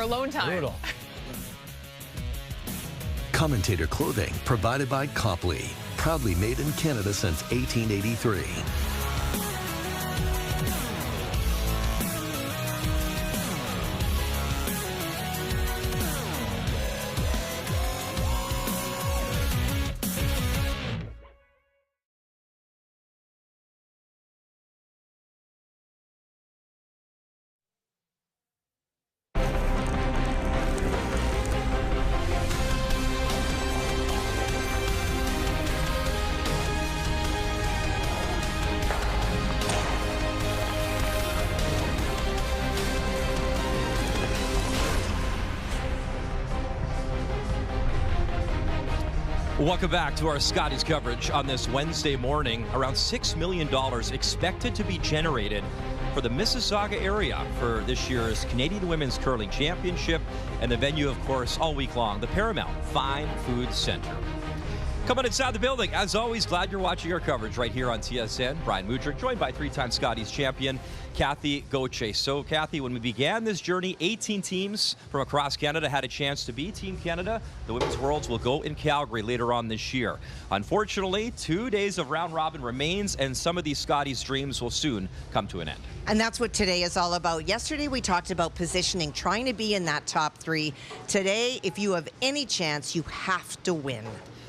alone time. Brutal. Commentator clothing provided by Copley. Proudly made in Canada since 1883. Welcome back to our Scotties coverage on this Wednesday morning. Around $6 million expected to be generated for the Mississauga area for this year's Canadian Women's Curling Championship, and the venue, of course, all week long, the Paramount Fine Foods Centre. Coming inside the building, as always, glad you're watching our coverage right here on TSN. Brian Mudrick, joined by three-time Scotties champion Kathy Gauthier. So, Kathy, when we began this journey, 18 teams from across Canada had a chance to be Team Canada. The Women's Worlds will go in Calgary later on this year. Unfortunately, 2 days of round robin remains, and some of these Scotties dreams will soon come to an end. And that's what today is all about. Yesterday, we talked about positioning, trying to be in that top three. Today, if you have any chance, you have to win.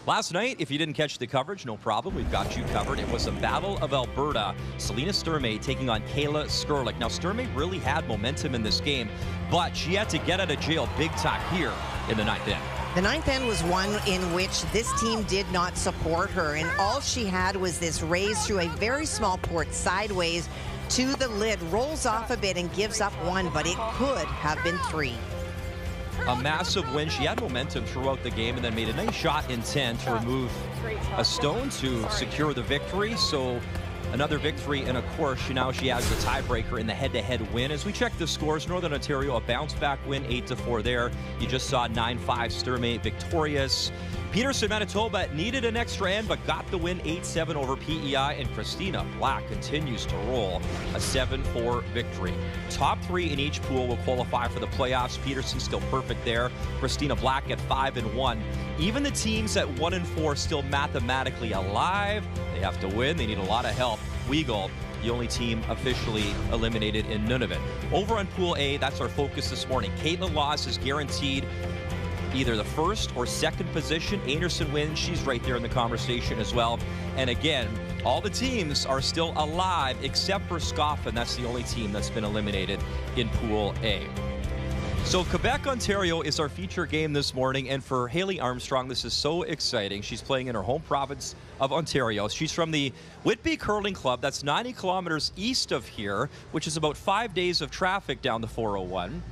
Last night, if you didn't catch the coverage, no problem. We've got you covered. It was a Battle of Alberta. Selena Sturmay taking on Kayla Skurlik. Now, Sturmay really had momentum in this game, but she had to get out of jail big time here in the ninth end. The ninth end was one in which this team did not support her, and all she had was this raise through a very small port sideways to the lid, rolls off a bit and gives up one, but it could have been three. A massive win. She had momentum throughout the game and then made a nice shot in 10 to remove a stone to secure the victory. So another victory, and of course, now she has the tiebreaker in the head-to-head win. As we check the scores, Northern Ontario, a bounce-back win, 8-4 there. You just saw 9-5 Sturmay victorious. Peterson, Manitoba needed an extra end, but got the win 8-7 over PEI, and Christina Black continues to roll a 7-4 victory. Top three in each pool will qualify for the playoffs. Peterson still perfect there. Christina Black at 5-1. Even the teams at 1-4 still mathematically alive. They have to win. They need a lot of help. Weagle, the only team officially eliminated in Nunavut. Over on Pool A, that's our focus this morning. Caitlin Loss is guaranteed either the first or second position. Anderson wins. She's right there in the conversation as well. And again, all the teams are still alive except for Scotland. That's the only team that's been eliminated in Pool A. So Quebec, Ontario is our feature game this morning, and for Haley Armstrong, this is so exciting. She's playing in her home province of Ontario. She's from the Whitby Curling Club. That's 90 kilometers east of here, which is about 5 days of traffic down the 401.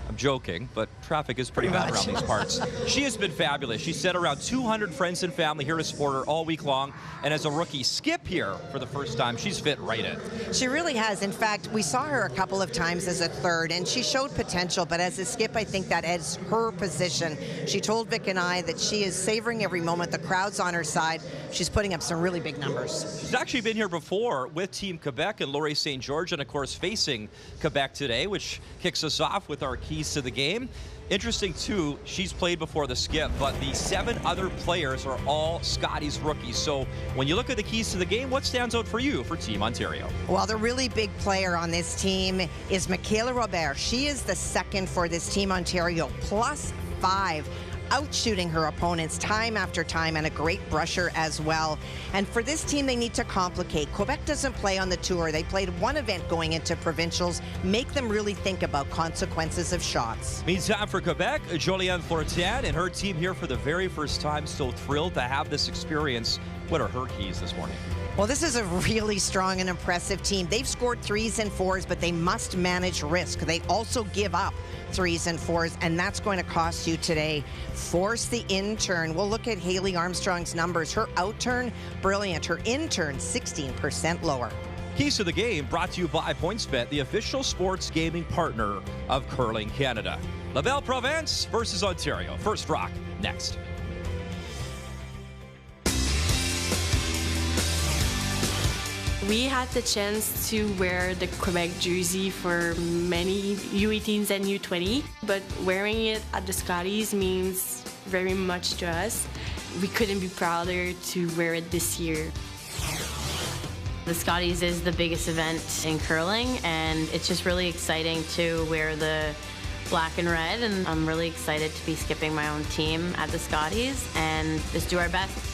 I'm joking, but traffic is pretty bad around these parts. She has been fabulous. She set around 200 friends and family here to support her all week long. And as a rookie skip here for the first time, she's fit right in. She really has. In fact, we saw her a couple of times as a third, and she showed potential. But as a skip, I think that is her position. She told Vic and I that she is savoring every moment. The crowd's on her side. She's putting up some really big numbers. She's actually been here before with Team Quebec and Laurie St. George, and of course facing Quebec today, which kicks us off with our keys to the game. Interesting too, she's played before the skip, but the 7 other players are all Scotties rookies. So when you look at the keys to the game, what stands out for you for Team Ontario? Well, the really big player on this team is Michaela Robert. She is the second for this Team Ontario, +5. Outshooting her opponents time after time, and a great brusher as well. And for this team, they need to complicate. Quebec doesn't play on the tour. They played one event going into provincials. Make them really think about consequences of shots. Meantime for Quebec, Joliane Fortin and her team here for the very first time. So thrilled to have this experience. What are her keys this morning? Well, this is a really strong and impressive team. They've scored 3s and 4s, but they must manage risk. They also give up 3s and 4s, and that's going to cost you today. Force the in-turn. We'll look at Haley Armstrong's numbers. Her out-turn, brilliant. Her in-turn, 16% lower. Keys to the game brought to you by PointsBet, the official sports gaming partner of Curling Canada. Laval Province versus Ontario. First rock, next. We had the chance to wear the Quebec jersey for many U18s and U20, but wearing it at the Scotties means very much to us. We couldn't be prouder to wear it this year. The Scotties is the biggest event in curling, and it's just really exciting to wear the black and red, and I'm really excited to be skipping my own team at the Scotties and just do our best.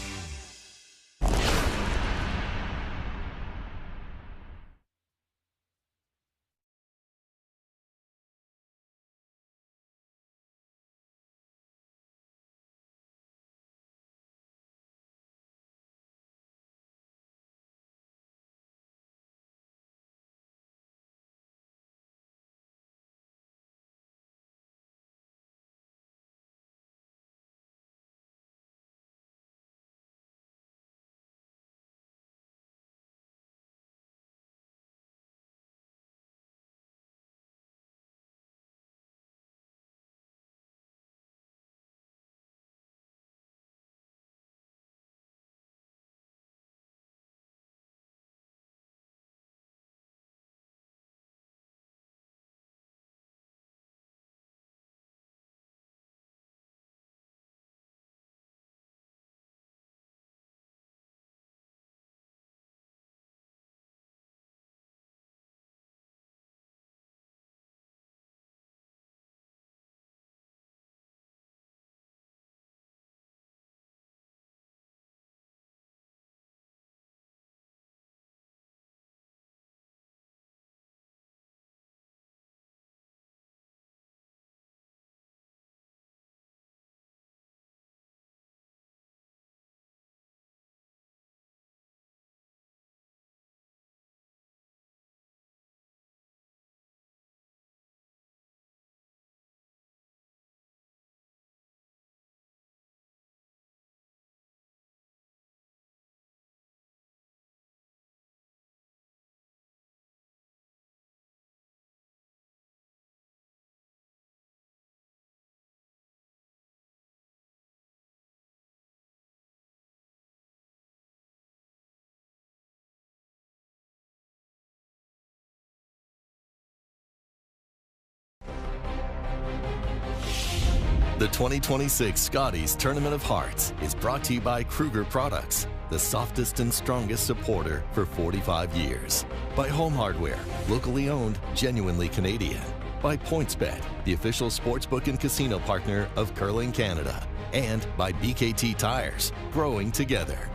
The 2026 Scotties Tournament of Hearts is brought to you by Kruger Products, the softest and strongest supporter for 45 years. By Home Hardware, locally owned, genuinely Canadian. By PointsBet, the official sportsbook and casino partner of Curling Canada. And by BKT Tires, growing together.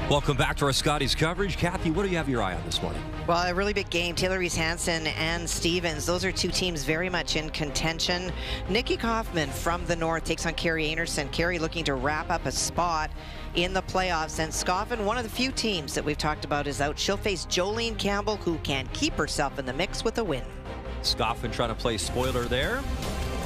Welcome back to our Scotties coverage. Kathy, what do you have your eye on this morning? Well, a really big game. Taylor Reese-Hansen and Stevens. Those are two teams very much in contention. Nikki Kaufman from the north takes on Carrie Anderson. Carrie looking to wrap up a spot in the playoffs. And Scoffin, one of the few teams that we've talked about, is out. She'll face Jolene Campbell, who can keep herself in the mix with a win. Scoffin trying to play spoiler there.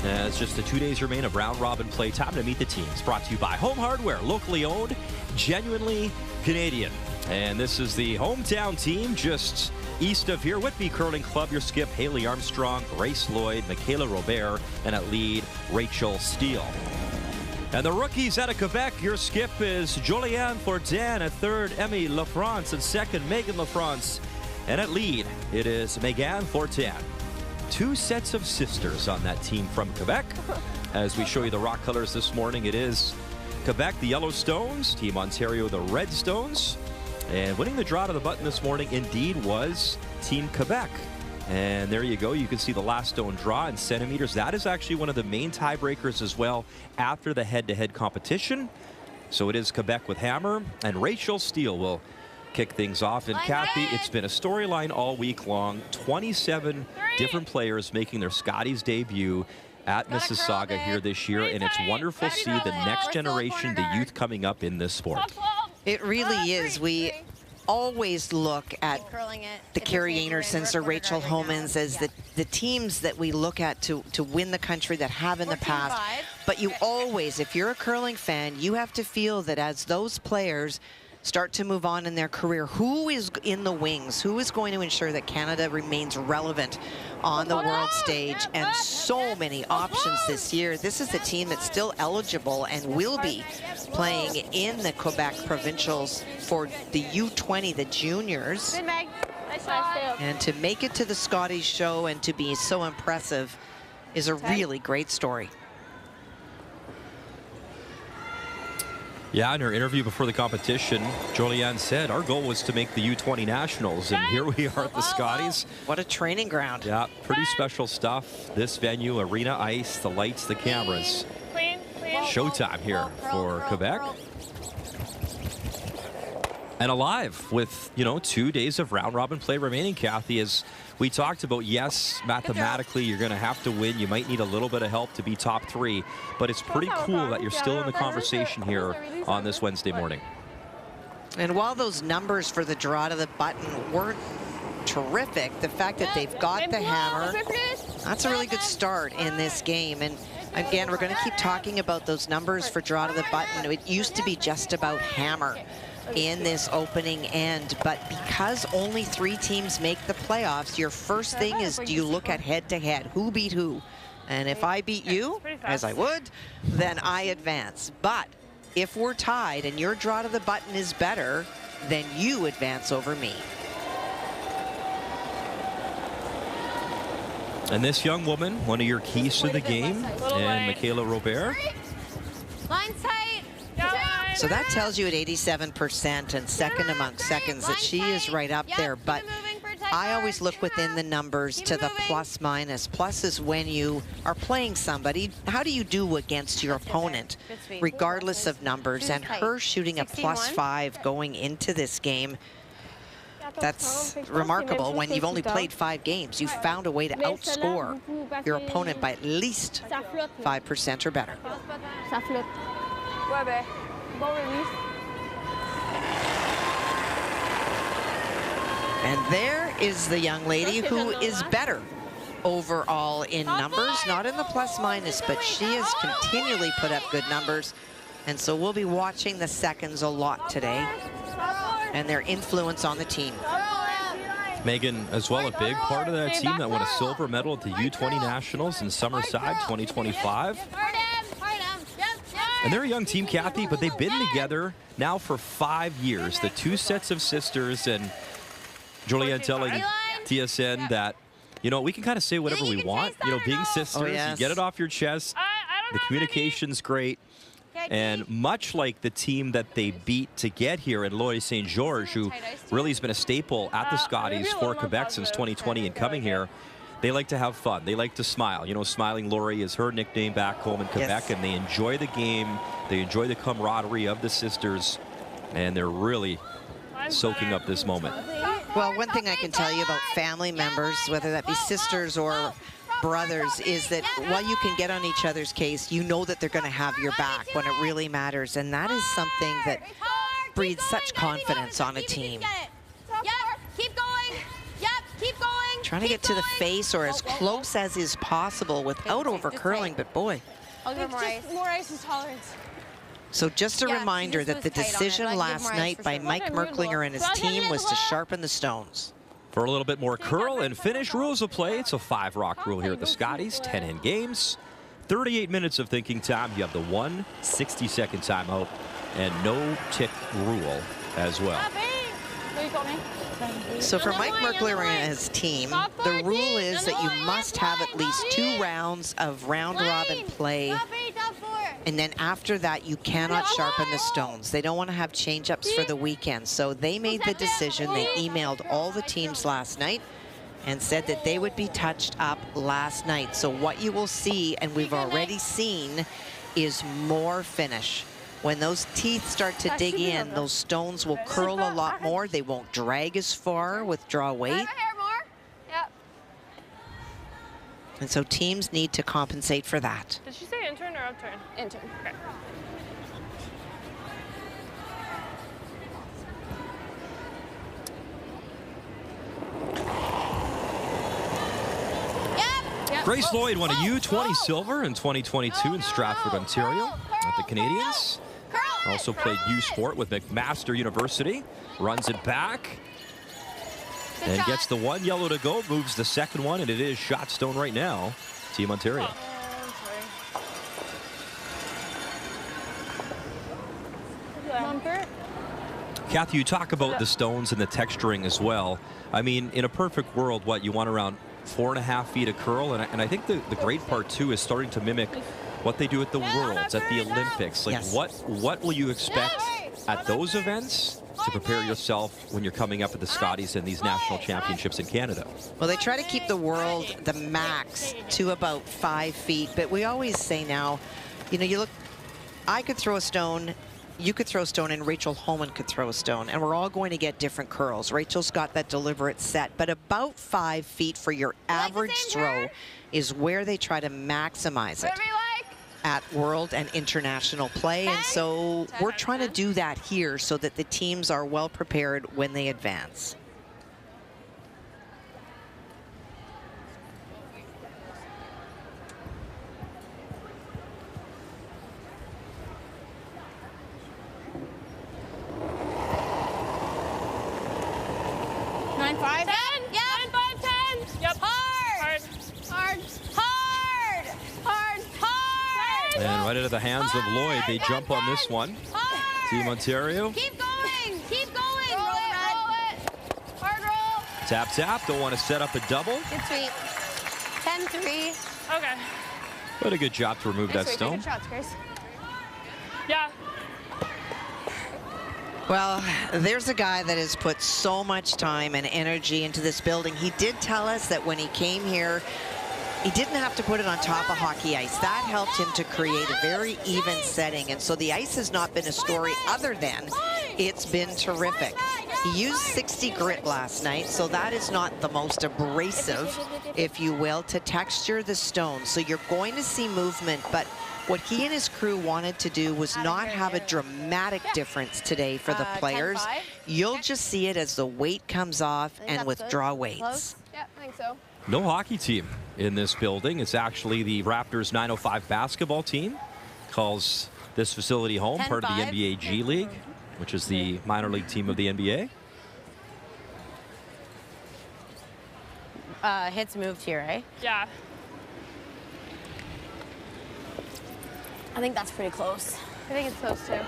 As just the 2 days remain of round robin play, time to meet the teams. Brought to you by Home Hardware, locally owned, genuinely Canadian. And this is the hometown team just east of here. Whitby Curling Club, your skip, Haley Armstrong, Grace Lloyd, Michaela Robert, and at lead, Rachel Steele. And the rookies out of Quebec, your skip is Julianne Fortin, at third, Emmy LaFrance, and second, Megan LaFrance. And at lead, it is Megan Fortin. Two sets of sisters on that team from Quebec. As we show you the rock colors this morning, it is Quebec, the Yellowstones, Team Ontario, the Redstones. And winning the draw to the button this morning indeed was Team Quebec. And there you go. You can see the last stone draw in centimeters. That is actually one of the main tiebreakers as well after the head-to-head competition. So it is Quebec with hammer, and Rachel Steele will kick things off. And Kathy, it's been a storyline all week long. 27 different players making their Scotties debut at Mississauga here this year, and it's wonderful to see the next generation, the youth coming up in this sport. It really is. We always look at the Carrie Andersons or Rachel Homans as the teams that we look at to win the country, that have in the past. But you always, if you're a curling fan, you have to feel that as those players start to move on in their career. Who is in the wings? Who is going to ensure that Canada remains relevant on the world stage? And so many options this year. This is a team that's still eligible and will be playing in the Quebec provincials for the U20, the juniors. And to make it to the Scotties show and to be so impressive is a really great story. Yeah, in her interview before the competition, Julianne said our goal was to make the U20 Nationals, and here we are at the Scotties. What a training ground. Yeah, pretty special stuff. This venue, arena ice, the lights, the cameras. Showtime here for Quebec. And alive with, you know, 2 days of round-robin play remaining, Kathy. As we talked about, yes, mathematically, you're going to have to win. You might need a little bit of help to be top 3. But it's pretty cool that you're still in the conversation here on this Wednesday morning. And while those numbers for the draw to the button weren't terrific, the fact that they've got the hammer, that's a really good start in this game. And again, we're going to keep talking about those numbers for draw to the button. It used to be just about hammer in this opening end, but because only 3 teams make the playoffs, your first thing is, do you look at head-to-head? Who beat who? And if I beat you, as I would, then I advance. But if we're tied and your draw to the button is better, then you advance over me. And this young woman, one of your keys to the game, and Michaela Robert. Line tight. So that tells you at 87% and second among seconds that she is right up there. But I always look within the numbers to the plus minus. Plus is when you are playing somebody, how do you do against your opponent, regardless of numbers? And her shooting a +5 going into this game, that's remarkable. When you've only played 5 games, you found a way to outscore your opponent by at least 5% or better. And there is the young lady who is better overall in numbers, not in the plus minus, but she has continually put up good numbers. And so we'll be watching the seconds a lot today and their influence on the team. Megan, as well, a big part of that team that won a silver medal at the U20 Nationals in Summerside 2025. And they're a young team, Kathy, but they've been together now for 5 years. The 2 sets of sisters, and Julianne telling TSN that, you know, we can kind of say whatever we want. You know, being sisters, you get it off your chest. The communication's great. And much like the team that they beat to get here in Loy St. George, who really has been a staple at the Scotties for Quebec since 2020 and coming here, they like to have fun. They like to smile. You know, Smiling Laurie is her nickname back home in Quebec, and they enjoy the game. They enjoy the camaraderie of the sisters, and they're really soaking up this moment. Well, one thing I can tell you about family members, whether that be sisters or brothers, is that while you can get on each other's case, you know that they're going to have your back when it really matters. And that is something that breeds such confidence on a team. Yep, keep going. Yep, keep going. Trying to get to the face or as close as is possible without over-curling, but boy. I'll give more ice tolerance. So just a reminder that the decision last night by Mike Merklinger and his team was to sharpen the stones. For a little bit more curl and finish rules of play, it's a 5-rock rule here at the Scotties. 10 in games, 38 minutes of thinking time. You have the 1 60-second timeout and no tick rule as well. So for Mike Merklinger and his team, the rule is that you must have at least 2 rounds of round-robin play, and then after that you cannot sharpen the stones. They don't want to have change-ups for the weekend, so they made the decision. They emailed all the teams last night and said that they would be touched up last night. So what you will see, and we've already seen, is more finish. When those teeth start to dig in, those stones will curl a lot more. They won't drag as far with draw weight. And so teams need to compensate for that. Did she say intern or upturn? Intern. Okay. Grace Lloyd won a U20 silver in 2022 in Stratford, Ontario at the Canadians. Also played U Sport with McMaster University. Runs it back. And gets the one yellow to go. Moves the second one, and it is shot stone right now. Team Ontario. Kathy, you talk about the stones and the texturing as well. I mean, in a perfect world, what you want around 4.5 feet of curl, and I think the great part too is starting to mimic what they do at the Worlds, at the Olympics. Like, yes. what will you expect at those events to prepare yourself when you're coming up at the Scotties and these national championships in Canada? Well, they try to keep the world, the max, to about 5 feet, but we always say now, you know, you look, I could throw a stone, you could throw a stone, and Rachel Holman could throw a stone, and we're all going to get different curls. Rachel's got that deliberate set, but about 5 feet for your average throw is where they try to maximize it at world and international play, and so we're trying to do that here so that the teams are well prepared when they advance. And right into the hands of Lloyd. They jump on this one. Team Ontario. Keep going. Keep going. Roll it. Hard roll. Tap, tap. Don't want to set up a double. Good sweep. 10-3. Okay. But a good job to remove that stone. Good shots, Grace. Yeah. Well, there's a guy that has put so much time and energy into this building. He did tell us that when he came here, he didn't have to put it on top of hockey ice. That helped him to create a very even setting. And so the ice has not been a story other than it's been terrific. He used 60 grit last night, so that is not the most abrasive, if you will, to texture the stone. So you're going to see movement, but what he and his crew wanted to do was not have a dramatic difference today for the players. You'll just see it as the weight comes off and withdraw weights. Yeah, I think so. No hockey team in this building. It's actually the Raptors 905 basketball team. Calls this facility home, part of the NBA G League, which is the minor league team of the NBA. Hits moved here, eh? Yeah. I think that's pretty close. I think it's close too.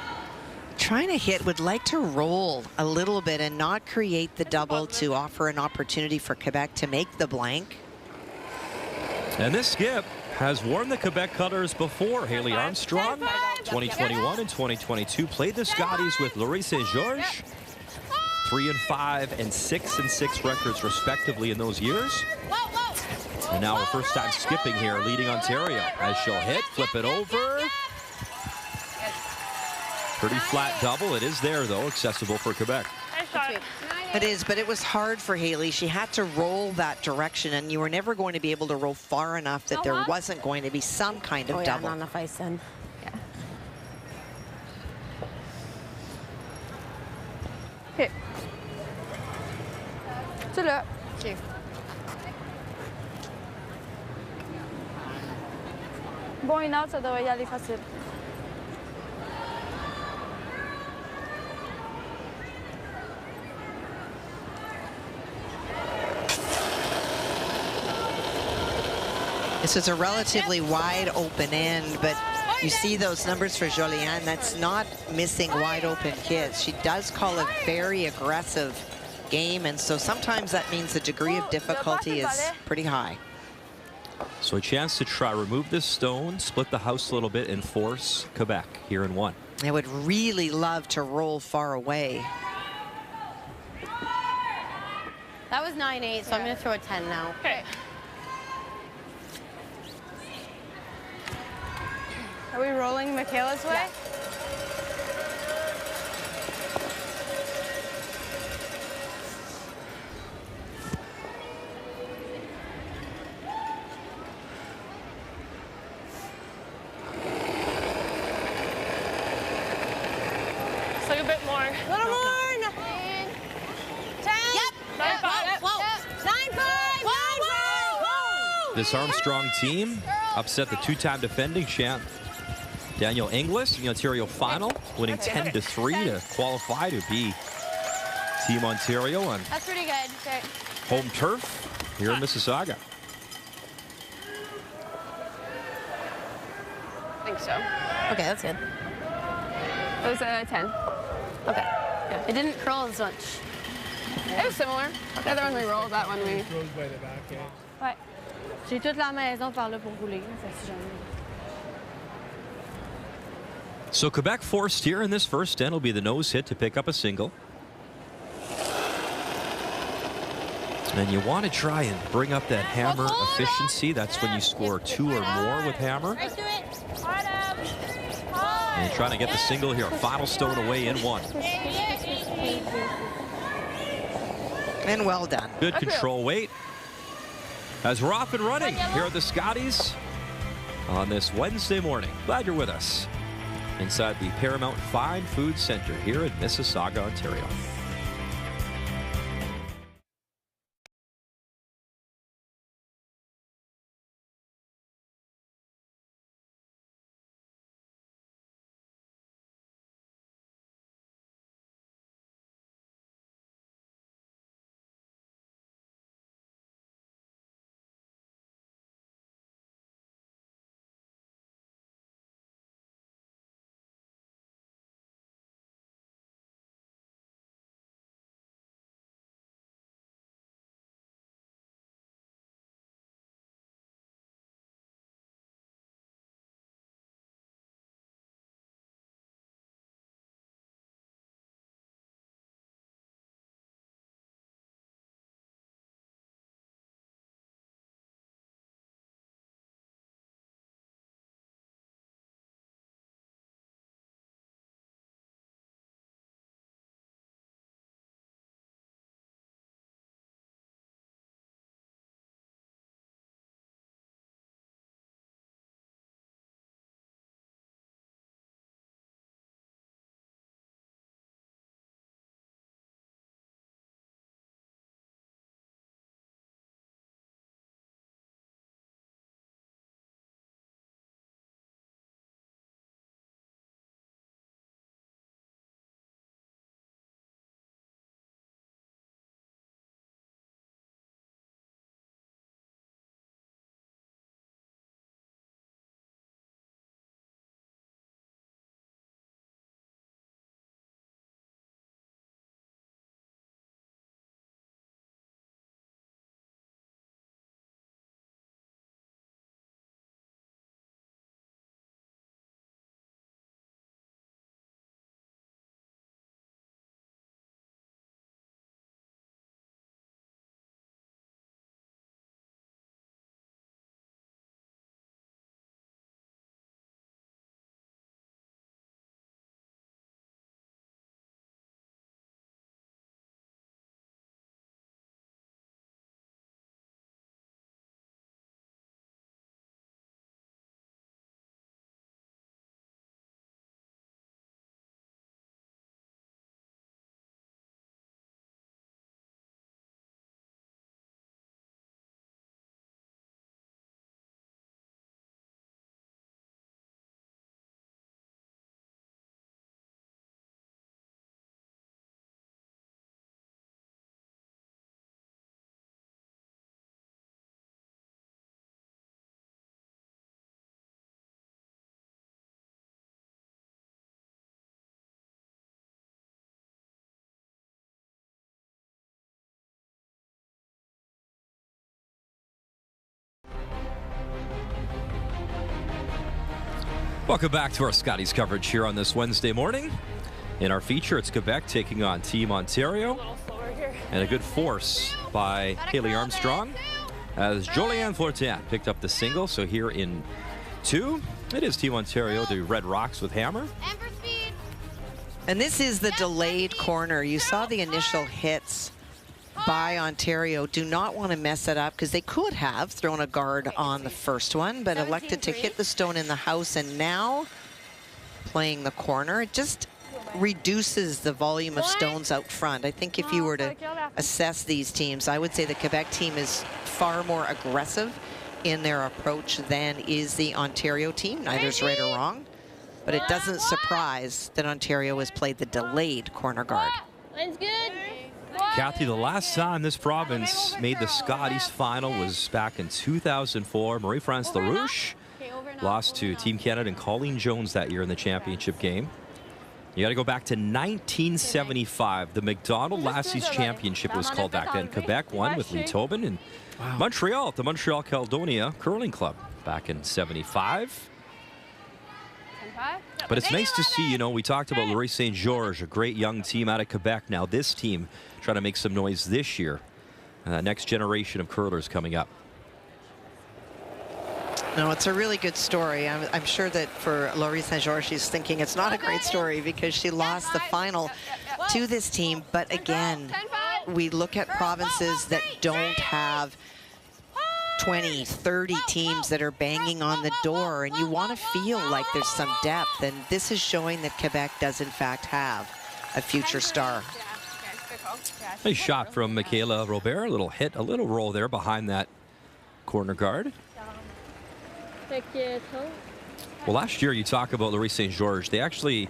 Trying to hit, would like to roll a little bit and not create the double to offer an opportunity for Quebec to make the blank. And this skip has worn the Quebec colors before. Haley Armstrong, 2021 and 2022, played the Scotties with Laurie St. George. 3-5 and 6-6 records respectively in those years. And now her first time skipping here, leading Ontario as she'll hit, flip it over. Pretty flat double. It is there though, accessible for Quebec. Nice shot. It is, but it was hard for Haley. She had to roll that direction, and you were never going to be able to roll far enough that there wasn't going to be some kind of double. Not enough ice then. Yeah. Hit. C'est là. Okay. Bon, une out, ça devrait y aller facile. This is a relatively wide open end, but you see those numbers for Joliane. That's not missing wide open hits. She does call a very aggressive game, and so sometimes that means the degree of difficulty is pretty high. So a chance to try remove this stone, split the house a little bit, and force Quebec here in one. I would really love to roll far away. That was 9-8, so I'm going to throw a 10 now. Okay. Are we rolling Michaela's way? Yeah. It's like a bit more. A little more. 9. 10. Yep. 9-5. Whoa. 9-5. 9-5. This Armstrong team upset the two-time defending champ Daniel Inglis in the Ontario final, winning 10-3 to qualify to be Team Ontario on That's pretty good. Okay. home turf here in Mississauga. I think so. Okay, that's good. It was a 10. Okay. Yeah. It didn't curl as much. It was similar. The other one we rolled, that one we... Ouais. J'ai toute la maison par là pour rouler. So Quebec forced here in this first end will be the nose hit to pick up a single. And you want to try and bring up that hammer efficiency. That's when you score 2 or more with hammer. And trying to get the single here. Final stone away in 1. And well done. Good control weight. As we're off and running here at the Scotties on this Wednesday morning. Glad you're with us inside the Paramount Fine Foods Centre here in Mississauga, Ontario. Welcome back to our Scotties coverage here on this Wednesday morning. In our feature, it's Quebec taking on Team Ontario. And a good force by Haley Armstrong as Jolianne Fortin picked up the single. So here in 2, it is Team Ontario, the Red Rocks with hammer. And this is the delayed corner. You saw the initial hits by Ontario. Do not want to mess it up because they could have thrown a guard on the first one, but elected to hit the stone in the house, and now playing the corner. It just reduces the volume of stones out front. I think if you were to assess these teams, I would say the Quebec team is far more aggressive in their approach than is the Ontario team. Neither's right or wrong. but it doesn't surprise that Ontario has played the delayed corner guard. Line's good. Kathy, the last time this province made the Scotties final was back in 2004. Marie-France LaRouche lost to Team Canada and Colleen Jones that year in the championship game. You got to go back to 1975. The McDonald Lassies Championship was called back then. Quebec won with Lee Tobin, and Montreal at the Montreal Caledonia Curling Club back in 75. But it's nice to see, you know, we talked about Laurier St. George, a great young team out of Quebec. Now this team trying to make some noise this year. Next generation of curlers coming up. No, it's a really good story. I'm sure that for Laurier St. George, she's thinking it's not a great story because she lost the final to this team. But again, we look at provinces that don't have 20, 30 teams that are banging on the door, and you want to feel like there's some depth, and this is showing that Quebec does in fact have a future star. Nice shot from Michaela Robert. A little hit, a little roll there behind that corner guard. Well, last year you talk about Laurier St. George. They actually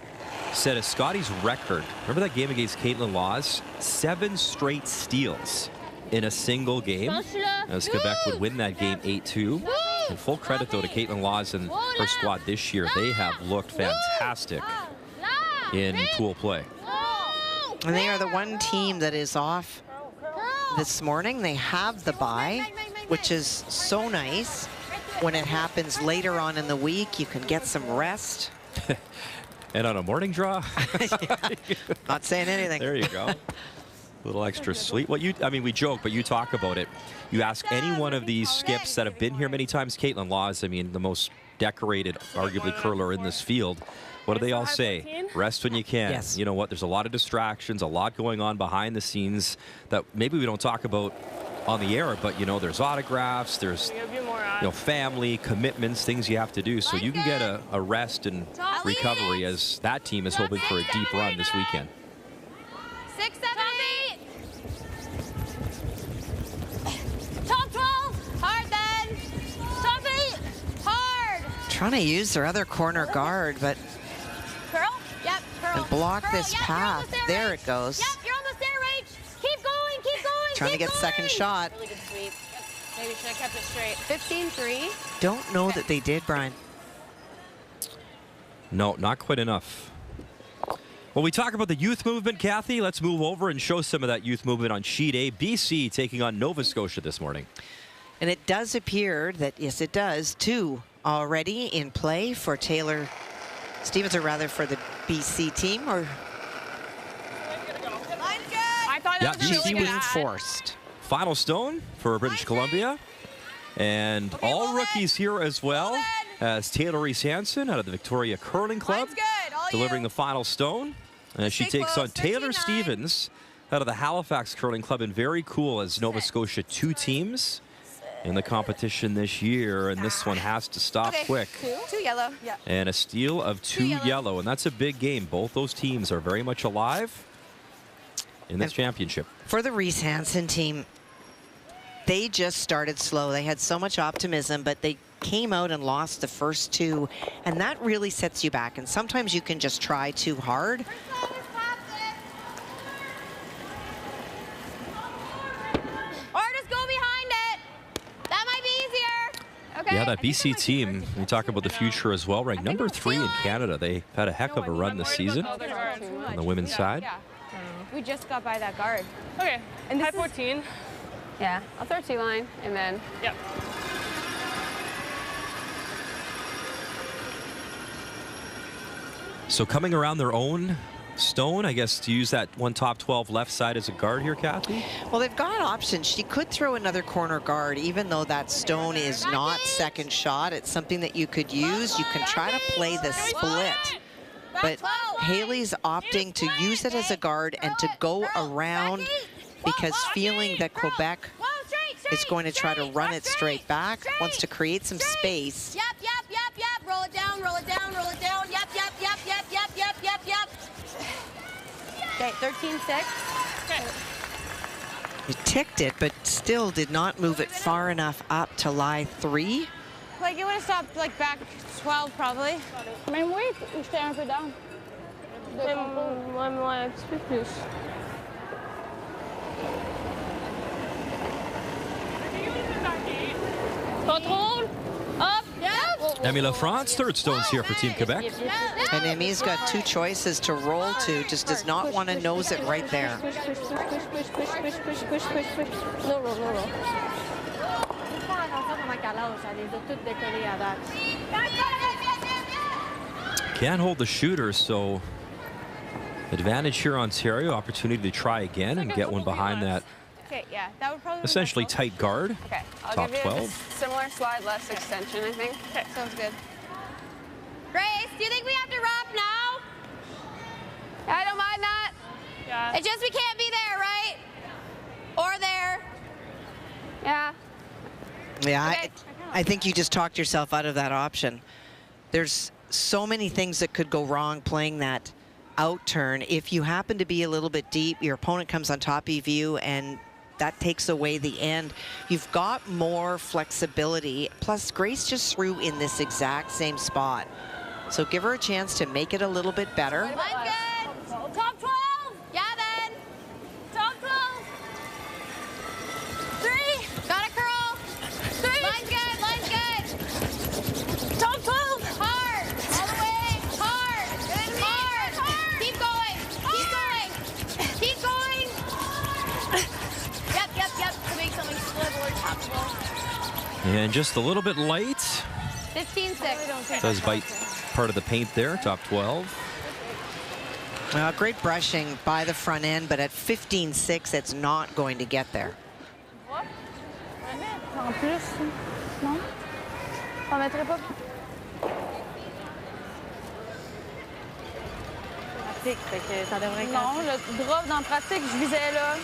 set a Scotties record. Remember that game against Caitlin Laws? 7 straight steals in a single game, as Quebec would win that game 8-2. And full credit, though, to Caitlin Laws and her squad this year. They have looked fantastic in pool play. And they are the one team that is off this morning. They have the bye, which is so nice. When it happens later on in the week, you can get some rest. And on a morning draw? Not saying anything. There you go. A little extra sleep. Well, I mean, we joke, but you talk about it. You ask any one of these skips that have been here many times, Caitlin Laws, I mean, the most decorated, arguably, curler in this field. What do they all say? Rest when you can. Yes. You know what? There's a lot of distractions, a lot going on behind the scenes that maybe we don't talk about on the air, but, you know, there's autographs, there's, you know, family, commitments, things you have to do. So you can get a rest and recovery, as that team is hoping for a deep run this weekend. 6, 7, 8. Top 12. Hard then. Top 8. Hard. Trying to use their other corner guard, but Curl. Yep. Curl. and block Curl. this Yep, path. There it goes. Yep. You're almost there, Rach. Keep going. Keep going. Trying to keep get second going. shot. Really good sweep. Maybe should have kept it straight. 15-3. Don't know that they did, Brian. No, not quite enough. Well, we talk about the youth movement, Kathy. Let's move over and show some of that youth movement on sheet A. BC taking on Nova Scotia this morning. And it does appear that, yes, it does, 2 already in play for Taylor Stevens, or rather for the BC team, or I thought that was she's really being good. forced. Final stone for British Columbia. And all rookies here as well, as Taylor Reese Hansen out of the Victoria Curling Club, delivering the final stone. And she takes on Taylor Stevens out of the Halifax Curling Club. And very cool, as Nova Scotia 2 teams in the competition this year. And this one has to stop quick. 2 yellow. Yeah. And a steal of 2 yellow. And that's a big game. Both those teams are very much alive in this championship. For the Reese Hansen team, they just started slow. They had so much optimism, but they came out and lost the first 2, and that really sets you back. And sometimes you can just try too hard. Or just go behind it. That might be easier. Okay. Yeah, that BC team, we talk about the future as well, ranked number 3 in Canada. They had a heck of a run this season on the women's side. We just got by that guard. Okay, And this high 14. Yeah. I'll throw 2 line and then. Yep. So coming around their own stone, I guess, to use that one top 12 left side as a guard here, Kathy? Well, they've got options. She could throw another corner guard, even though that stone is not second shot. It's something that you could use. You can try to play the split. But Haley's opting to use it as a guard and to go around, because feeling that Quebec is going to try to run it straight back, wants to create some space. Yep, yep, yep, yep. Roll it down, roll it down, roll it down. Yep, yep, yep, yep, yep, yep, yep, yep. Okay, 13-6. Okay. He ticked it, but still did not move it far enough up to lie 3. like it would have stopped like back 12 probably. Même weight ou j'étais un peu down? Ouais, un petit peu plus. Contrôle. Up. Emmy LaFrance, third stones here for Team Quebec. And Emmy's got two choices to roll to, just does not want to nose it right there. Push. No roll. Can't hold the shooter, so advantage here, Ontario. Opportunity to try again and get one behind that Okay, yeah, that would probably essentially tight guard. Okay, I'll Top give you 12. a similar slide, less extension, I think. Okay, sounds good. Grace, do you think we have to rock now? I don't mind that. Yeah. It's just we can't be there, right? Or there. Yeah. Yeah, Okay. I think you just talked yourself out of that option. There's so many things that could go wrong playing that out turn. If you happen to be a little bit deep, your opponent comes on top of you and that takes away the end. You've got more flexibility. Plus, Grace just threw in this exact same spot. So give her a chance to make it a little bit better. Line's good. Top 12. Yeah, then. Top 12. 3. Got a curl. 3. Line's good. Top 12. Hard. All the way. Hard. Hard. Keep going. Keep going. Yep. To make something swivel or toppable. And just a little bit light. 15-6. Does bite part of the paint there, top 12. Great brushing by the front end, but at 15-6, it's not going to get there. En plus, non? On mettrait pas. Non, le drop dans pratique, je visais là.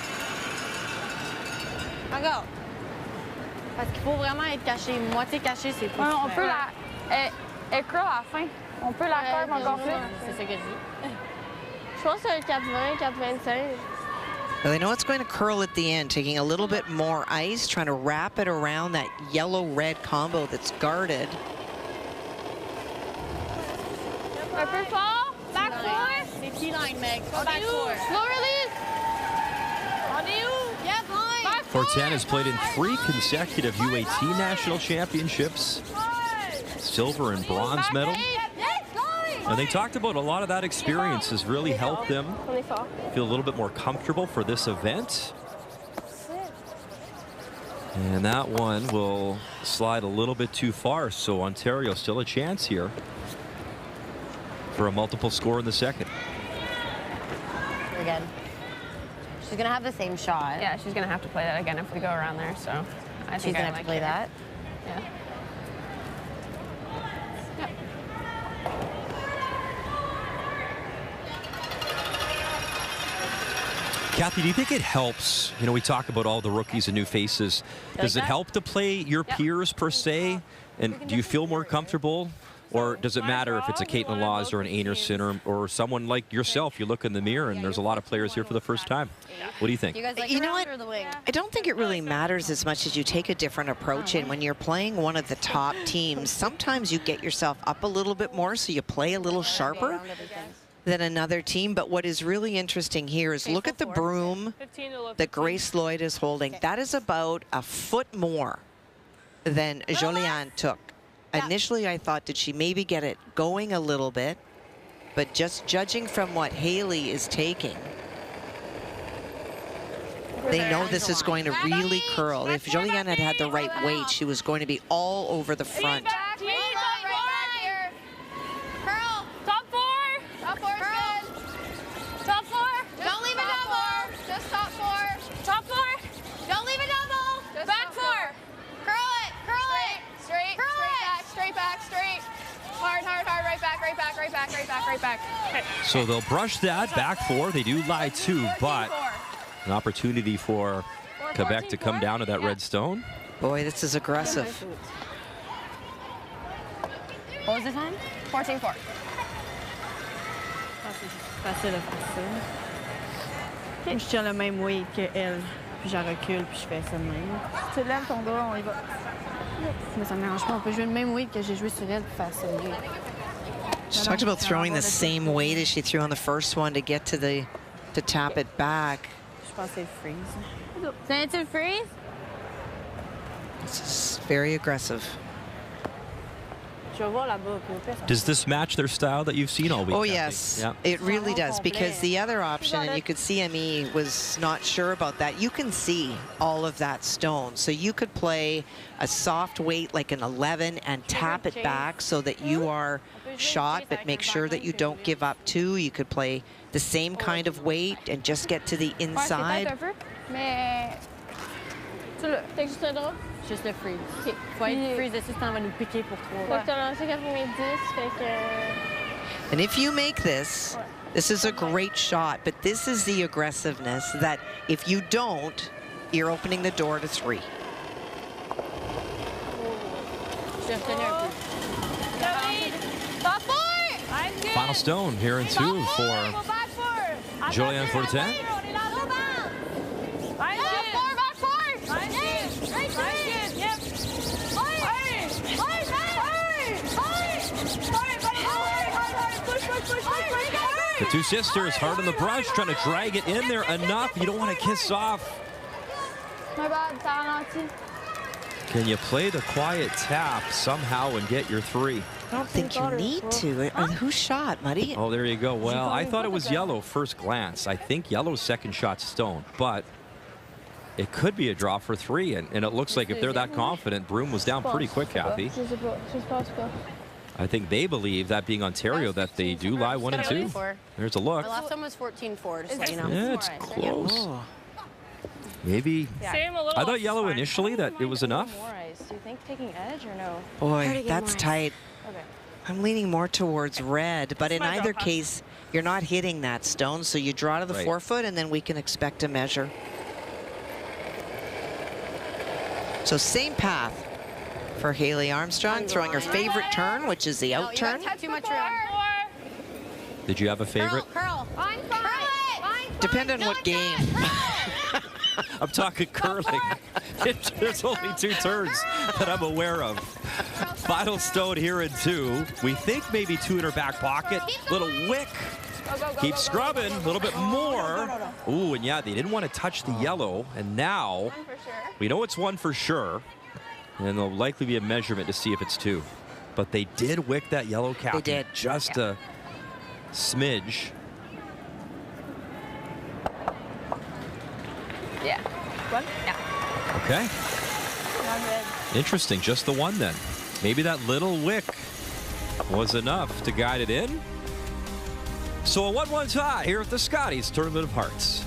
Encore. Parce qu'il faut vraiment être caché. Moitié caché, c'est pas On peut la... Elle curl à la fin. On peut la faire encore plus. C'est ce que je dis. Je pense que c'est un 4-20, 4-25. Well, they know it's going to curl at the end, taking a little bit more ice, trying to wrap it around that yellow-red combo that's guarded. Un peu fort. Back 4. C'est T-line, Meg. Go back 4. Slow release. On est où? Yeah, fine. Fortin has played in 3 consecutive UAT national championships, silver and bronze medal. And they talked about a lot of that experience has really helped them On est fort. feel a little bit more comfortable for this event. And that one will slide a little bit too far, so Ontario still a chance here for a multiple score in the second. Again. She's going to have the same shot. Yeah, she's going to have to play that again if we go around there, so I She's think going to I have to like play it. that. Yeah. Kathy, do you think it helps? You know, we talk about all the rookies and new faces. Does it help to play your peers per se? And do you feel more comfortable? Or does it matter if it's a Caitlin Laws or an Anderson or someone like yourself? You look in the mirror and there's a lot of players here for the first time. What do you think? You guys like You the know round what? or the wing? I don't think it really matters as much as you take a different approach. And when you're playing one of the top teams, sometimes you get yourself up a little bit more, so you play a little sharper than another team. But what is really interesting here is look at the broom 15 to look. that Grace Lloyd is holding. That is about a foot more than Joliane took. Initially, I thought, did she maybe get it going a little bit? But just judging from what Haley is taking, they know this is going to really curl. If Joliane had had the right weight, she was going to be all over the front. Back here. Curl. Top 4. Top 4 is good. Top 4. Don't leave a double. Just top 4. Top 4. Don't leave a double. Back 4. Curl it. Curl it. Straight. Curl Straight back. Straight. Hard. Right back. Right back. Okay. So they'll brush that back 4. They do lie 2, but an opportunity for Quebec to come down to that red stone. Boy, this is aggressive. What was the time? 14-4. Facile à faire ça. Moi, je tiens le même weight qu'elle, puis j'en recule, puis je fais ça de même. Tu lèves ton doigt, on y va. Mais ça me dérange pas. On peut jouer le même weight que j'ai joué sur elle pour faire ça. She talked about throwing the same weight as she threw on the first one to get to tap it back. Je pense que c'est le freeze. C'est un freeze? This is very aggressive. Je vais voir là-bas. Does this match their style that you've seen all week? Oh, Kathy? yes. Yeah. It really does, because the other option, and you could see ME was not sure about that, you can see all of that stone. So you could play a soft weight like an 11 and tap it back so that you are shot, but make sure that you don't give up too. You could play the same kind of weight and just get to the inside. Mais tu l'as. T'as juste le drop? Juste le freeze. OK. Faut être freeze dessus, sinon on va nous piquer pour 3. Fait que t'as lancé 90, fait que... And if you make this, this is a great shot, but this is the aggressiveness that if you don't, you're opening the door to 3. Je vais retenir un peu. Top 4! Final stone here in 2 for Julianne Fortin. The two sisters hard on the brush, trying to drag it in there enough. You don't want to kiss off. My bad, ça ralentit. Can you play the quiet tap somehow and get your 3? I don't think you need to. Who shot, Muddy? Oh, there you go. Well, I thought it was yellow first glance. I think yellow's second shot stone, but it could be a draw for 3, and it looks like if they're that confident, Broome was down pretty quick, Kathy. I think they believe, that being Ontario, that they do lie 1 and 2. There's a look. My last one was 14-4, just so you know. Yeah, it's close. Maybe. I thought yellow initially that it was enough. Do you think taking edge or no? Boy, that's tight. Okay. I'm leaning more towards red, but in either case, you're not hitting that stone, so you draw to the forefoot, and then we can expect a measure. So same path for Haley Armstrong, throwing her favorite turn, which is the out turn. Too much room. Did you have a favorite? Curl. Fine. Depend on what game. I'm talking curling. There's only 2 turns that I'm aware of. Final stone here in 2. We think maybe 2 in her back pocket. Little wick. Keep scrubbing a little bit more. Ooh, and yeah, they didn't want to touch the yellow. And now we know it's 1 for sure. And there'll likely be a measurement to see if it's 2. But they did wick that yellow cap. They did. Just a smidge. Yeah. 1? Yeah. Okay. Not good. Interesting. Just the 1 then. Maybe that little wick was enough to guide it in. So a 1-1 tie here at the Scotties Tournament of Hearts.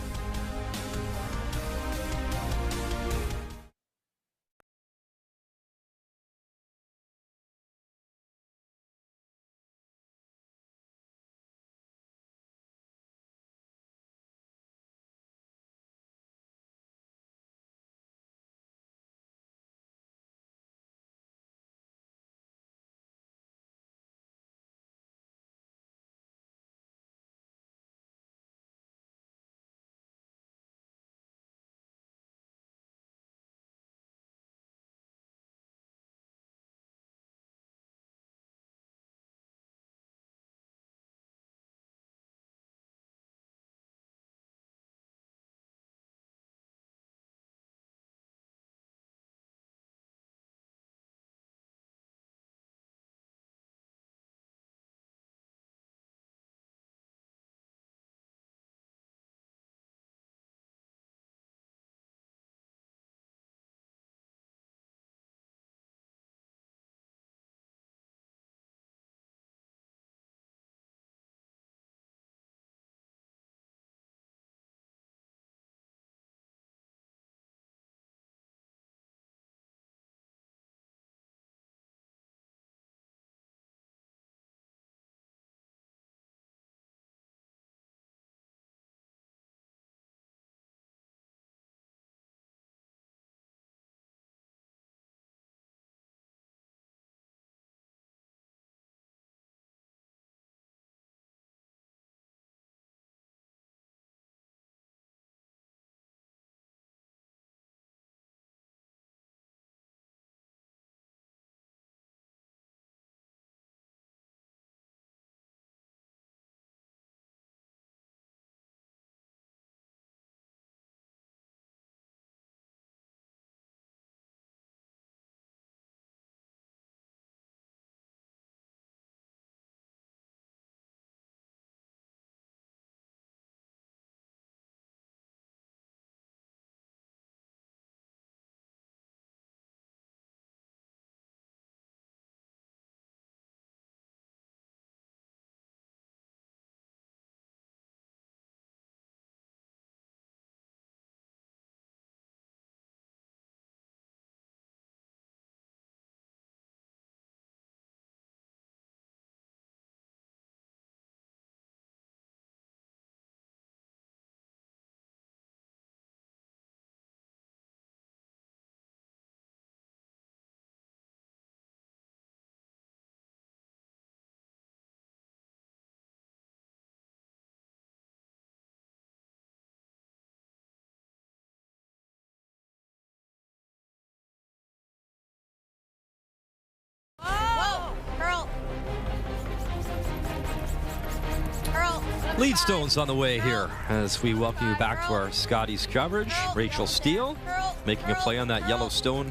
Lead stones on the way here as we welcome you back to our Scotties coverage. Rachel Steele making a play on that yellow stone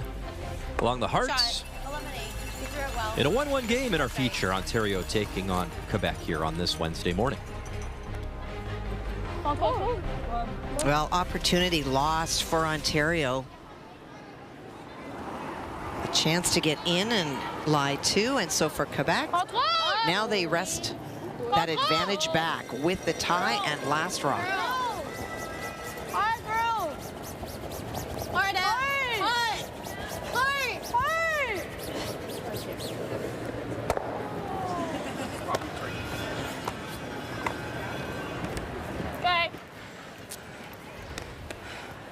along the Hearts. In a 1-1 game in our feature, Ontario taking on Quebec here on this Wednesday morning. Well, opportunity lost for Ontario. A chance to get in and lie two, and so for Quebec, now they rest that advantage back with the tie and last rock. Okay.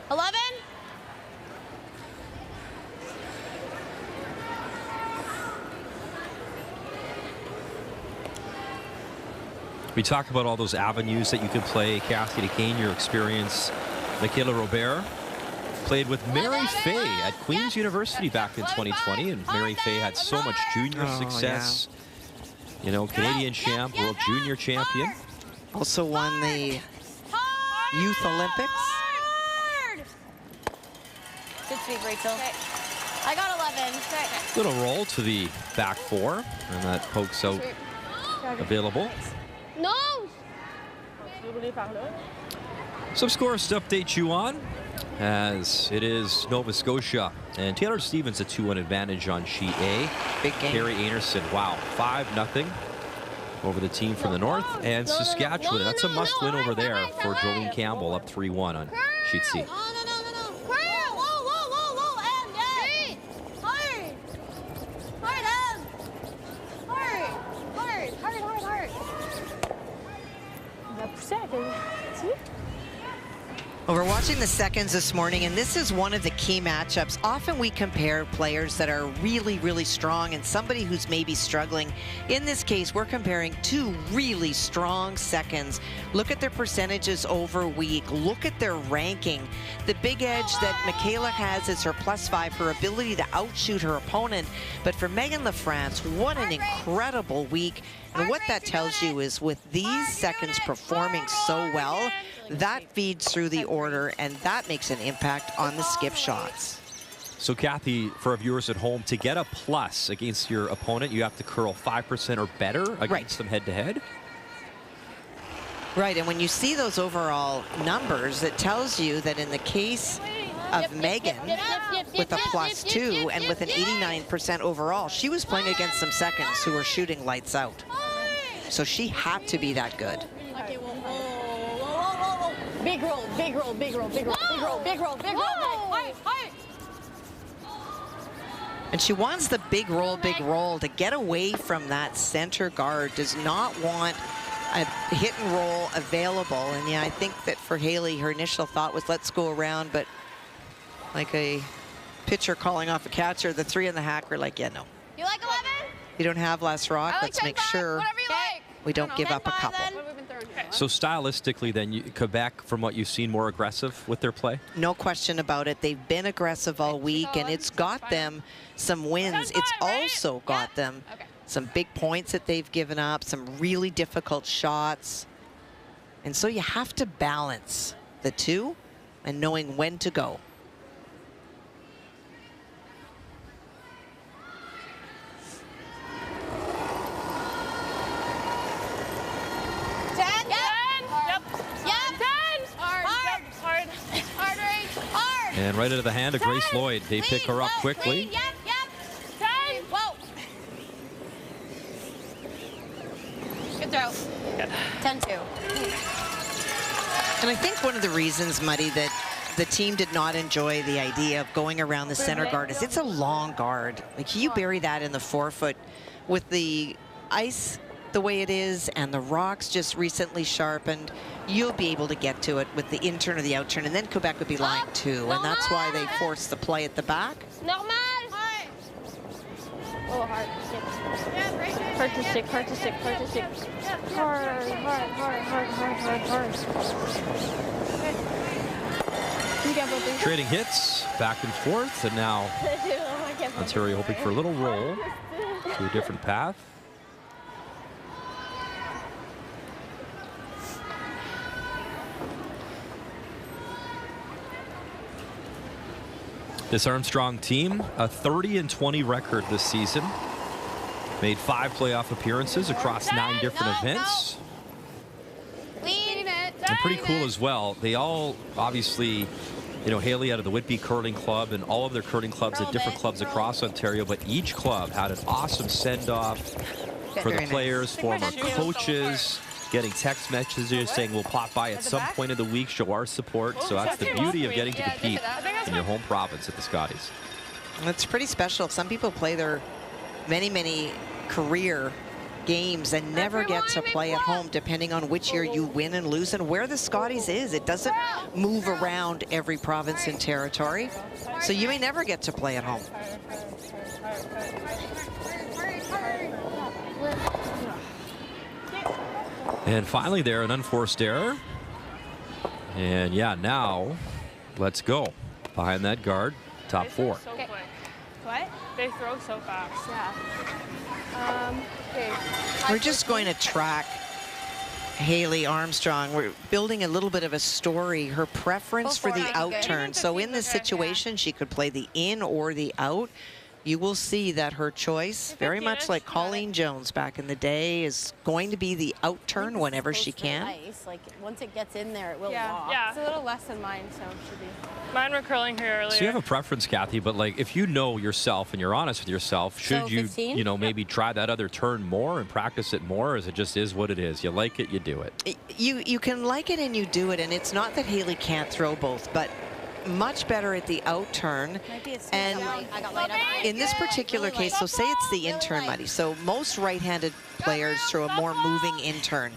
11. We talk about all those avenues that you can play. Cassie DeCane, your experience. Michaela Robert played with Mary Fay at Queen's University back in 2020, and Mary Fay had so much junior success. Yeah. You know, Canadian champ, World Junior champion. Also won the Youth Olympics. Good sweep, Rachel. Okay. I got 11. Okay. Little roll to the back four, and that pokes out available. No! Some scores to update you on, as it is Nova Scotia and Taylor Stevens a 2-1 advantage on sheet A. Big game. Carrie Anderson, wow, 5-0 over the team from the north, and Saskatchewan. That's a must-win over there for Jolene Campbell, up 3-1 on sheet C. Well, we're watching the seconds this morning, and this is one of the key matchups. Often we compare players that are really, really strong and somebody who's maybe struggling. In this case, we're comparing two really strong seconds. Look at their percentages over week. Look at their ranking. The big edge that Michaela has is her +5, her ability to outshoot her opponent. But for Megan LaFrance, what an incredible week. And what that tells you is with these seconds performing so well, that feeds through the order, and that makes an impact on the skip shots. So Kathy, for our viewers at home, to get a plus against your opponent, you have to curl 5% or better against them head-to-head? Right, and when you see those overall numbers, it tells you that in the case of Megan, with a +2 and with an 89% overall, she was playing against some seconds who were shooting lights out. So she had to be that good. Big roll, big roll, big roll, big roll, big roll, big roll, big roll. And she wants the big roll to get away from that center guard, does not want a hit and roll available. And yeah, I think that for Haley, her initial thought was let's go around, but like a pitcher calling off a catcher, the three in the hack were like, yeah, no. You like 11? You don't have last rock. Let's make sure we don't give up a couple. So stylistically then, Quebec, from what you've seen, more aggressive with their play? No question about it. They've been aggressive all week, and it's got them some wins. It's also got them some big points that they've given up, some really difficult shots. And so you have to balance the two and knowing when to go. And right into the hand of Grace Lloyd. They pick her up quickly. Yep. 10. Whoa. Good throw. 10-2. And I think one of the reasons, Muddy, that the team did not enjoy the idea of going around the center guard is it's a long guard. Like, you bury that in the forefoot with the ice the way it is and the rocks just recently sharpened. You'll be able to get to it with the in-turn or the out-turn, and then Quebec would be lying too, and that's why they forced the play at the back. Normal. Oh, hard. Hard to stick, hard to stick, hard to stick. Hard. Trading hits back and forth, and now Ontario hoping for a little roll to a different path. This Armstrong team, a 30-20 record this season. Made 5 playoff appearances across 9 different events. And pretty cool as well. They all obviously, you know, Haley out of the Whitby Curling Club and all of their curling clubs at different clubs across Ontario, but each club had an awesome send-off for the players, former coaches, getting text messages saying we'll pop by at some point of the week, show our support. So that's the beauty of getting to compete in your home province at the Scotties. It's pretty special. Some people play their many career games and never get to play at home, depending on which year you win and lose and where the Scotties is. It doesn't move around every province and territory, so you may never get to play at home. And finally there, an unforced error. And yeah, now let's go. Behind that guard, top 4. So quick. What? They throw so fast. Yeah. Okay. We're just going to track Haley Armstrong. We're building a little bit of a story. Her preference for the out turn. So in this situation, she could play the in or the out. You will see that her choice, very much like Colleen Jones back in the day, is going to be the out turn whenever she can. Like once it gets in there, it will walk. Yeah. It's a little less than mine, so it should be. Mine were curling here earlier. So you have a preference, Kathy, but like if you know yourself and you're honest with yourself, should you, you know, maybe try that other turn more and practice it more, or is it just is what it is? You like it, you do it. You can like it and you do it, and it's not that Haley can't throw both, but much better at the out turn. And in this particular case, so say it's the in turn, Muddy. So most right-handed players throw a more moving in turn.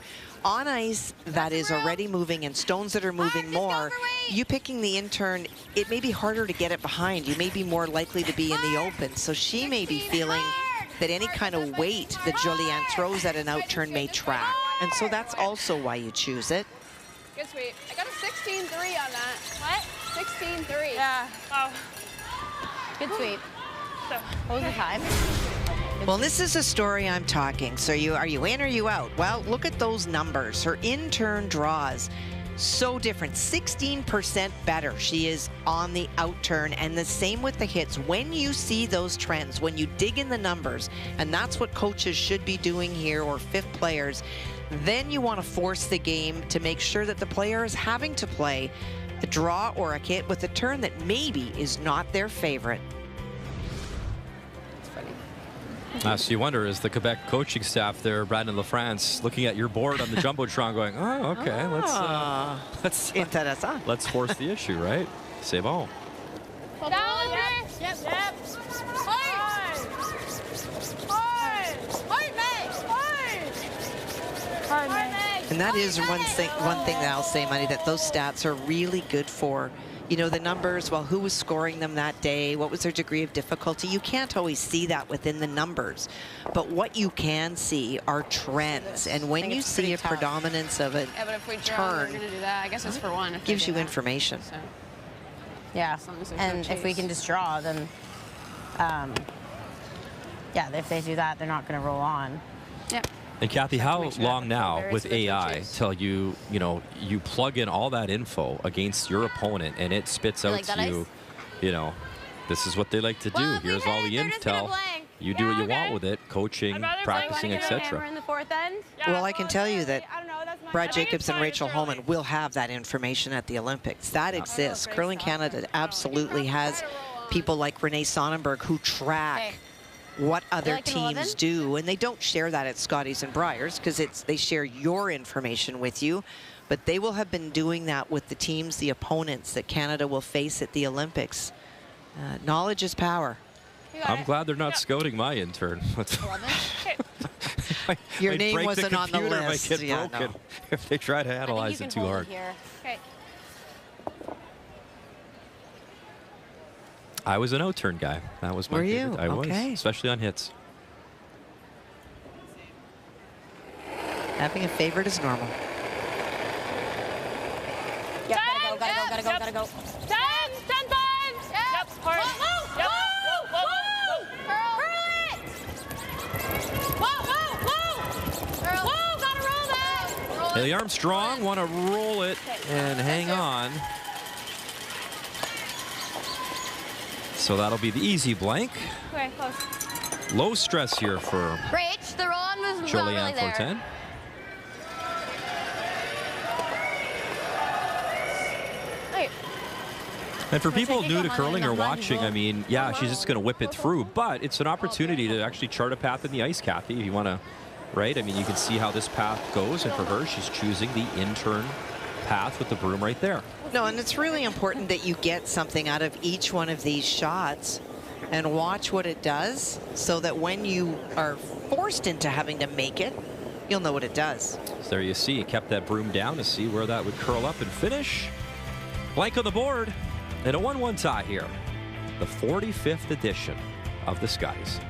On ice that is already moving and stones that are moving more, you picking the in turn, it may be harder to get it behind. You may be more likely to be in the open. So she may be feeling that any kind of weight that Julianne throws at an out turn may track. And so that's also why you choose it. Good sweep. I got a 16-3 on that. What? 16-3. Yeah. Wow. Good sweep. So, what was the time? Well, this is a story I'm talking. So are you in or you out? Well, look at those numbers. Her in-turn draws, so different. 16% better she is on the out turn, and the same with the hits. When you see those trends, when you dig in the numbers, and that's what coaches should be doing here, or fifth players, then you want to force the game to make sure that the player is having to play a draw or a hit with a turn that maybe is not their favorite. So you wonder, is the Quebec coaching staff there, Brandon LaFrance, looking at your board on the Jumbotron going, oh, okay, let's force the issue, right? C'est bon. Down, yep. And that is one thing that I'll say, Money, that those stats are really good for. You know, the numbers, well, who was scoring them that day? What was their degree of difficulty? You can't always see that within the numbers. But what you can see are trends. And when you see a predominance of a but if we draw, turn, we're gonna do that. I guess it's for one. If gives you information. So. Yeah, and if we can just draw, then, yeah, if they do that, they're not going to roll on. Yep. And Kathy, how long now with AI till you plug in all that info against your opponent and it spits out to you, you know, this is what they like to do. Here's all the intel. You do what you want with it, coaching, practicing, etc. In the fourth end? Well, I can tell you that Brad Jacobs and Rachel Holman will have that information at the Olympics. That exists. Curling Canada absolutely has people like Renee Sonnenberg who track what other teams do, and they don't share that at Scotties and Briars because they share your information with you, but they will have been doing that with the teams, the opponents that Canada will face at the Olympics. Knowledge is power. I'm glad they're not scouting my intern. Your name wasn't on the list. Might get broken if they try to analyze it too hard. Okay. I was an out-turn guy. That was my favorite. I was, especially on hits. Having a favorite is normal. Yep, gotta go. 10 times. Yep, hard. Yep. Haley Armstrong want to roll it and hang on. So that'll be the easy blank. Okay, close. Low stress here for Rach, the roll-on was not Julianne really there. Fortin. And for people new to curling or watching, I mean, yeah, she's just going to whip it through, but it's an opportunity to actually chart a path in the ice, Kathy, if you want to, right? I mean, you can see how this path goes, and for her, she's choosing the in-turn path with the broom right there. No, and it's really important that you get something out of each one of these shots and watch what it does, so that when you are forced into having to make it, you'll know what it does. So there you see, kept that broom down to see where that would curl up and finish. Blank on the board. And a 1-1 tie here. The 45th edition of the Scotties.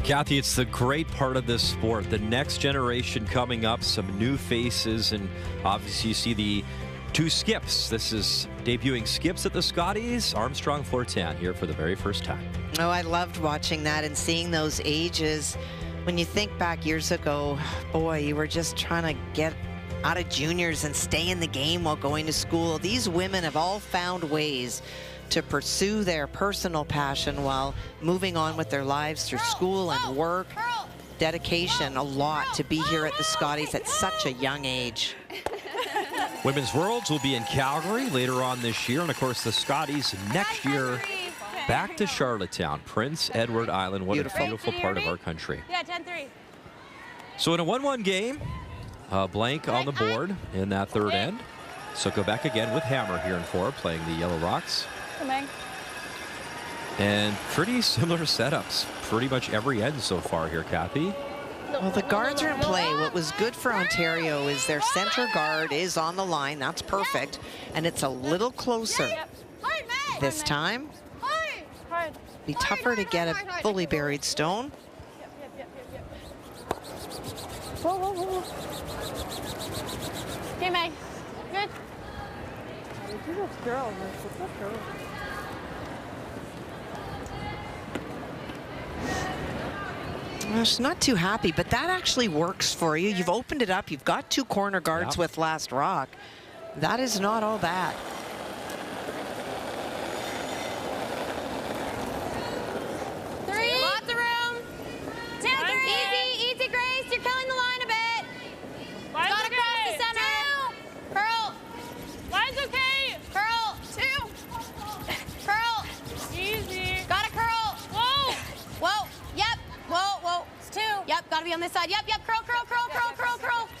Kathy, it's the great part of this sport. The next generation coming up, some new faces, and obviously you see the two skips. This is debuting skips at the Scotties. Armstrong Fortin here for the very first time. Oh, I loved watching that and seeing those ages. When you think back years ago, boy, you were just trying to get out of juniors and stay in the game while going to school. These women have all found ways to pursue their personal passion while moving on with their lives through school and work. dedication a lot to be here at the Scotties at such a young age. Women's Worlds will be in Calgary later on this year, and of course the Scotties next year back to Charlottetown, Prince Edward Island. What a beautiful part of our country. Yeah, 10-3. So in a 1-1 game, blank on the board in that third end. So go back again with Hammer here in 4, playing the Yellow Rocks. And pretty similar setups, pretty much every end so far here, Kathy. Well, the guards are in play. What was good for Ontario is their center guard is on the line. That's perfect. And it's a little closer this time. Be tougher to get a fully buried stone. Whoa, whoa, whoa. Okay, Meg. Good. Well, she's not too happy, but that actually works for you. You've opened it up. You've got 2 corner guards with last rock. That is not all bad. Lots of room. 10-3. Easy, Grace. You're killing the line a bit. Got to cross the center. 2. Curl. Line's okay. Curl. 2. Curl. Easy. Got to curl. Whoa. Whoa. Yep. Whoa, whoa. It's 2. Yep, got to be on this side. Yep. Curl.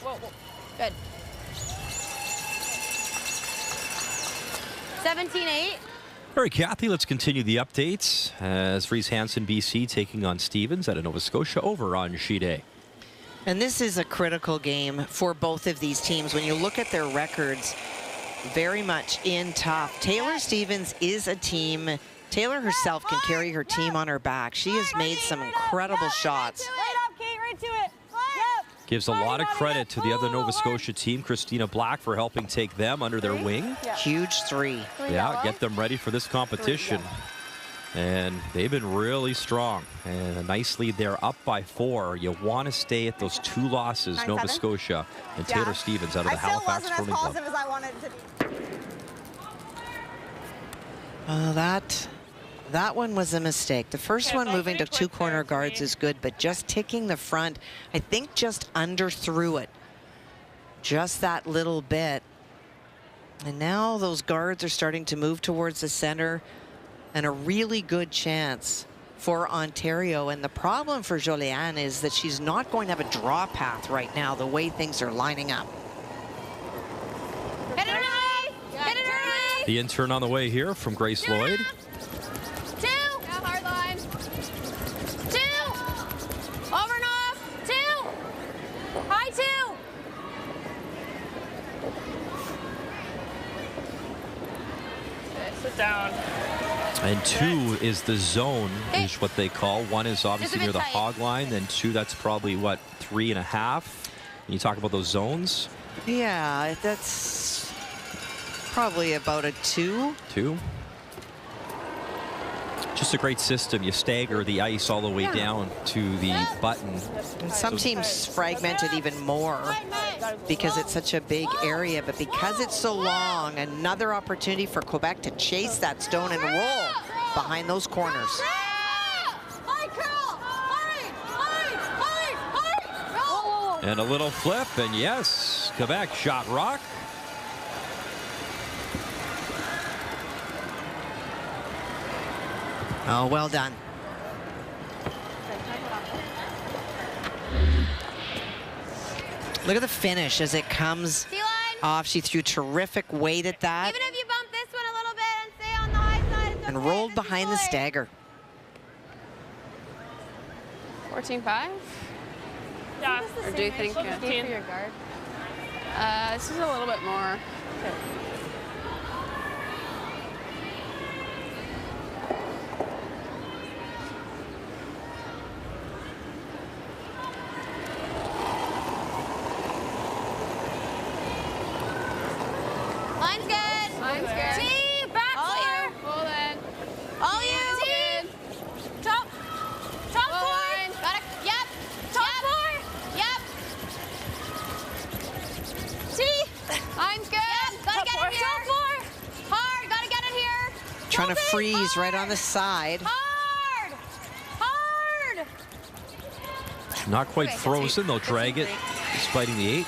Whoa, whoa. Good. 17-8. All right, Kathy, let's continue the updates as Fries Hansen, BC, taking on Stevens out of Nova Scotia over on sheet A. And this is a critical game for both of these teams. When you look at their records, very much in tough. Taylor Stevens is a team. Taylor herself can carry her team on her back. She has made some incredible shots. Right up, Kate, right to it. Gives a lot of credit to the other Nova Scotia team, Christina Black, for helping take them under their wing. Huge 3. Yeah, get them ready for this competition. And they've been really strong. And a nice lead there, up by 4. You want to stay at those 2 losses, Nova Scotia and Taylor Stevens out of the Halifax Curling Club. as I wanted to be. That one was a mistake. The first one, moving to 2 corner guards, is good, but just ticking the front, I think just under through it. Just that little bit. And now those guards are starting to move towards the center, and a really good chance for Ontario. And the problem for Joliane is that she's not going to have a draw path right now, the way things are lining up. Hit it early. Hit it early. The intern on the way here from Grace Lloyd. 2. Yeah, hard line. 2. Over and off. 2. High 2. Okay, sit down. And 2 is the zone, is what they call. 1 is obviously near the tight. hog line. Then 2, that's probably, what, 3.5? And you talk about those zones? Yeah, that's probably about a 2. 2. Just a great system. You stagger the ice all the way down to the button. And some teams fragment it even more because it's such a big area, but because it's so long, another opportunity for Quebec to chase that stone and roll behind those corners. And a little flip, and yes, Quebec shot rock. Oh, well done. Look at the finish as it comes off. She threw terrific weight at that. Even if you bump this one a little bit and stay on the high side, it's and okay. rolled behind the stagger. 14-5? Yeah. Or do you think for your guard? This is a little bit more. Line's good. Line's good. T, back All four. you. Full in. All you. T. Top Full four. line. Got it. Yep. Top four. Yep. T. Line's good. Yep. Gotta get it here. Top four. Hard. Gotta get it here. Trying to Go big. freeze right Hard. on the side. Hard. Hard. Not quite frozen. They'll drag it. He's fighting the 8.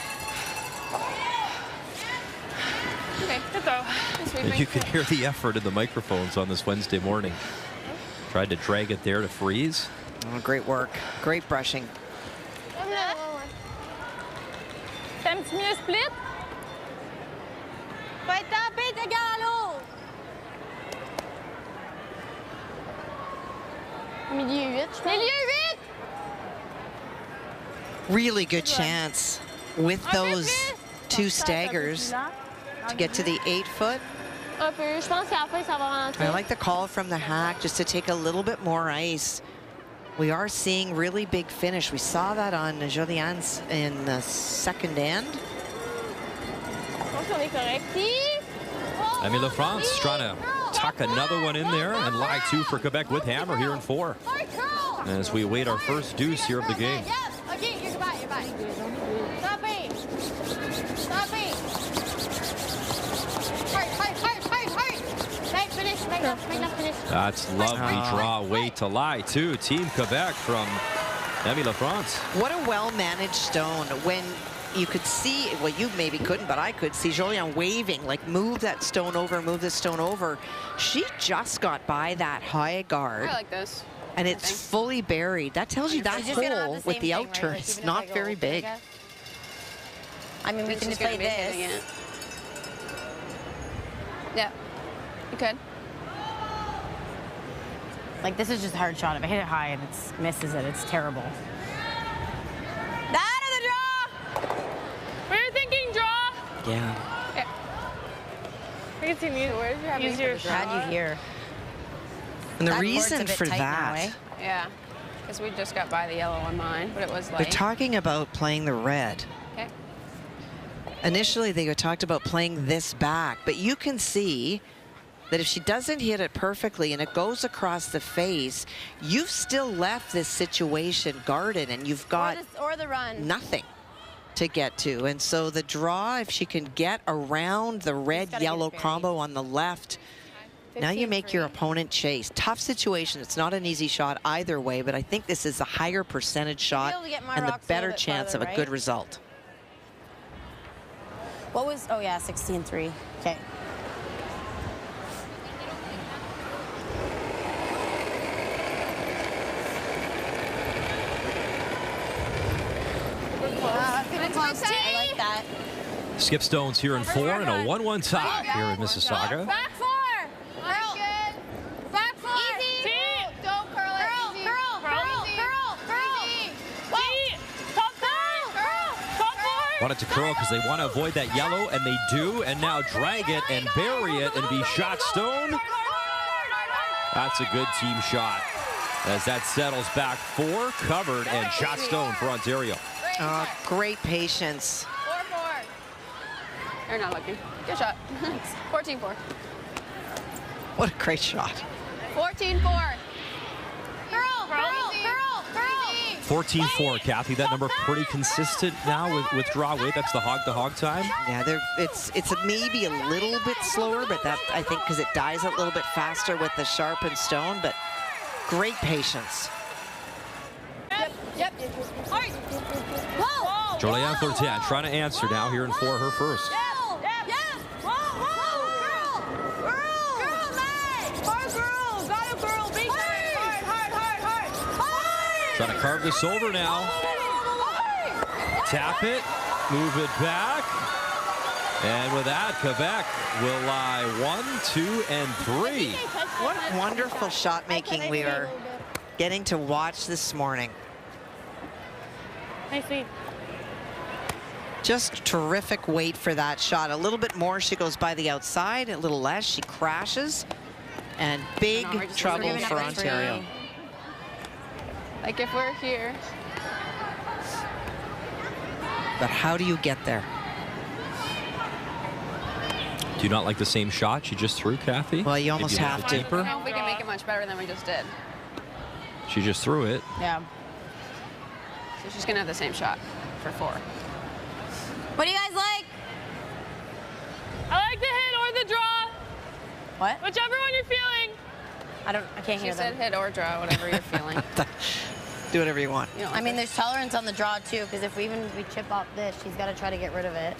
Okay, good throw. And you can hear the effort in the microphones on this Wednesday morning. Tried to drag it there to freeze. Oh, great work. Great brushing. T'aimes-tu mieux split? Va être tapé, t'es galop! Milieu 8, je pense. Milieu 8! Really good chance with those 2 staggers to get to the 8 foot. Un peu. Je pense qu'à la fin, ça va ralentir. I like the call from the hack just to take a little bit more ice. We are seeing really big finish. We saw that on Jolianne's in the second end. Je pense qu'on est correct. Emmy LaFrance trying to tuck another one in there and lie 2 for Quebec with hammer here in 4. As we await our first deuce here of the game. Okay, you're back, you're back. Stop it! Stop it! Hard. Finish. That's lovely draw. Way to lie, too. Team Quebec from Emmy LaFrance. What a well-managed stone. When you could see, well, you maybe couldn't, but I could see Jolian waving, like move that stone over, move this stone over. She just got by that high guard. I like this. And it's fully buried. That tells you that hole with the outturn is not very big. I mean, we can play this. Yeah, you could. Like, this is just a hard shot. If I hit it high and it misses it, it's terrible. Out of the draw! We were thinking draw. Yeah. Yeah. I can see easier shot. How'd you hear? And the reason for that, Yeah, because we just got by the yellow on mine, but it was they're light. talking about playing the red. Okay. Initially, they talked about playing this back, but you can see that if she doesn't hit it perfectly and it goes across the face, you've still left this situation guarded and you've got or the run. nothing to get to. And so the draw, if she can get around the red-yellow combo on the left, now you make your opponent chase. Tough situation. It's not an easy shot either way, but I think this is a higher percentage shot and the better chance of a good result. What was, oh yeah, 16-3. Okay. I like that. Skip stones here in 4 and a 1-1 tie here in Mississauga. Back 4. Girl. Back 4. Easy. Don't curl it. Easy. Girl. Want it to curl because they want to avoid that yellow, and they do, and now drag it and bury it and be shot stone. That's a good team shot. As that settles back 4, covered and shot stone for Ontario. Great patience. 4-4. You're not looking. Good shot. 14-4. What a great shot. 14-4. 14-4, Kathy. That number pretty consistent now with draw weight. That's the hog-to-hog time. Yeah, it's maybe a little bit slower, but that, I think, because it dies a little bit faster with the sharpened stone, but great patience. Yep. Whoa. Jolianne Fortin trying to answer now here in 4, her first. Trying to carve this over now. Tap it, move it back. And with that, Quebec will lie 1, 2, and 3. What wonderful shot making we are getting to watch this morning. Nice lead. Just terrific weight for that shot. A little bit more, she goes by the outside. A little less, she crashes. And big trouble for Ontario. Like if we're here. But how do you get there? Do you not like the same shot she just threw, Kathy? Well, you almost have to. I don't know if we can make it much better than we just did. She just threw it. Yeah. So she's going to have the same shot for 4. What do you guys like? I like the hit or the draw. What? Whichever one you're feeling. I can't hear She said hit or draw, whatever you're feeling. Do whatever you want. You know, I mean, there's tolerance on the draw, too, because if we chip off this, she's got to try to get rid of it.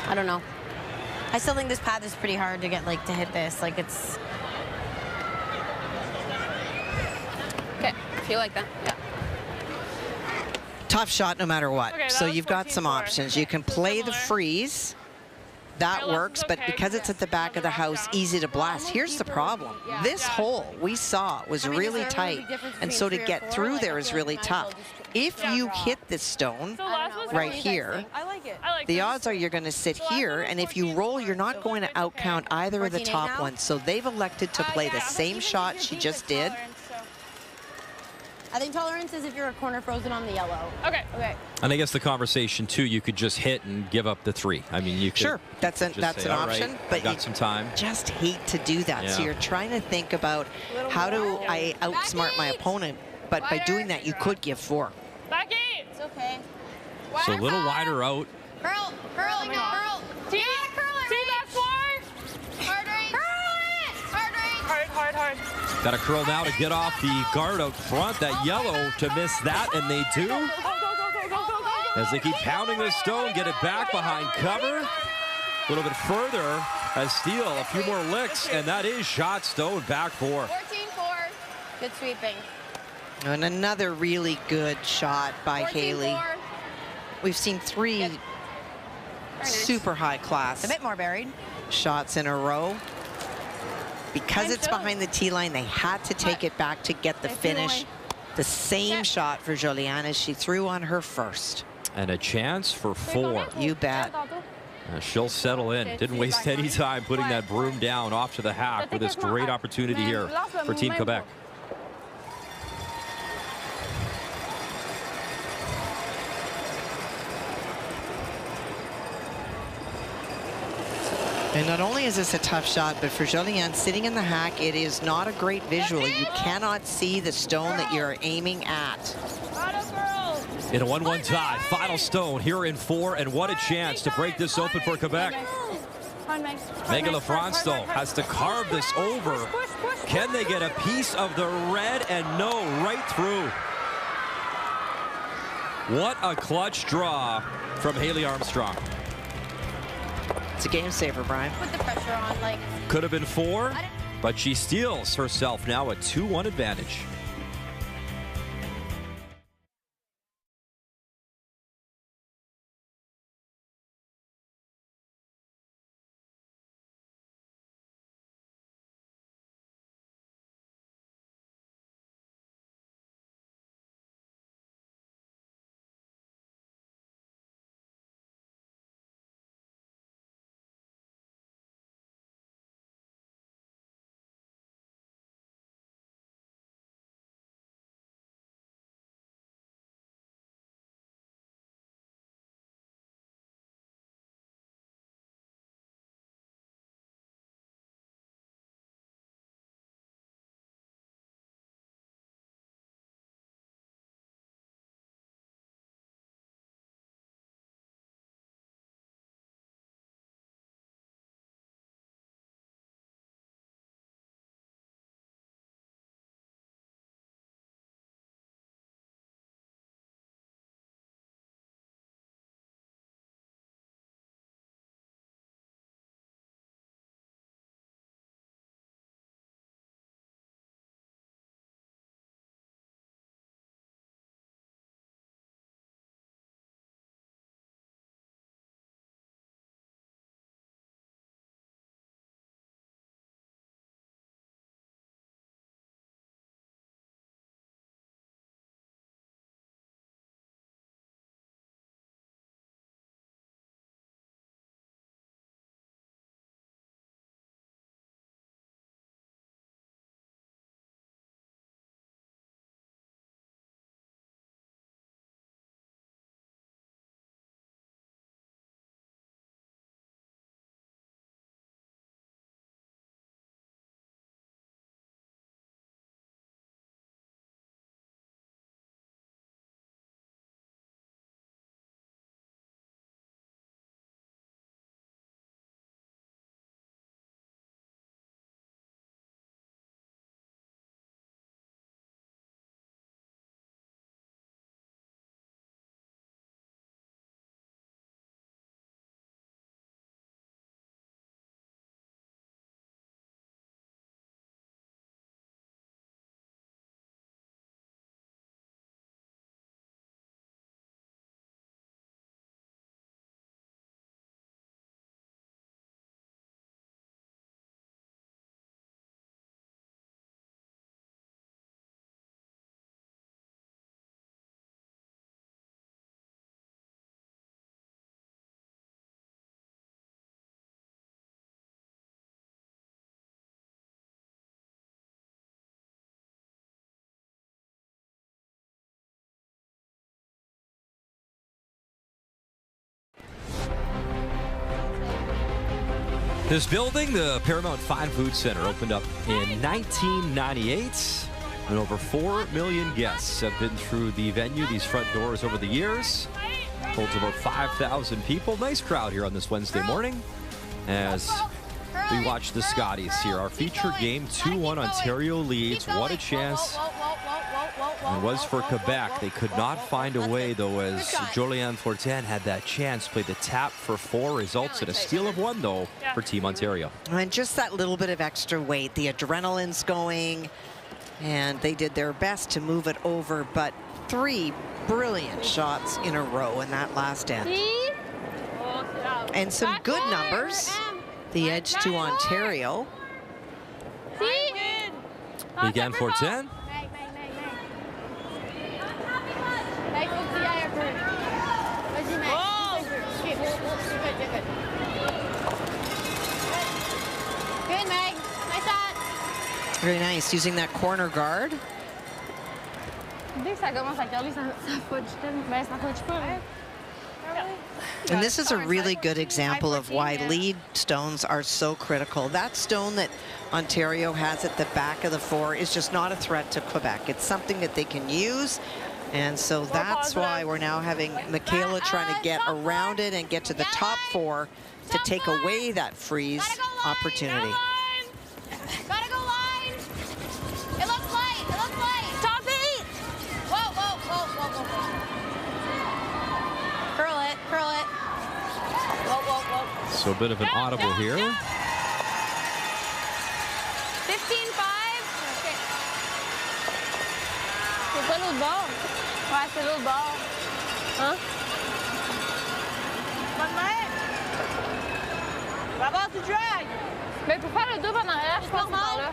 I don't know. I still think this path is pretty hard to get, like, to hit this. Like, it's... Okay, if you like that. Yeah. Tough shot no matter what. Okay, so was you've got some 14-4. options. You can play the Similar. freeze. That My left works, is but okay. because it's at the back of the house, easy to blast. Here's the problem. This hole we saw was really tight, and so to get through there is really tough. If you hit this stone So last was right 14. here, I like it. I like the this. odds are you're going to sit here, and if you roll, you're not going to outcount either of the 14-8 top now? ones. So they've elected to play the same shot she just did. I think tolerance is if you're a corner frozen on the yellow. Okay. Okay. And I guess the conversation too, you could just hit and give up the 3. I mean, you could. Sure, that's an just say, "All right, option, I've but got you some time." just hate to do that. So Yeah. you're trying to think about how do I outsmart my opponent, but by doing that, you could give 4. Back 8. It's okay. So a little wider out. Curl. Curling. Curl. See? You gotta curl it, See Rach. that 4? Hard right. Curl it. Hard right. Hard. Got to curl now to get off the guard out front. That yellow to miss that, and they do. Go, go, go, go, go, go. As they keep pounding the stone, get it back behind cover. A little bit further as Steele, a few more licks, and that is shot stone back 4. 14-4. Good sweeping. And another really good shot by 14-4. Haley. We've seen 3 Very nice. super high class A bit more buried. shots in a row. Because it's behind the tee line, they had to take it back to get the finish. The same shot for Joliane as she threw on her first. And a chance for 4. You bet. She'll settle in. Didn't waste any time putting that broom down off to the hack with this great opportunity here for Team Quebec. And not only is this a tough shot, but for Joliane sitting in the hack, it is not a great visual. You cannot see the stone that you're aiming at. In a 1-1 tie, final stone here in 4, and what a chance to break this open for Quebec. Megan Lafrance, though, has to carve this over. Can they get a piece of the red? And no, right through. What a clutch draw from Haley Armstrong. It's a game saver, Brian. Put the pressure on, like. Could have been 4, but she steals herself now a 2-1 advantage. This building, the Paramount Fine Foods Centre, opened up in 1998. And over 4 million guests have been through the venue, these front doors over the years. Holds about 5,000 people. Nice crowd here on this Wednesday morning as we watch the Scotties here. Our featured game, 2-1 Ontario leads. What a chance it was for Quebec. They could not find a way, though, as Julianne Fortin had that chance. Played the tap for 4, results in a steal of 1, though, for Team Ontario. And just that little bit of extra weight. The adrenaline's going, and they did their best to move it over, but 3 brilliant shots in a row in that last end. And some good numbers. The edge to Ontario. Again, Fortin. Good, Meg. Nice shot. Very nice, using that corner guard. Dès que ça commence à curler, ça fudge. Ben, ça fudge pas. And this is a really good example of why lead stones are so critical. That stone that Ontario has at the back of the 4 is just not a threat to Quebec. It's something that they can use. And so that's why we're now having Michaela trying to get around it and get to the top 4 to take away that freeze opportunity. Gotta go line. It looks light. It looks light. Top 8. Whoa, whoa, whoa, whoa, whoa, whoa. Curl it, curl it. Whoa, whoa, whoa. So a bit of an audible here. 15-5. C'est pas l'autre bord. Ouais, c'est l'autre bord. Hein? Bonne main. Va avoir du drag. Mais pour faire le double en arrière, je pense que c'est par là.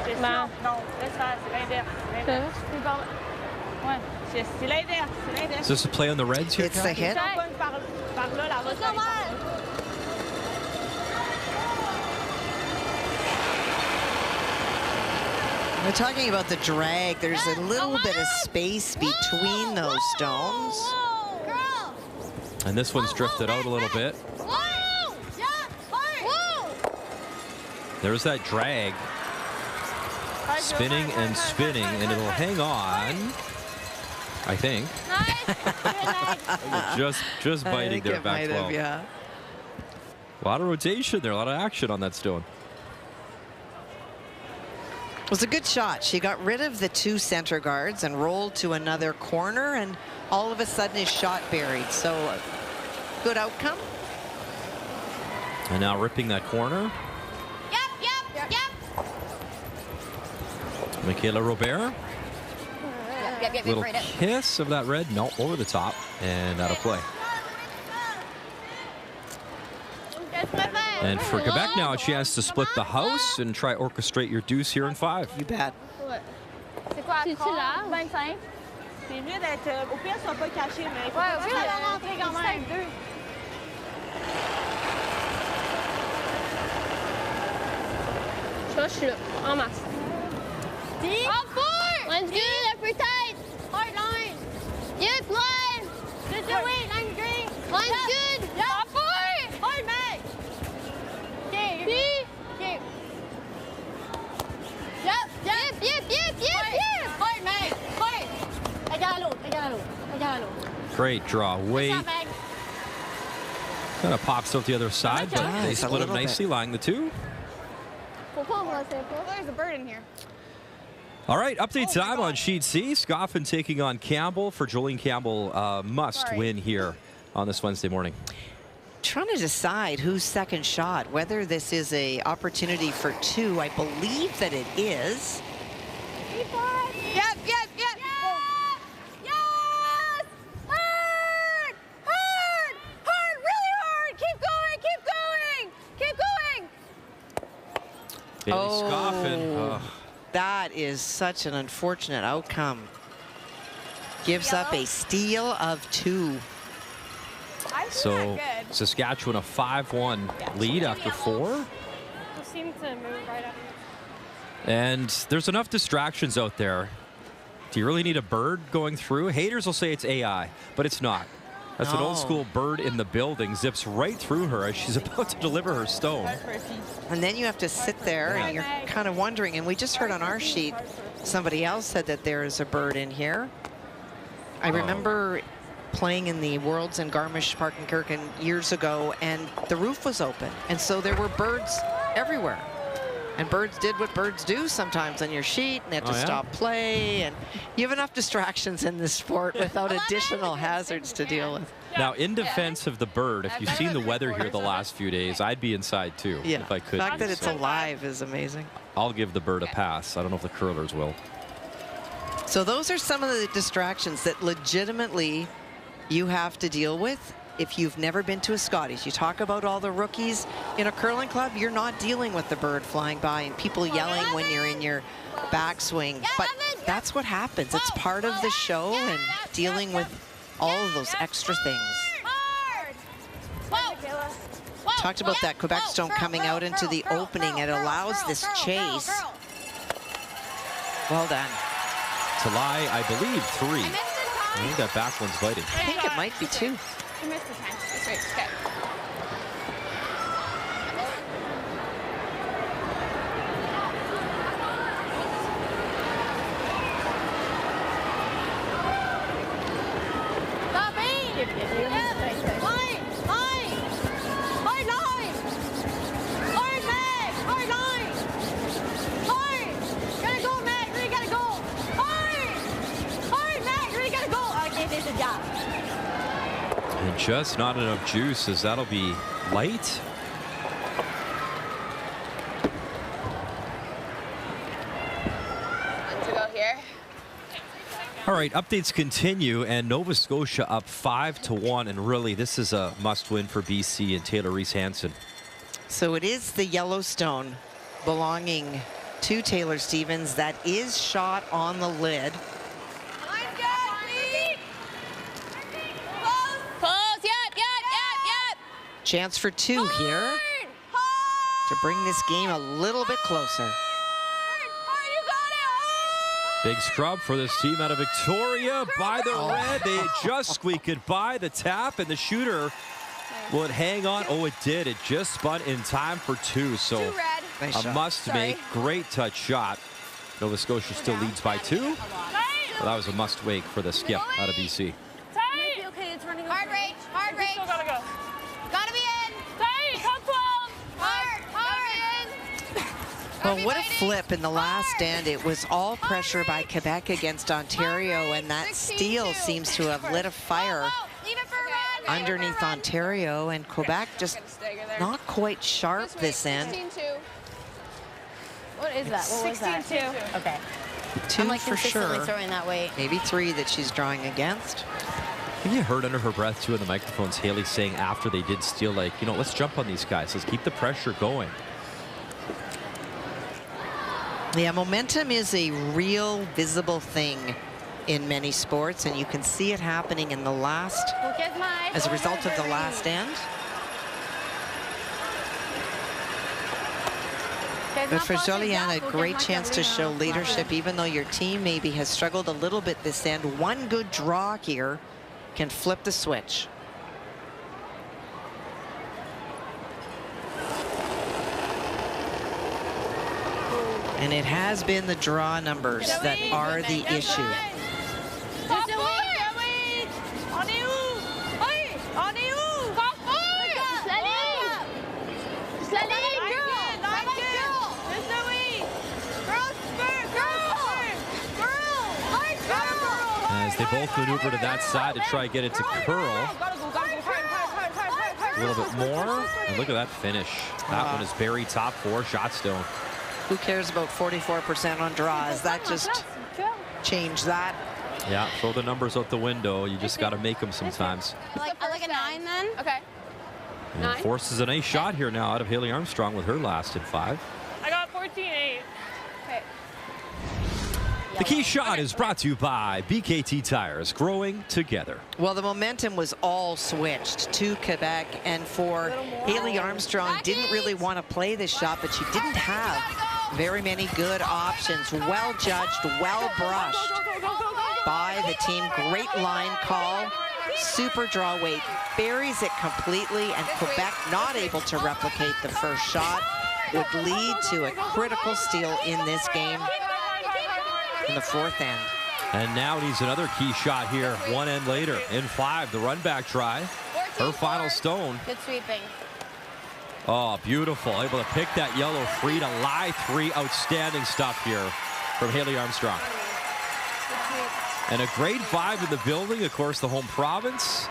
C'est ça. Non, laisse faire, c'est l'inverse. C'est par là. Ouais, c'est l'inverse, c'est l'inverse. Is this a play on the Reds here? It's the hit. Par là, la route. We're talking about the drag. There's a little bit of space between those stones. Girl. And this one's drifted out a little bit. Whoa. Yeah. Whoa. There's that drag. Spinning and spinning, and it'll hang on, I think. Just biting there, back 12. Yeah. A lot of rotation there, a lot of action on that stone. It was a good shot. She got rid of the 2 center guards and rolled to another corner, and all of a sudden his shot buried. So good outcome. And now ripping that corner. Yep. Michaela Robert. Yep. Little Right up. kiss of that red. No, over the top and out of play. And for Quebec now, a chance to split the house and try orchestrate your deuce here in 5. You bet. C'est quoi? C'est-tu là? 25? C'est mieux d'être... Au pire, ça va pas caché, mais... Ouais, au pire, ça va rentrer quand même. Je suis là, en masse. All 4. Line's good, upper tight. Hard line. Yep, line. Just do it. Line green. Line's good. All 4. Hard, Meg. Okay. Okay. Yep. Hard, Meg. Hard. I got l'autre. Great draw. Way What's up, Meg? kind of pops out the other side, but they Nice, a split them little nicely, lying the 2. There's a bird in here. All right, update time on Sheet C. Scoffin taking on Campbell. For Jolene Campbell, must win here on this Wednesday morning. Trying to decide whose second shot, whether this is a opportunity for 2. I believe that it is. Yep. Yes. Hard. Really hard. Keep going. Bailey Scoffin. That is such an unfortunate outcome. Gives up a steal of 2. So Saskatchewan a 5-1 lead after 4. You seem to move right up. And there's enough distractions out there. Do you really need a bird going through? Haters will say it's AI, but it's not. That's an old school bird in the building. Zips right through her as she's about to deliver her stone. And then you have to sit there and you're kind of wondering, and we just heard on our sheet, somebody else said that there is a bird in here. I remember playing in the Worlds in Garmisch-Partenkirchen years ago, and the roof was open. And so there were birds everywhere. And birds did what birds do sometimes on your sheet, and they have to stop play. And you have enough distractions in this sport without additional hazards to deal with. Now, in defense of the bird, if you've seen the weather here the last few days, I'd be inside too if I could. The fact that it's alive is amazing. I'll give the bird a pass. I don't know if the curlers will. So those are some of the distractions that legitimately you have to deal with if you've never been to a Scotties. You talk about all the rookies in a curling club, you're not dealing with the bird flying by and people yelling when you're in your backswing, but that's what happens. It's part of the show and dealing with all of those extra things. Talked about that Quebec stone coming out into the opening. It allows this chase. Well done. Talai, I believe, 3. I think that back one's biting. I think it might be 2. You missed the time. That's right. Okay. And just not enough juice, as that'll be light. To go here. All right, updates continue, and Nova Scotia up 5-1, and really this is a must-win for BC and Taylor Reese-Hansen. So it is the Yellowstone belonging to Taylor Stevens that is shot on the lid. Chance for 2 here to bring this game a little bit closer. Big scrub for this team out of Victoria by the red. They just squeaked it by the tap, and the shooter would hang on. Oh, it did. It just spun in time for 2. So Nice a must-make, great touch shot. Nova Scotia still leads by 2. Well, that was a must-make for the skip out of BC. Hard rage, hard rage. Still gotta go. Gotta be in. Tight, come 12. Hard, Well, what a flip in the last stand. It was all pressure by Quebec against Ontario, and that steal seems to have lit a fire underneath Ontario, and Quebec just not quite sharp this end. 16-2. What is that? What was that? 16-2. Okay. 2 I'm like for consistently sure. throwing that weight. Maybe 3 that she's drawing against. I think you heard under her breath, too, in the microphones, Haley saying after they did steal, like, you know, let's jump on these guys. Let's keep the pressure going. Yeah, momentum is a real visible thing in many sports, and you can see it happening in the last, as a result of the last end. But for Joliane, a great chance to show leadership, even though your team maybe has struggled a little bit this end. One good draw here can flip the switch. And it has been the draw numbers that are the issue. As they both maneuver to that side to try to get it to curl. A little bit more. And look at that finish. That one is buried top 4 shot stone. Who cares about 44% on draws? That just changed that. Yeah, throw the numbers out the window. You just got to make them sometimes. Like a 9 then? Okay. And forces a nice shot here now out of Haley Armstrong with her last in 5. I got 14-8. Okay. The key shot is brought to you by BKT Tires, growing together. Well, the momentum was all switched to Quebec, and for Haley Armstrong, didn't really want to play this shot, but she didn't have very many good options. Well judged, well brushed by the team. Great line call super draw weight, buries it completely, and Quebec not able to replicate the first shot would lead to a critical steal in this game in the fourth end. And now needs another key shot here, one end later. In 5, the run back try. Her final stone. Good sweeping. Oh, beautiful. Able to pick that yellow free to lie 3. Outstanding stuff here from Haley Armstrong. And a great vibe in the building. Of course, the home province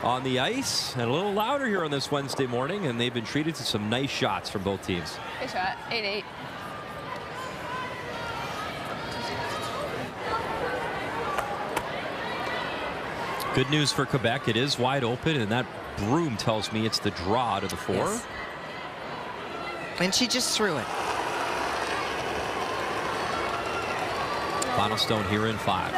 on the ice. And a little louder here on this Wednesday morning. And they've been treated to some nice shots from both teams. Good shot. 8-8. Good news for Quebec. It is wide open, and that broom tells me it's the draw to the 4. Yes. And she just threw it. Final stone here in 5.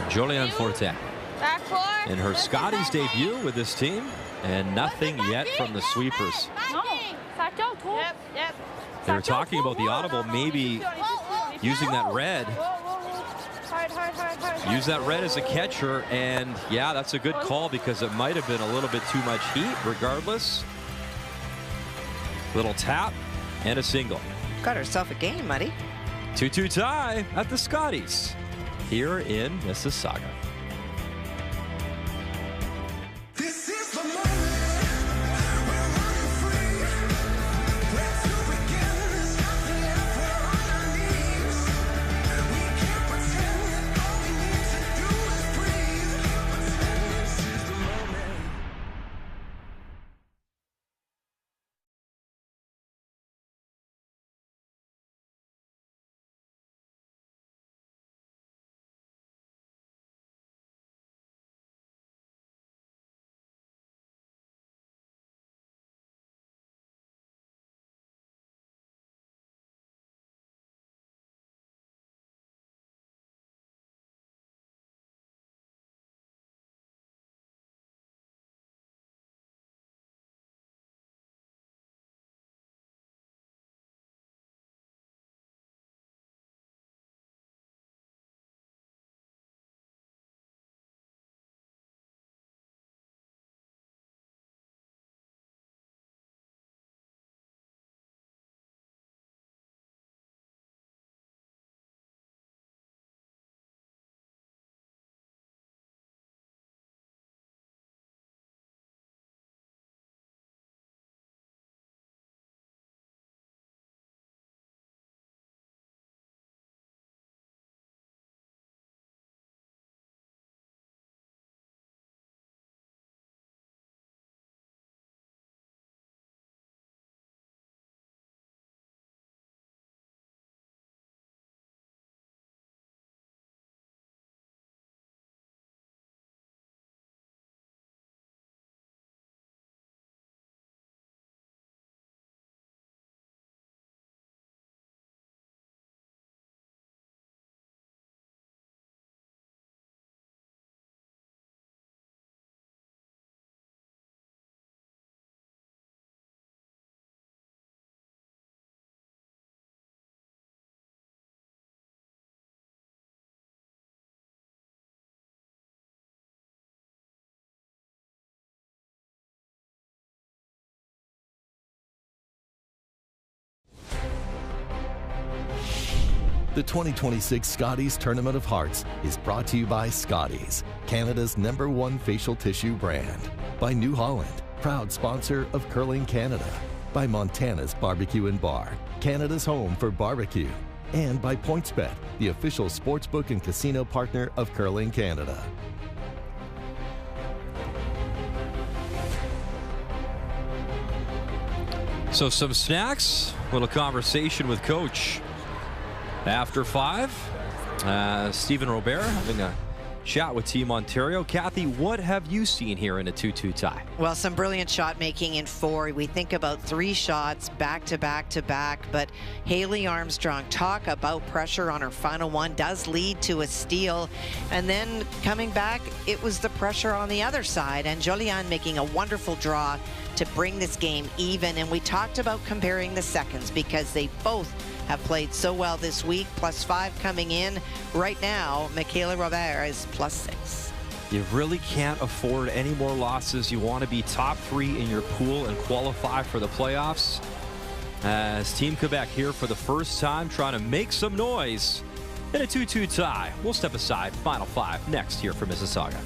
Joliane Fortin Back 4. in her Scotties debut with this team, and nothing yet from the sweepers. No. Yep. They were talking about the audible, maybe using that red. Use that red as a catcher, and yeah, that's a good call because it might have been a little bit too much heat. Regardless, little tap and a single. Got herself a game, Muddy. 2-2 tie at the Scotties here in Mississauga. The 2026 Scotties Tournament of Hearts is brought to you by Scotties, Canada's #1 facial tissue brand. By New Holland, proud sponsor of Curling Canada. By Montana's Barbecue and Bar, Canada's home for barbecue. And by PointsBet, the official sportsbook and casino partner of Curling Canada. So some snacks, little conversation with Coach. After 5, Stephen Robert having a chat with Team Ontario. Kathy, what have you seen here in a 2-2 tie? Well, some brilliant shot making in 4. We think about 3 shots back to back to back, but Haley Armstrong, talk about pressure on her final one, does lead to a steal. And then coming back, it was the pressure on the other side, and Joliane making a wonderful draw to bring this game even. And we talked about comparing the seconds because they both have played so well this week. +5 coming in. Right now, Michaela Robert is +6. You really can't afford any more losses. You want to be top 3 in your pool and qualify for the playoffs. As Team Quebec here for the first time trying to make some noise in a 2-2 tie. We'll step aside. Final 5 next here for Mississauga.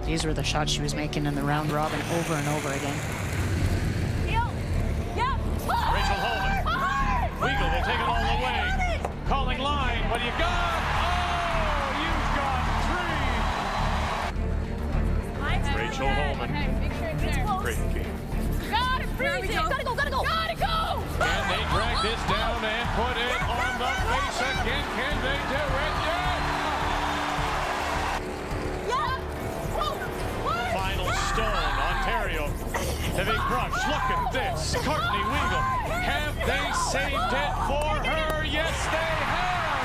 These were the shots she was making in the round robin over and over again. Rachel Holman. Weagle will take it all the way. Calling line. What do you got? Oh, you've got 3. Rachel Holman. Great game. Got it, freeze it. Gotta go. Gotta go. Can they drag this down and put it on the face again? Can they do it? Final stone, Ontario. Heavy crush. Look at this. Courtney Weagle. Have they saved it for her? Yes, they have.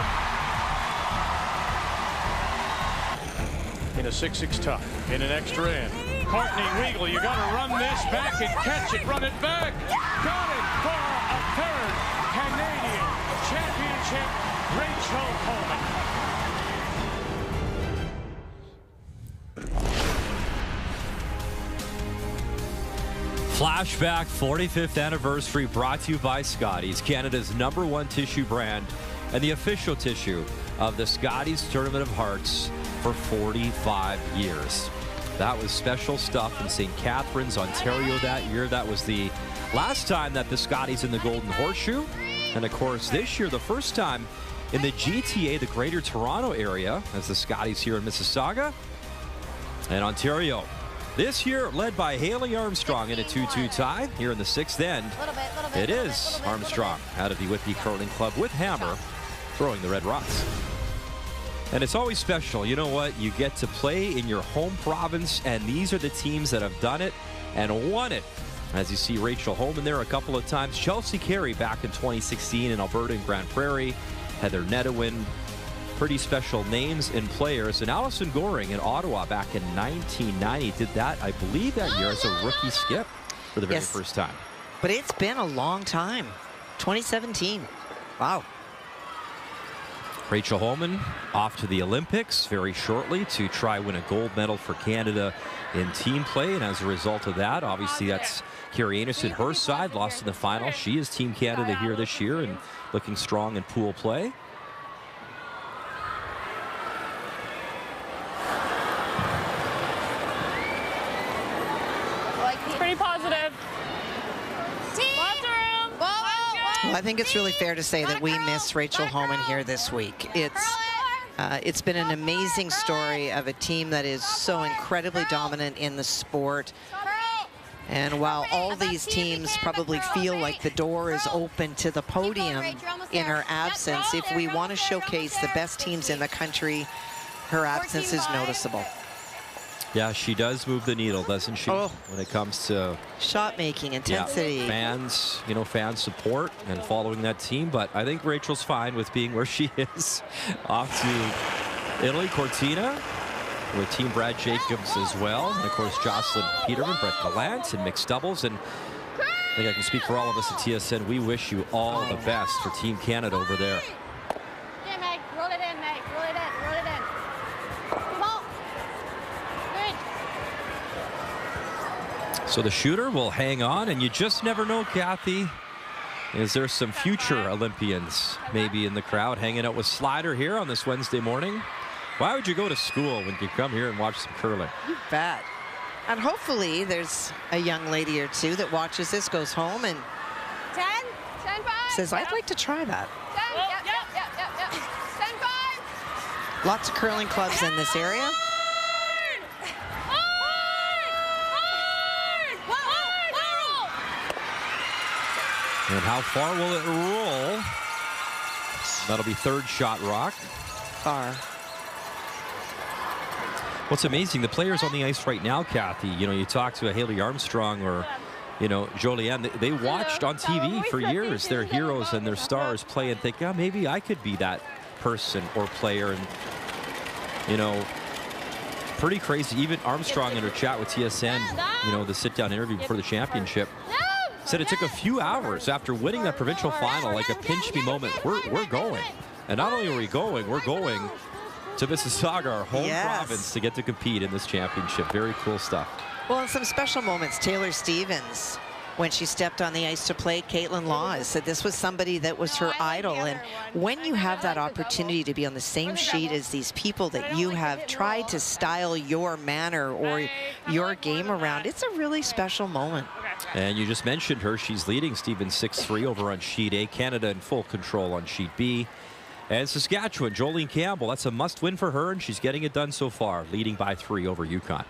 In a 6-6 tie, in an extra end. Courtney Weagle, you got to run this back and catch it. Run it back. Got it for a 3rd Canadian championship. Rachel Holman. Flashback 45th anniversary brought to you by Scotties, Canada's #1 tissue brand and the official tissue of the Scotties Tournament of Hearts for 45 years. That was special stuff in St. Catharines, Ontario that year. That was the last time that the Scotties in the Golden Horseshoe. And of course, this year, the first time in the GTA, the Greater Toronto area, as the Scotties here in Mississauga and Ontario. This year, led by Haley Armstrong in a 2-2 tie here in the 6th end. It is Armstrong out of the Whitby Curling Club with Hammer throwing the Red Rocks. And it's always special. You know what? You get to play in your home province, and these are the teams that have done it and won it. As you see Rachel Holman there a couple of times. Chelsea Carey back in 2016 in Alberta and Grand Prairie. Heather Nedewin. Pretty special names and players. And Allison Goring in Ottawa back in 1990 did that, I believe, that year as a rookie skip for the very first time. But it's been a long time. 2017. Wow. Rachel Holman off to the Olympics very shortly to try win a gold medal for Canada in team play, and as a result of that, obviously that's Carrie Anderson, her side, lost in the final. She is Team Canada here this year and looking strong in pool play. Pretty positive. Well, I think it's really fair to say that we miss Rachel Holman here this week. It's been an amazing story of a team that is so incredibly dominant in the sport. And while all these teams probably feel like the door is open to the podium in her absence, if we want to showcase the best teams in the country, her absence is noticeable. Yeah, she does move the needle, doesn't she? Oh. When it comes to shot making, intensity. Yeah, fans, you know, fan support and following that team. But I think Rachel's fine with being where she is. Off to Italy, Cortina, with Team Brad Jacobs as well. And of course, Jocelyn Peterman, Brett Gallant in mixed doubles. And I think I can speak for all of us at TSN. We wish you all the best for Team Canada over there. Yeah, Meg, roll it in, Meg, roll it in, roll it in. Come on. Good. So the shooter will hang on, and you just never know, Kathy. Is there some future Olympians maybe in the crowd hanging out with Slider here on this Wednesday morning? Why would you go to school when you come here and watch some curling? You bet. And hopefully there's a young lady or two that watches this, goes home and 10, 10, 5. says, I'd like to try that. 10, yep. 10, 5. Lots of curling clubs in this area. And how far will it roll? That'll be third shot rock. Far. What's amazing, the players on the ice right now, Kathy, you know, you talk to a Haley Armstrong or, you know, Jolienne, they watched on TV for years their heroes and their stars play and think, yeah, maybe I could be that person or player. And, you know, pretty crazy. Even Armstrong in her chat with TSN, you know, the sit-down interview before the championship, said it took a few hours after winning that provincial final, like a pinch me moment. We're going. And not only are we going, we're going to Mississauga, our home province, to get to compete in this championship. Very cool stuff. Well, and some special moments. Taylor Stevens, when she stepped on the ice to play Caitlin Laws, said this was somebody that was her idol. And when you have that opportunity to be on the same sheet as these people that you have tried to style your manner or your game around, it's a really special moment. And you just mentioned her. She's leading Stevens 6-3 over on sheet A. Canada in full control on sheet B. And Saskatchewan, Jolene Campbell, that's a must win for her, and she's getting it done so far, leading by 3 over Yukon.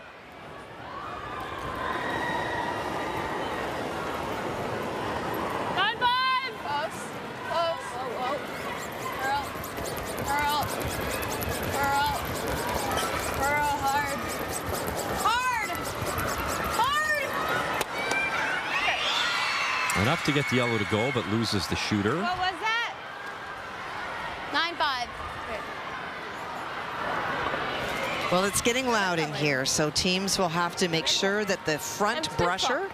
Enough to get the yellow to go, but loses the shooter. What was that? 9-5. Well, it's getting loud in here, so teams will have to make sure that the front brusher,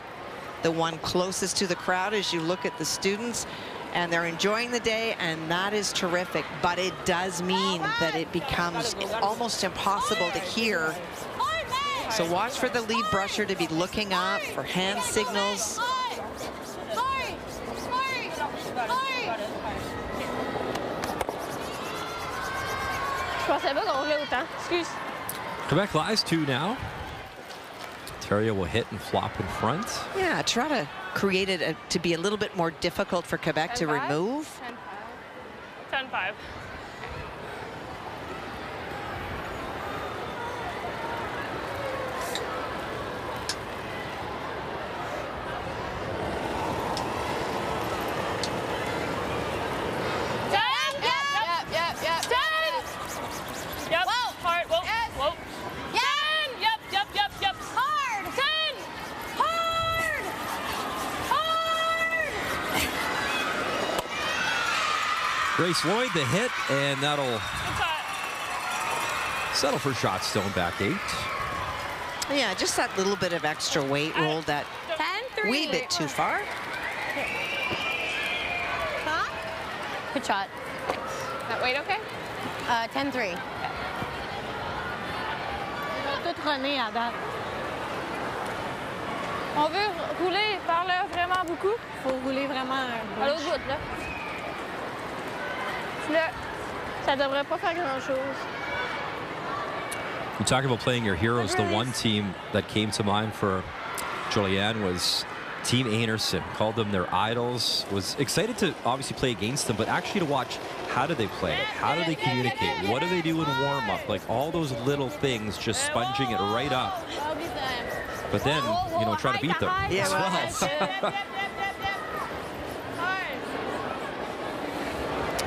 the one closest to the crowd as you look at the students, and they're enjoying the day, and that is terrific. But it does mean that it becomes almost impossible to hear. So watch for the lead brusher to be looking up for hand signals. Quebec lies 2 now. Ontario will hit and flop in front. Yeah, try to create it to be a little bit more difficult for Quebec to remove. 10-5. Grace Lloyd, the hit, and that'll settle for Shotstone back 8. Yeah, just that little bit of extra weight rolled that 10-3. wee bit too far. Huh? Good shot. That weight okay? 10-3. Tout runner à date. On veut rouler par là vraiment beaucoup. Faut rouler vraiment À l'autre bout, là. Là, ça devrait pas faire grand-chose. You talk about playing your heroes. The one team that came to mind for Julianne was Team Anderson. Called them their idols. Was excited to obviously play against them, but actually to watch how do they play it? How do they communicate? What do they do in warm-up? Like all those little things, just sponging it right up. But then, you know, try to beat them as well.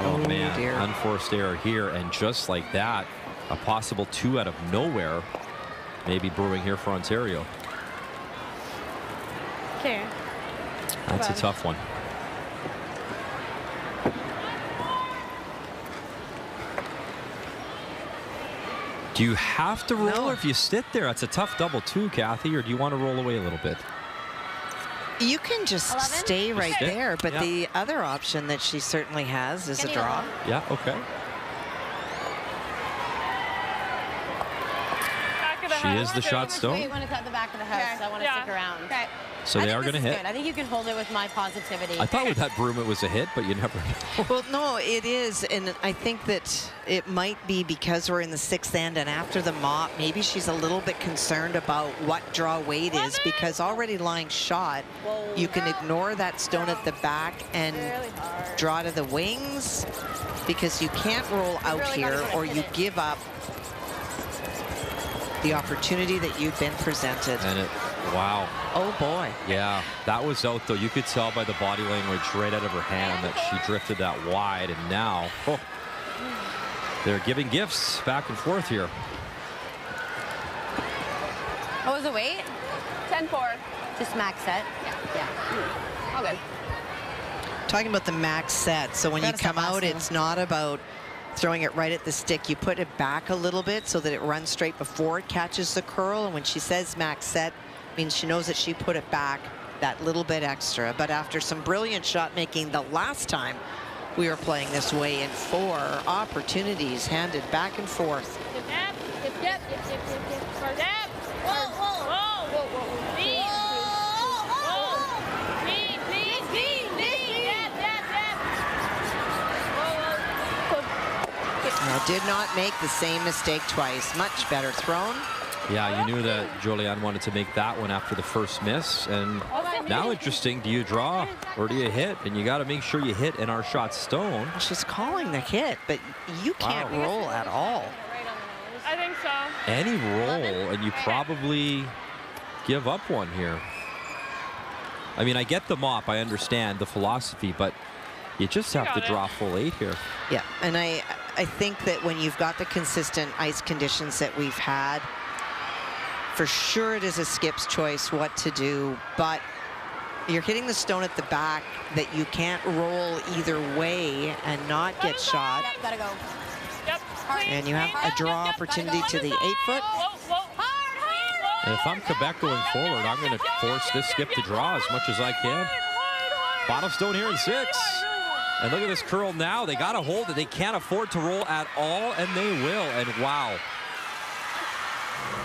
Oh man, dear. Unforced error here, and just like that, a possible 2 out of nowhere maybe brewing here for Ontario. Okay. That's a tough one. Do you have to roll, or if you sit there, that's a tough double too, Kathy, or do you want to roll away a little bit? You can just 11? stay right Just there, but yeah. the other option that she certainly has is a draw. Yeah, okay. She is the shot stone. Wait when it's at the back of the house. I want to stick around. Okay. So they are going to hit. Good. I think you can hold it with my positivity. I thought with that broom it was a hit, but you never know. Well, no, it is, and I think that it might be because we're in the 6th end, and after the mop, maybe she's a little bit concerned about what draw weight is, because already lying shot, you can ignore that stone at the back and draw to the wings, because you can't roll out here, or you give up the opportunity that you've been presented. And it, wow. Oh boy. Yeah, that was out though. You could tell by the body language right out of her hand that she drifted that wide, and now they're giving gifts back and forth here. What was the weight? 10-4. Just max set? Yeah. All good. Talking about the max set, so when you come out, it's not about throwing it right at the stick. You put it back a little bit so that it runs straight before it catches the curl, and when she says max set, means she knows that she put it back that little bit extra. But after some brilliant shot making the last time we were playing this way, in 4 opportunities handed back and forth. Now, did not make the same mistake twice. Much better thrown. Yeah, you knew that Julianne wanted to make that one after the first miss, and now interesting, do you draw or do you hit? And you got to make sure you hit in our shot stone. She's calling the hit, but you can't roll at all. I think so. Any roll, and you probably give up one here. I mean, I get the mop, I understand the philosophy, but you just have to draw full 8 here. Yeah, and I think that when you've got the consistent ice conditions that we've had, for sure it is a skip's choice what to do, but you're hitting the stone at the back that you can't roll either way and not get shot. Yep, gotta go. Yep. And you have a draw opportunity to the 8-foot. And if I'm Quebec going forward, I'm going to force this skip to draw as much as I can. Bottom stone here in 6. And look at this curl now. They got to hold it. They can't afford to roll at all, and they will. And wow.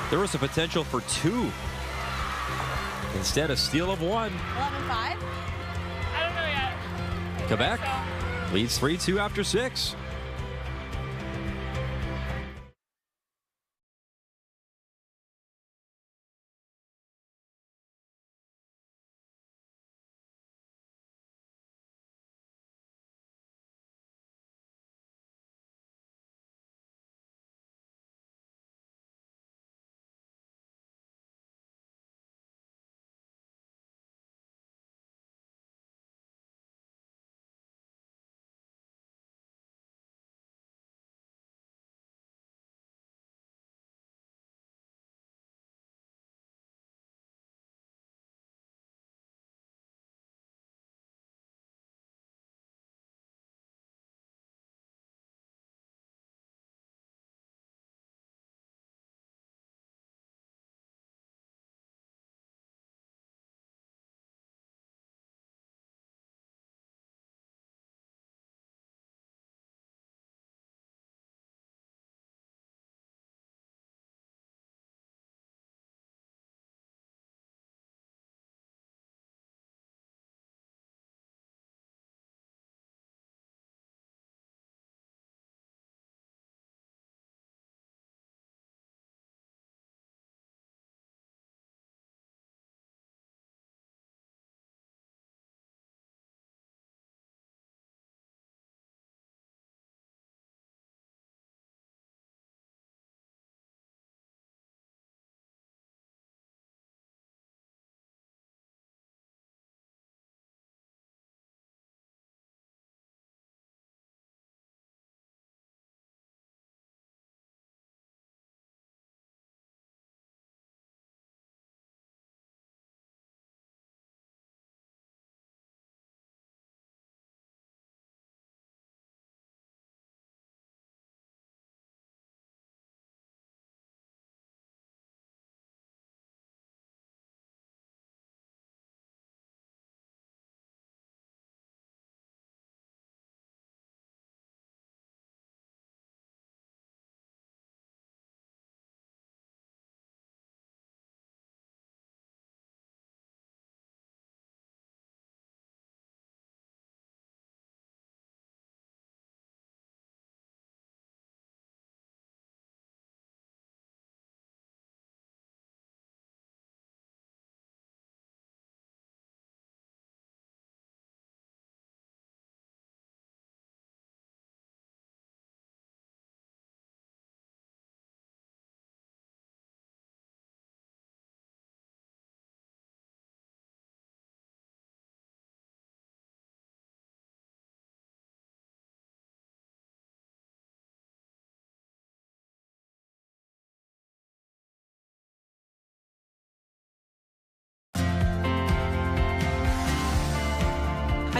There was a potential for 2. Instead, a steal of 1. 11-5? I don't know yet. Quebec leads 3-2 after 6.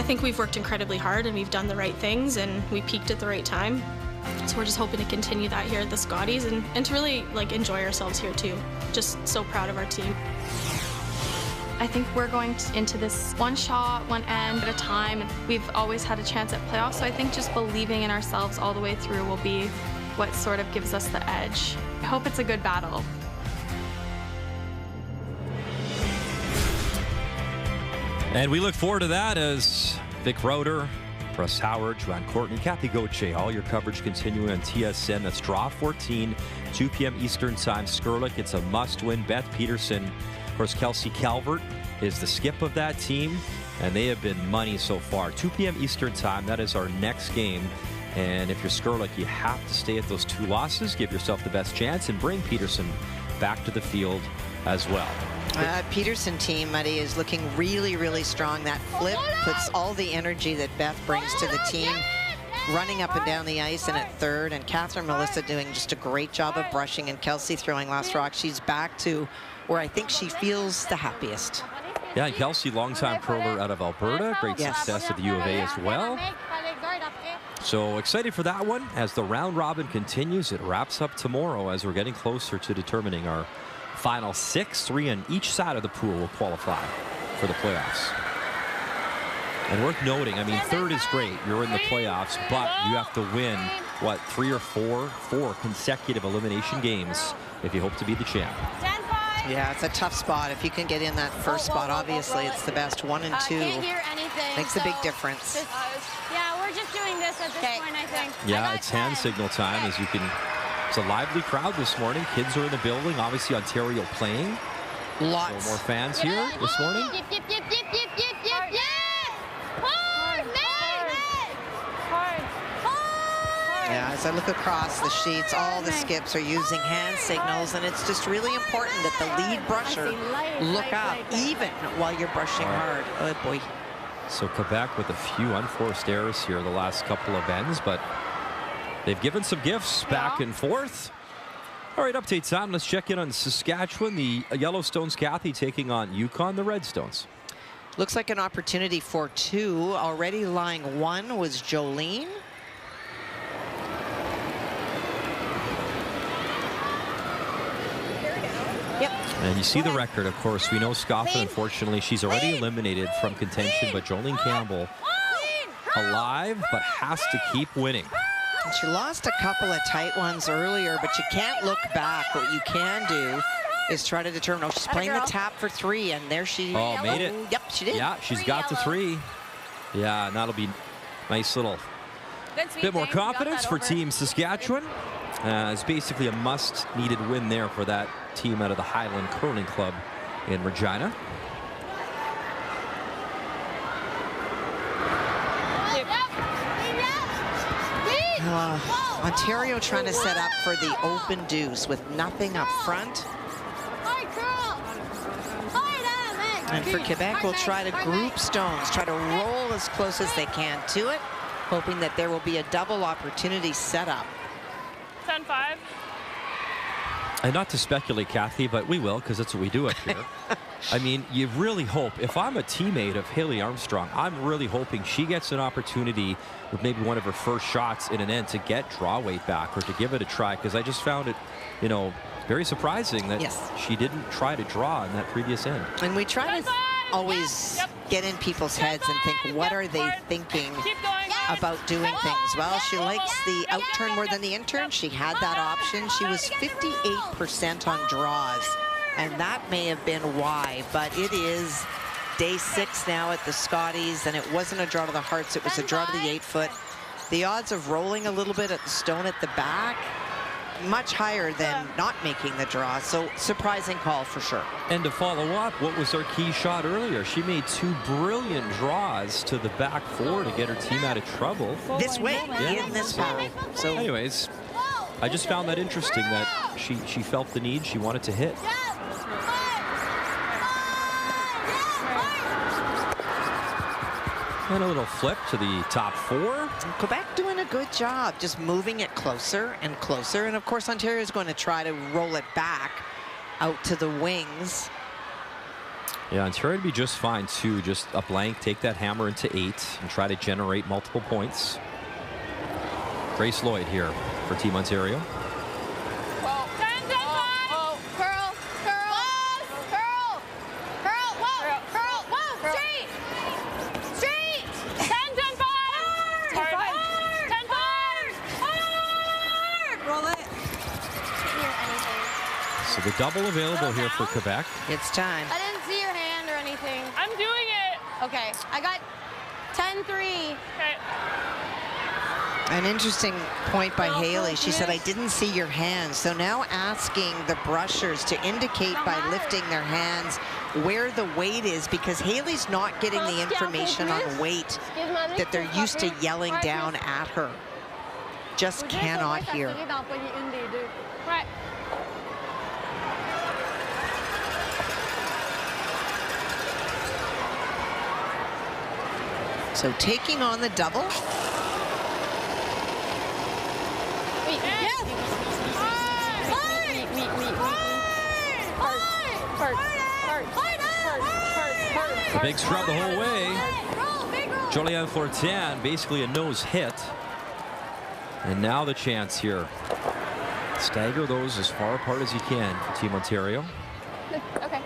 think we've worked incredibly hard and we've done the right things and we peaked at the right time. So we're just hoping to continue that here at the Scotties and to really enjoy ourselves here too. Just so proud of our team. I think we're going into this one shot, one end at a time. We've always had a chance at playoffs, so I think just believing in ourselves all the way through will be what sort of gives us the edge. I hope it's a good battle. And we look forward to that as Vic Roeder, Russ Howard, Joanne Courtney, Kathy Gauthier, all your coverage continuing on TSN. That's Draw 14, 2 p.m. Eastern Time. Skurlik, it's a must-win. Beth Peterson, of course, Kelsey Calvert is the skip of that team, and they have been money so far. 2 p.m. Eastern Time, that is our next game. And if you're Skurlik, you have to stay at those 2 losses, give yourself the best chance, and bring Peterson back to the field as well. Peterson team, Muddy, is looking really, really strong. That flip puts all the energy that Beth brings to the team, running up and down the ice and at third. And Catherine Melissa doing just a great job of brushing, and Kelsey throwing last rock. She's back to where I think she feels the happiest. Yeah, and Kelsey, longtime curler out of Alberta. Great success at the U of A as well. So excited for that one as the round robin continues. It wraps up tomorrow as we're getting closer to determining our final 6. 3 on each side of the pool will qualify for the playoffs. And worth noting, I mean, third is great. You're in the playoffs, but you have to win, what, 3 or 4 consecutive elimination games if you hope to be the champ. Yeah, it's a tough spot. If you can get in that first spot, obviously it's the best. 1 and 2 makes a big difference. Yeah, we're just doing this at this point, I think. Yeah, it's hand signal time as you can. It's a lively crowd this morning. Kids are in the building. Obviously, Ontario playing. Lots. So more fans here this morning. Yeah, as I look across the sheets, all the skips are using hand signals, and it's just really important that the lead brusher look up even while you're brushing hard. Oh, boy. So Quebec with a few unforced errors here the last couple of ends, but they've given some gifts back and forth. All right, update time. Let's check in on Saskatchewan. The Yellowstones, Kathy, taking on Yukon, the Redstones. Looks like an opportunity for 2. Already lying 1 was Jolene. Yep. And you see the record, of course. We know Scoffin, unfortunately, she's already eliminated from contention, but Jolene Campbell alive, but has to keep winning. And she lost a couple of tight ones earlier, but you can't look back. What you can do is try to determine. Oh, she's playing the tap for 3, and there she. Oh, made it. Yep, she did. Yeah, she's got the 3. Yeah, and that'll be nice little bit more confidence for Team Saskatchewan. It's basically a must-needed win there for that team out of the Highland Curling Club in Regina. Ontario trying to set up for the open deuce with nothing up front. And for Quebec, we'll try to group stones, try to roll as close as they can to it, hoping that there will be a double opportunity set up. 10-5. And not to speculate, Kathy, but we will, because that's what we do up here. I mean, you really hope, if I'm a teammate of Haley Armstrong, I'm really hoping she gets an opportunity with maybe one of her first shots in an end to get draw weight back or to give it a try, because I just found it, you know, very surprising that she didn't try to draw in that previous end. And we try to always get in people's heads and think, what are they thinking about doing things? Well, she likes the outturn more than the intern. She had that option. She was 58% on draws, and that may have been why, but it is day 6 now at the Scotties, and it wasn't a draw to the hearts, it was a draw to the 8-foot. The odds of rolling a little bit at the stone at the back, much higher than not making the draw, so surprising call for sure. And to follow up, what was our key shot earlier? She made 2 brilliant draws to the back 4 to get her team out of trouble. This way, in this path. So anyways, I just found that interesting that she felt the need, she wanted to hit. And a little flip to the top 4. Quebec doing a good job, just moving it closer and closer. And of course, Ontario is going to try to roll it back out to the wings. Yeah, Ontario would be just fine too. Just a blank, take that hammer into 8 and try to generate multiple points. Grace Lloyd here for Team Ontario. So the double available here for Quebec. It's time. I didn't see your hand or anything. I'm doing it. Okay, I got 10-3. Okay. An interesting point by Haley. She said, I didn't see your hands. So now asking the brushers to indicate by lifting their hands where the weight is, because Haley's not getting the information on weight that they're used to yelling down at her. Just cannot hear. Right. So taking on the double. A big scrub the whole way. Joliane Fortin, basically a nose hit. And now the chance here. Stagger those as far apart as you can for Team Ontario. Okay.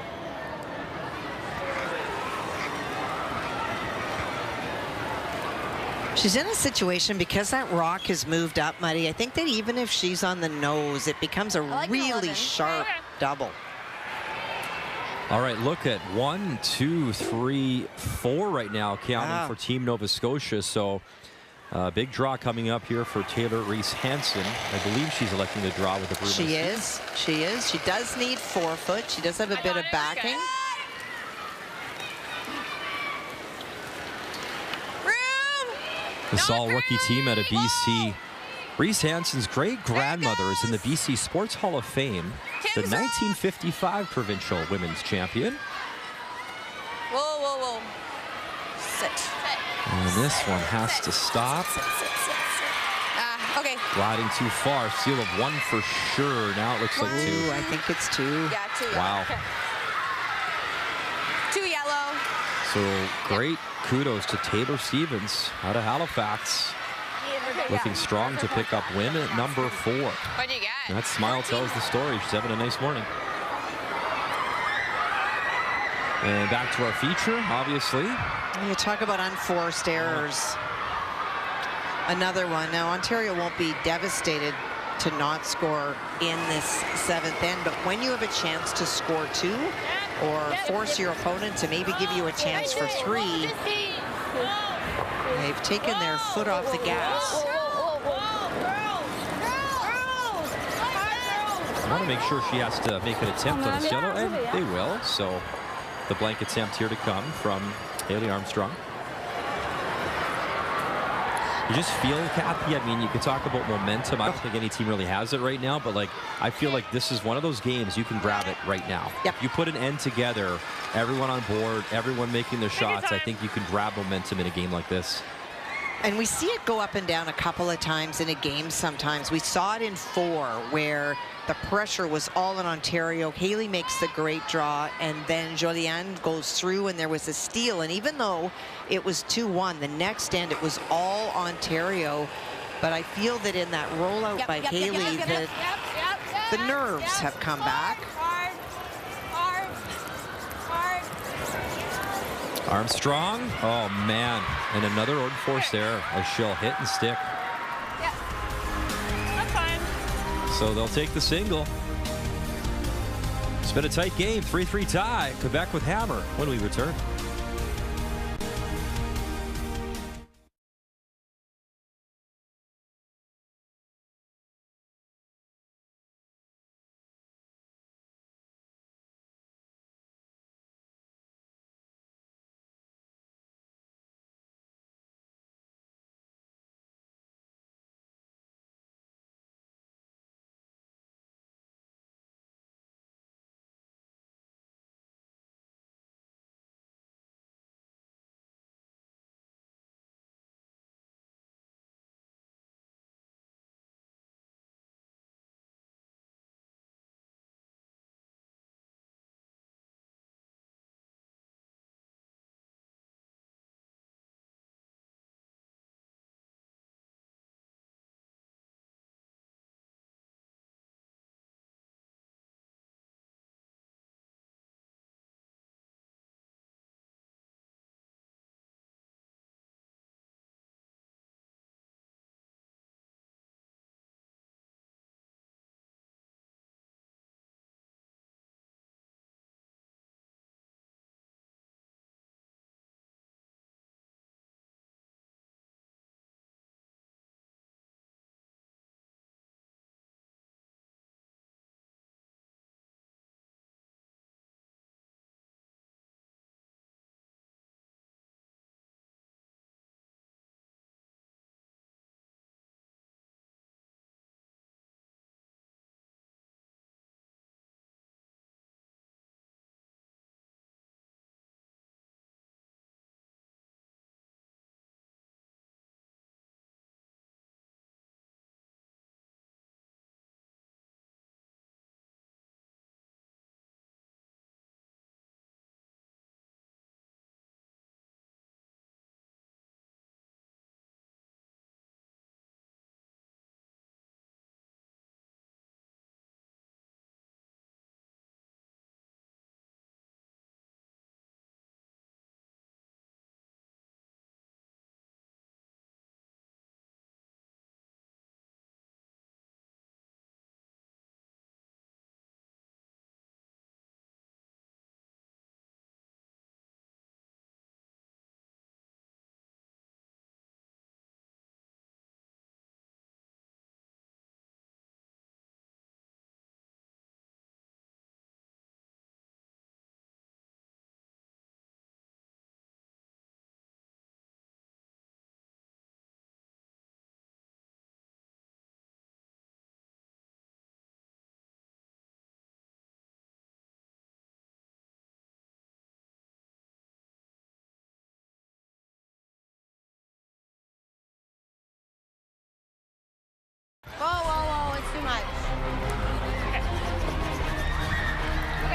She's in a situation because that rock has moved up, Muddy. I think that even if she's on the nose, it becomes a really sharp double. All right, look at 1, 2, 3, 4 right now counting for Team Nova Scotia. So big draw coming up here for Taylor Reese Hansen. I believe she's electing to draw with the broom. She is. She is. She does need 4-foot. She does have a bit of backing. This all-rookie team out of BC. Reese Hansen's great-grandmother is in the BC Sports Hall of Fame, the 1955 provincial women's champion. Whoa. Sit. And this one has to stop. Okay. Gliding too far. Seal of 1 for sure. Now it looks like 2. I think it's 2. Yeah, 2. Wow. Okay. 2 yellow. So great kudos to Taylor Stevens out of Halifax. Looking strong to pick up win at number 4. What'd you get? That smile tells the story. She's having a nice morning. And back to our feature, obviously. You talk about unforced errors. Another one. Now, Ontario won't be devastated to not score in this 7th end, but when you have a chance to score 2 or force your opponent to maybe give you a chance for 3, they've taken their foot off the gas. I want to make sure she has to make an attempt on this yellow, and they will. So the blank attempt here to come from Haley Armstrong. You just feel, Kathy, I mean, you could talk about momentum. I don't think any team really has it right now, but like, I feel like this is one of those games you can grab it right now. Yep. You put an end together, everyone on board, everyone making their shots. I think you can grab momentum in a game like this. And we see it go up and down a couple of times in a game sometimes. We saw it in 4 where the pressure was all in Ontario. Haley makes the great draw, and then Joliane goes through and there was a steal. And even though it was 2-1, the next end it was all Ontario. But I feel that in that rollout by Haley, the nerves have come back. Armstrong, oh man, and another unforced error as she'll hit and stick. Yeah, that's fine. So they'll take the single. It's been a tight game, 3-3 tie. Quebec with hammer when we return.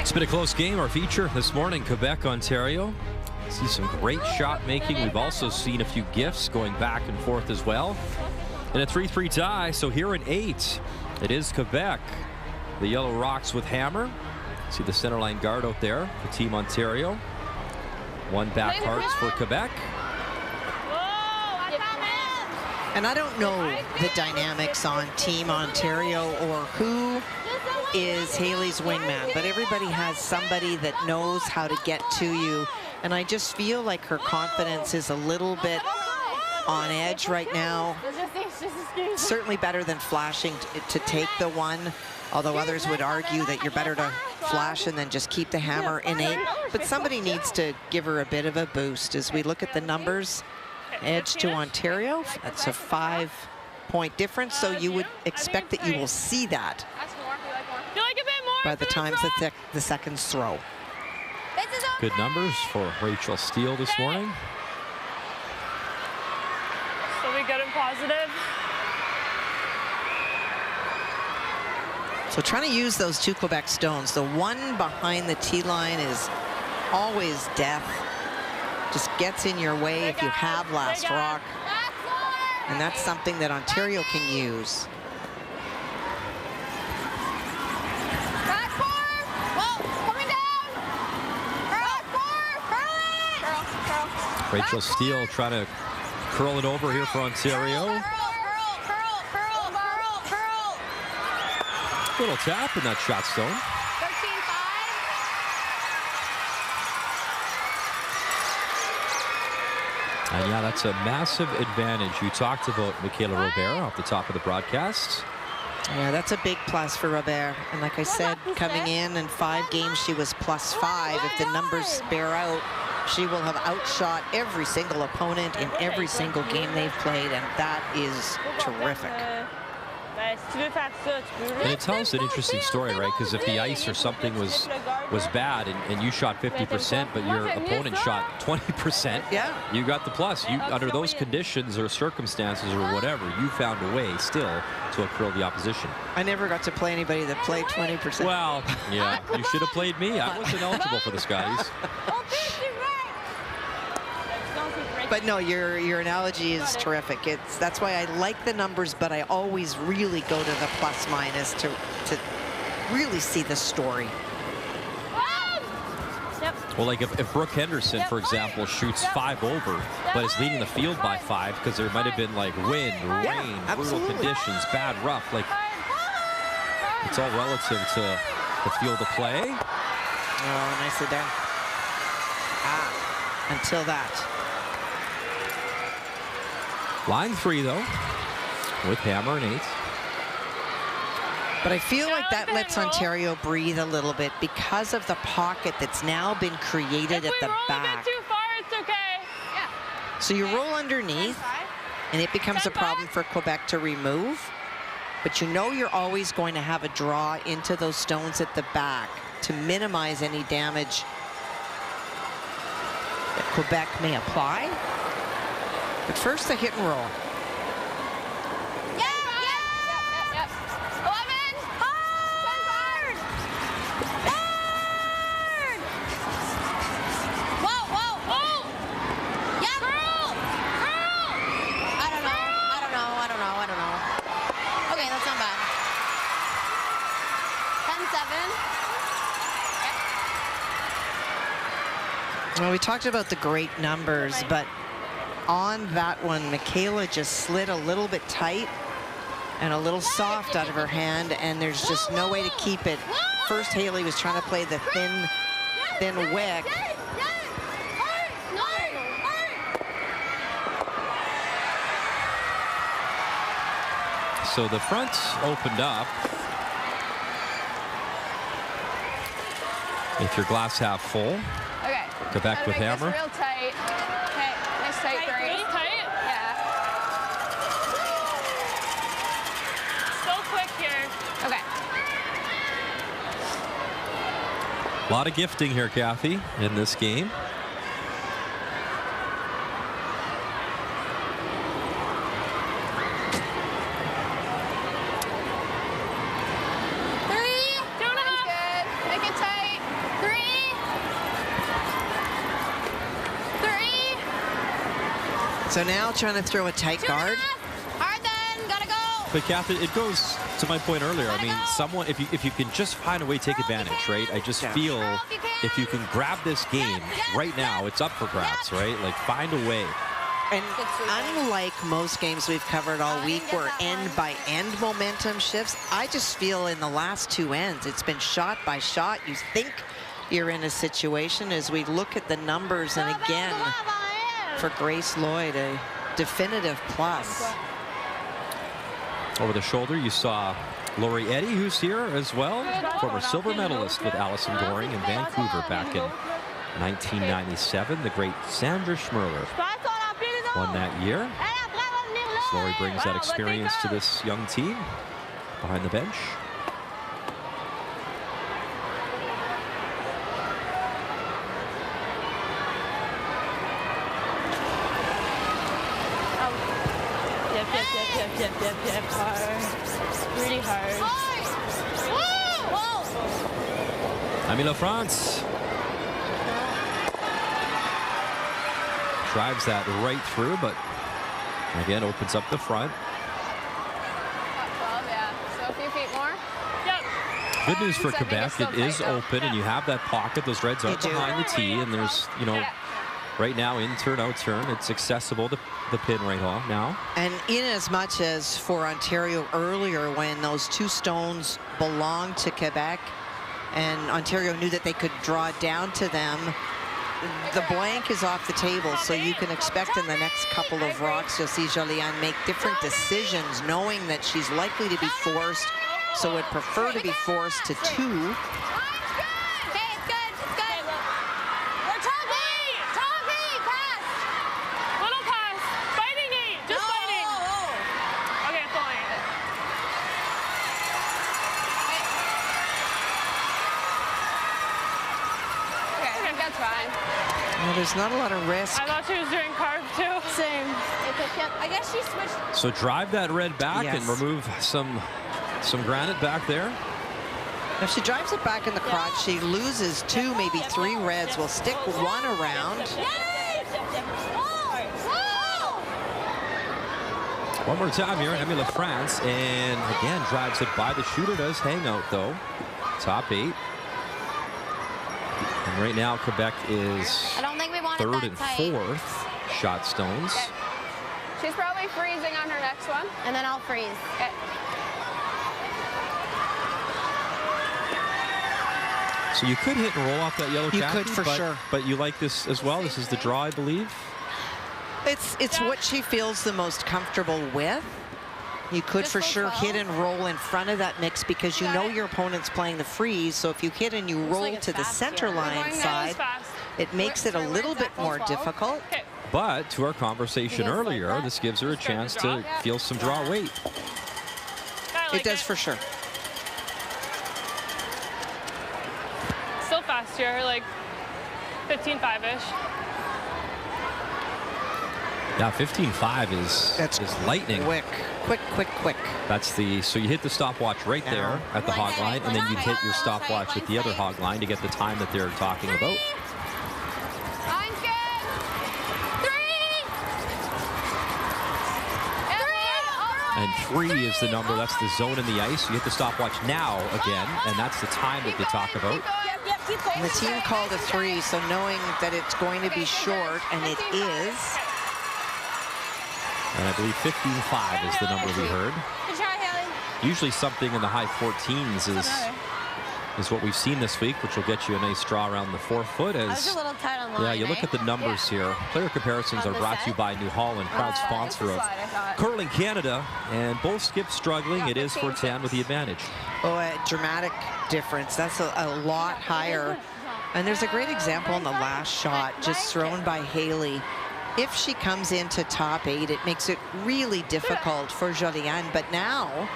It's been a close game. Our feature this morning, Quebec, Ontario. See some great shot making. We've also seen a few gifts going back and forth as well. And a 3-3 tie, so here in 8, it is Quebec. The Yellow Rocks with Hammer. See the center line guard out there for Team Ontario. One back Hearts for Quebec. And I don't know the dynamics on Team Ontario or who is Haley's wingman, but everybody has somebody that knows how to get to you. And I just feel like her confidence is a little bit on edge right now. Certainly better than flashing to take the one, although others would argue that you're better to flash and then just keep the hammer innate. But somebody needs to give her a bit of a boost. As we look at the numbers, edge to Ontario, that's a 5-point difference, so you would expect that you will see that by the time the seconds throw. Good numbers for Rachel Steele this morning. So we good and positive. So trying to use those 2 Quebec stones. The one behind the tee line is always death. Just gets in your way if you have last rock. And that's something that Ontario can use. Rachel Steele trying to curl it over here for Ontario. Little tap in that shot stone. 13-5. And yeah, that's a massive advantage. You talked about Michaela Robert off the top of the broadcast. Yeah, that's a big plus for Robert. And like I said, coming in 5 games, she was +5. If the numbers bear out, she will have outshot every single opponent in every single game they've played, and that is terrific. And it tells an interesting story, right? Because if the ice or something was bad and you shot 50%, but your opponent shot 20%, yeah, you got the plus. You, under those conditions or circumstances or whatever, you found a way still to outcurl the opposition. I never got to play anybody that played 20%. Well, yeah, you should have played me. I wasn't eligible for the Scotties. But no, your analogy is terrific. That's why I like the numbers, but I always really go to the plus minus to really see the story. Well, like if Brooke Henderson, for example, shoots 5 over, but is leading the field by 5 because there might have been like wind, rain, brutal conditions, bad rough. Like it's all relative to the field of play. Oh, nicely done. Until that. Line 3, though, with Hammer and 8. But I feel like that lets Ontario breathe a little bit because of the pocket that's now been created at the back. Too far, it's okay. Yeah. So you roll underneath, and it becomes a problem for Quebec to remove. But you know you're always going to have a draw into those stones at the back to minimize any damage that Quebec may apply. But first, the hit and roll. Yep. 11. Hard. Whoa. Yeah. Girl. I don't know. Okay, that's not bad. 10-7. Well, we talked about the great numbers, but on that one, Michaela just slid a little bit tight and a little soft out of her hand, and there's just no way to keep it. First, Haley was trying to play the thin wick. So the front opened up. If your glass half full. Okay. Quebec with Hammer. Real tight. Okay, nice tight 3. Tight? Yeah. So quick here. Okay. A lot of gifting here, Kathy, in this game. So now trying to throw a tight guard. Hard then, gotta go. But Catherine, it goes to my point earlier. I mean, someone, if you can just find a way to take advantage, right? I just feel if you can grab this game right now, it's up for grabs, right? Like, find a way. And unlike most games we've covered all week where end-by-end momentum shifts, I just feel in the last two ends, it's been shot by shot. You think you're in a situation as we look at the numbers, and again, for Grace Lloyd, a definitive plus. Over the shoulder, you saw Lori Eddy, who's here as well, former silver medalist with Allison Goring in Vancouver back in 1997. The great Sandra Schmerler won that year. Lori brings that experience to this young team behind the bench. Yep, hard. Really hard. Amy LaFrance drives that right through, but again opens up the front. 12, yeah. So a few feet more. Yep. Good news for Quebec, it is open, and you have that pocket. Those Reds are behind the tee, and there's, you know, right now in turn, out turn, it's accessible to the pin right on now. And in as much as for Ontario earlier, when those two stones belonged to Quebec and Ontario knew that they could draw down to them, the blank is off the table, so you can expect in the next couple of rocks you'll see Joliane make different decisions, knowing that she's likely to be forced, so would prefer to be forced to two. There's not a lot of risk. I thought she was doing carve too. Same. I guess she switched. So drive that red back and remove some granite back there. If she drives it back in the crotch, she loses two, maybe three reds. We'll stick one around. One more time here, Amy LaFrance, and again drives it by the shooter. Does hang out though. Top 8. And right now, Quebec is third and fourth shot stones. Okay. She's probably freezing on her next one. And then I'll freeze. Okay. So you could hit and roll off that yellow You khaki, could for sure. But you like this as well. This is the draw, I believe. It's what she feels the most comfortable with. You could for sure hit and roll in front of that mix because you know your opponent's playing the freeze. So if you hit and you roll to the center line side, it makes it a little bit more difficult. But to our conversation earlier, this gives her a chance to feel some draw weight. It does for sure. Still fast here, like 15.5-ish. Yeah, 15.5 is lightning. Quick. That's the, so you hit the stopwatch right there at the hog line, and then you hit your stopwatch at the other hog line to get the time that they're talking about. And 3 is the number, that's the zone in the ice. You hit the stopwatch now again, and that's the time that they talk about. The team called a 3, so knowing that it's going to be short, and it is. And I believe 15.5 is the number we heard. Good try, Haley. Usually something in the high 14s is what we've seen this week, which will get you a nice draw around the 4 foot. I was a little tight on line, yeah, you look at the numbers here. Player comparisons are brought to you by New Holland, proud sponsor of Curling Canada, and both skips struggling. It is Fortin with the advantage. Oh, a dramatic difference. That's a lot higher. And there's a great example in the last shot, just thrown by Haley. If she comes into top 8, it makes it really difficult for Joliane. But now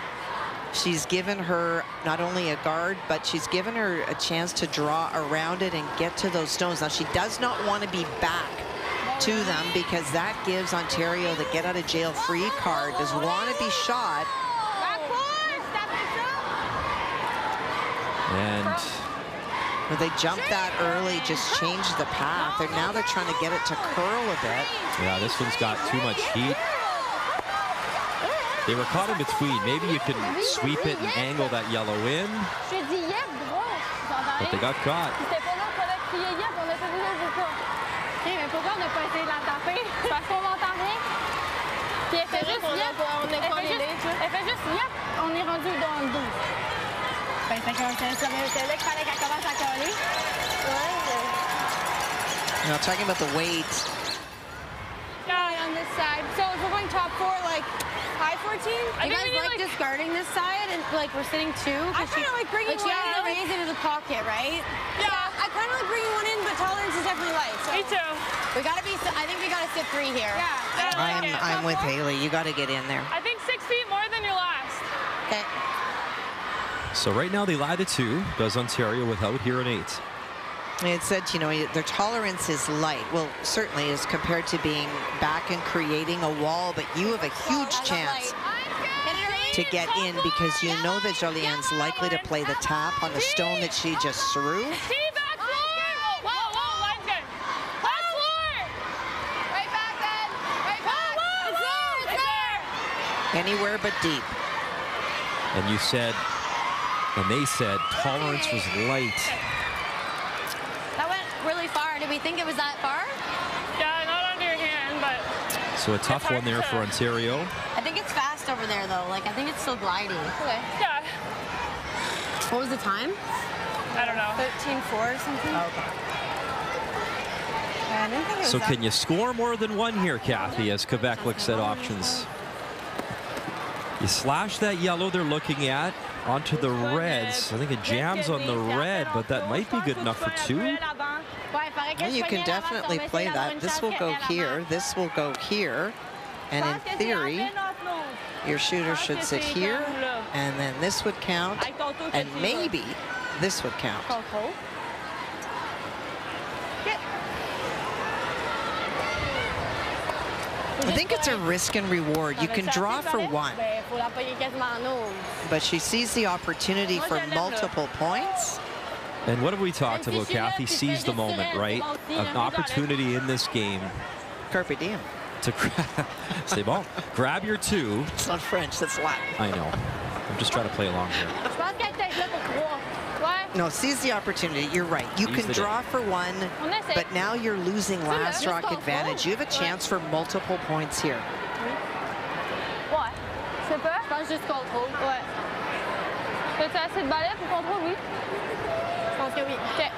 she's given her not only a guard, but she's given her a chance to draw around it and get to those stones. Now, she does not want to be back to them because that gives Ontario the get out of jail free card. Does want to be shot. And Well, they jumped that early, just changed the path. And now they're trying to get it to curl a bit. Yeah, this one's got too much heat. They were caught in between. Maybe you can sweep it and angle that yellow in. But they got caught. On est rendu dans le 12. Ben, c'est là qu'il fallait qu'elle commence à coller. Now, talking about the weight. Yeah, on this side. So if we're going top 4, like high 14? You guys like discarding this side and like we're sitting 2? I kind of like bringing one in. She has the raise into the pocket, right? Yeah. I kind of like bringing one in, but tolerance is definitely light. So me too. We gotta be. I think we gotta sit 3 here. Yeah. I'm with Haley. You got to get in there. I think 6 feet more than your last. Okay. So right now they lie to 2. Does Ontario without here an 8. It said, you know, their tolerance is light. Well, certainly as compared to being back and creating a wall, but you have a huge chance to get in because you know that Jolienne's likely to play the tap on the stone that she just threw. Anywhere but deep. And you said, and they said, tolerance was light. That went really far. Did we think it was that far? Yeah, not under your hand, but... So a tough one there for Ontario. I think it's fast over there, though. Like, I think it's still gliding. Okay. Yeah. What was the time? I don't know. 13-4 or something? Oh, okay. Yeah, I didn't think it was So can you score more than 1 here, Kathy, as Quebec looks at options? You slash that yellow they're looking at onto the reds. I think it jams on the red, but that might be good enough for 2. Well, you can definitely play that. This will go here. This will go here. And in theory, your shooter should sit here. And then this would count. And maybe this would count. I think it's a risk and reward. You can draw for 1. But she sees the opportunity for multiple points. And what have we talked about, Kathy? Seize the moment, right? An opportunity in this game. Carpe diem. To c'est bon. Grab your 2. It's not French, that's Latin. I know. I'm just trying to play along here. No, seize the opportunity. You're right. You can draw for 1, but now you're losing last rock advantage. You have a chance for multiple points here. Ouais. Je sais pas. Je pense juste contrôle. Ouais. As-tu assez de balais pour contrôle? Oui. Je pense que oui. OK.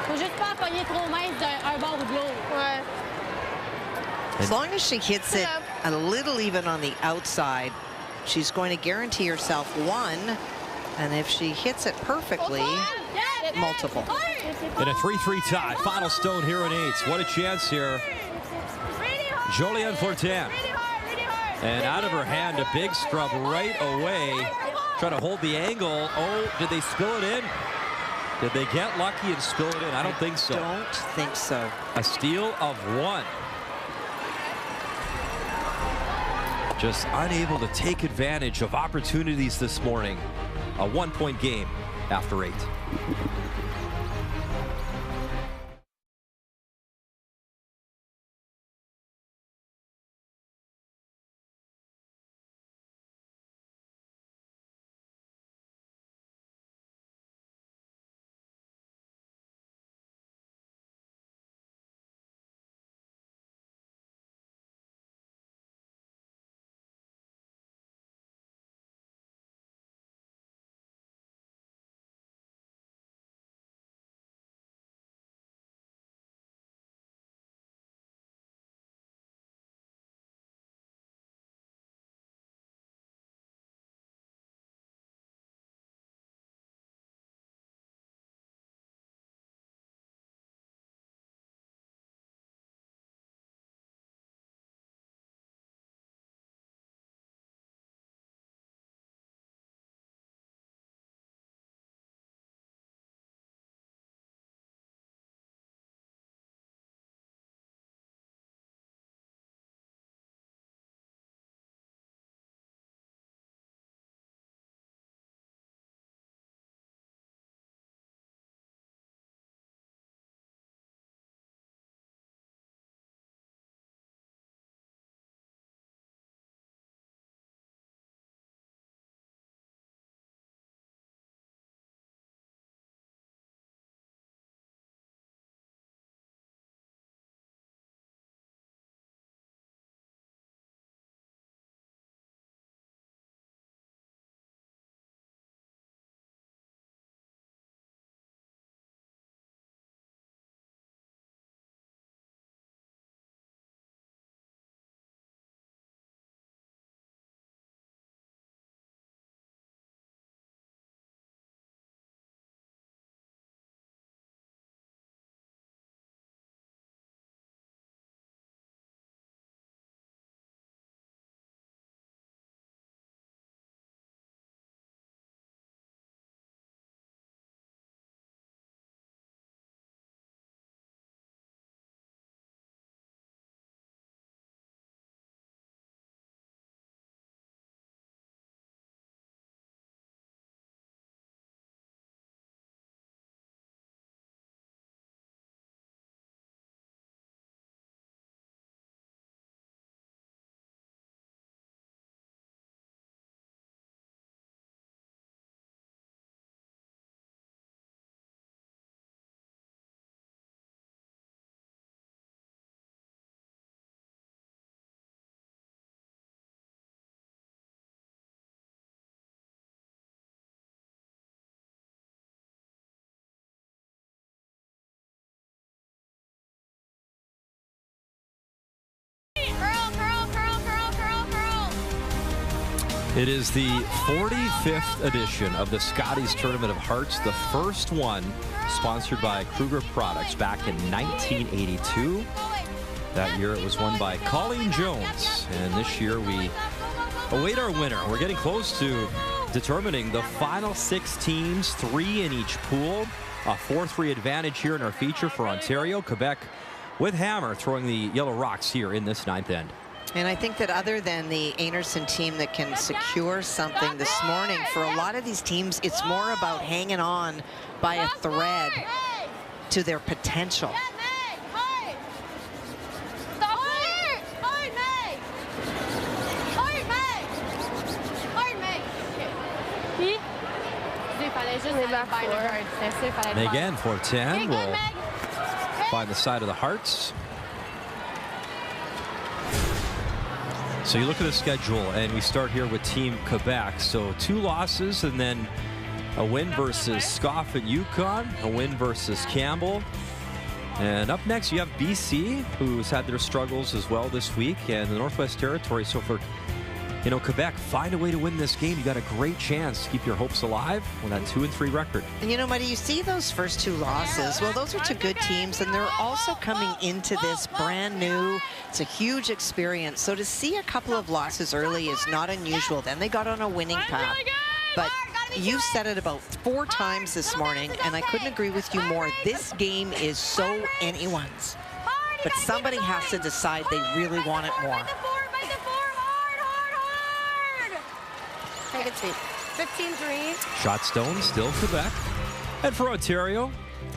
Faut juste pas pogner trop mince d'un bord ou de l'autre. Ouais. As long as she hits it a little even on the outside, she's going to guarantee herself 1. And if she hits it perfectly, multiple. In a 3-3 tie, final stone here in 8. What a chance here. Jolienne Fortin. And out of her hand, a big scrub right away. Trying to hold the angle. Oh, did they spill it in? Did they get lucky and spill it in? I don't think so. Don't think so. A steal of 1. Just unable to take advantage of opportunities this morning. A 1-point game after 8. It is the 45th edition of the Scotties Tournament of Hearts, the first one sponsored by Kruger Products back in 1982. That year it was won by Colleen Jones, and this year we await our winner. We're getting close to determining the final 6 teams, 3 in each pool. A 4-3 advantage here in our feature for Ontario. Quebec with hammer throwing the Yellow Rocks here in this 9th end. And I think that other than the Anderson team that can secure something this morning, for a lot of these teams, it's more about hanging on by a thread to their potential. Megan for 10 will find the side of the Hearts. So you look at the schedule, and we start here with Team Quebec. So 2 losses, and then a win versus Scoff and Yukon, a win versus Campbell. And up next, you have BC, who's had their struggles as well this week, and the Northwest Territory. So for, you know, Quebec, find a way to win this game. You got a great chance to keep your hopes alive with that 2-3 record. And you know, Muddy, you see those first 2 losses. Well, those are 2 good teams, and they're also coming into this brand new. It's a huge experience. So to see a couple of losses early is not unusual. Then they got on a winning path. But you said it about 4 times this morning, and I couldn't agree with you more. This game is so anyone's. But somebody has to decide they really want it more. Take it sweet. 15-3. Shot stone, still Quebec. And for Ontario,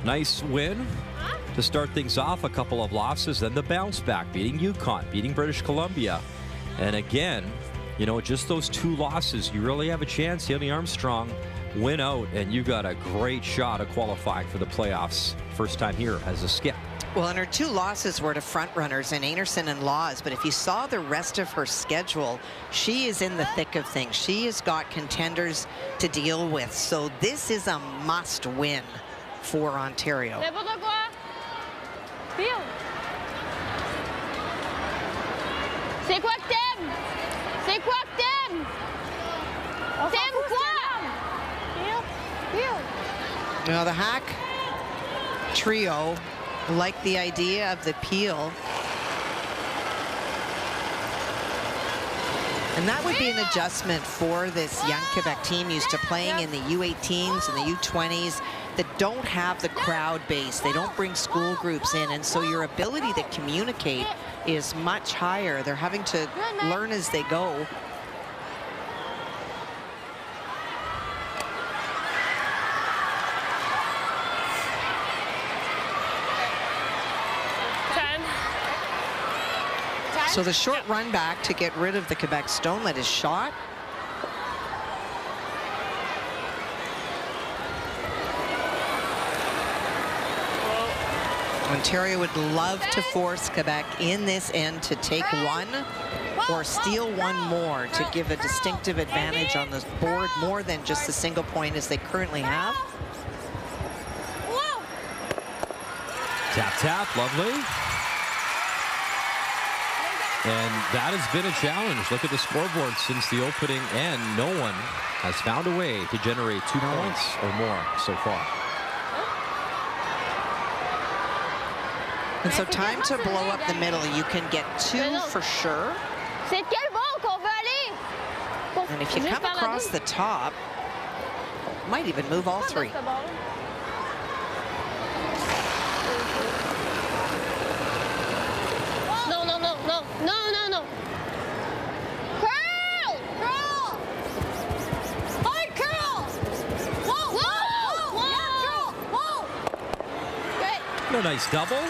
nice win to start things off. A couple of losses, then the bounce back, beating Yukon, beating British Columbia. And again, you know, just those 2 losses, you really have a chance. Haley Armstrong win out, and you got a great shot of qualifying for the playoffs. First time here as a skip. Well, and her 2 losses were to front runners in Anderson and Laws, but if you saw the rest of her schedule, she is in the thick of things. She has got contenders to deal with, so this is a must win for Ontario. C'est quoi que t'aimes? C'est quoi que t'aimes? T'aimes quoi? Now the Hack trio like the idea of the peel. And that would be an adjustment for this young Quebec team used to playing in the U18s and the U20s that don't have the crowd base. They don't bring school groups in, and so your ability to communicate is much higher. They're having to learn as they go. So the short run back to get rid of the Quebec stonelet is shot. Ontario would love to force Quebec in this end to take 1 or steal 1 more to give a distinctive advantage on the board more than just the single point as they currently have. Tap, tap, lovely. And that has been a challenge. Look at the scoreboard since the opening end. No one has found a way to generate 2 points or more so far. And so time to blow up the middle. You can get 2 for sure. And if you come across the top, might even move all 3. No. Curl! Curl! Hard curl! Whoa! Whoa! Whoa! Yeah, curl! Whoa! Good. A nice double.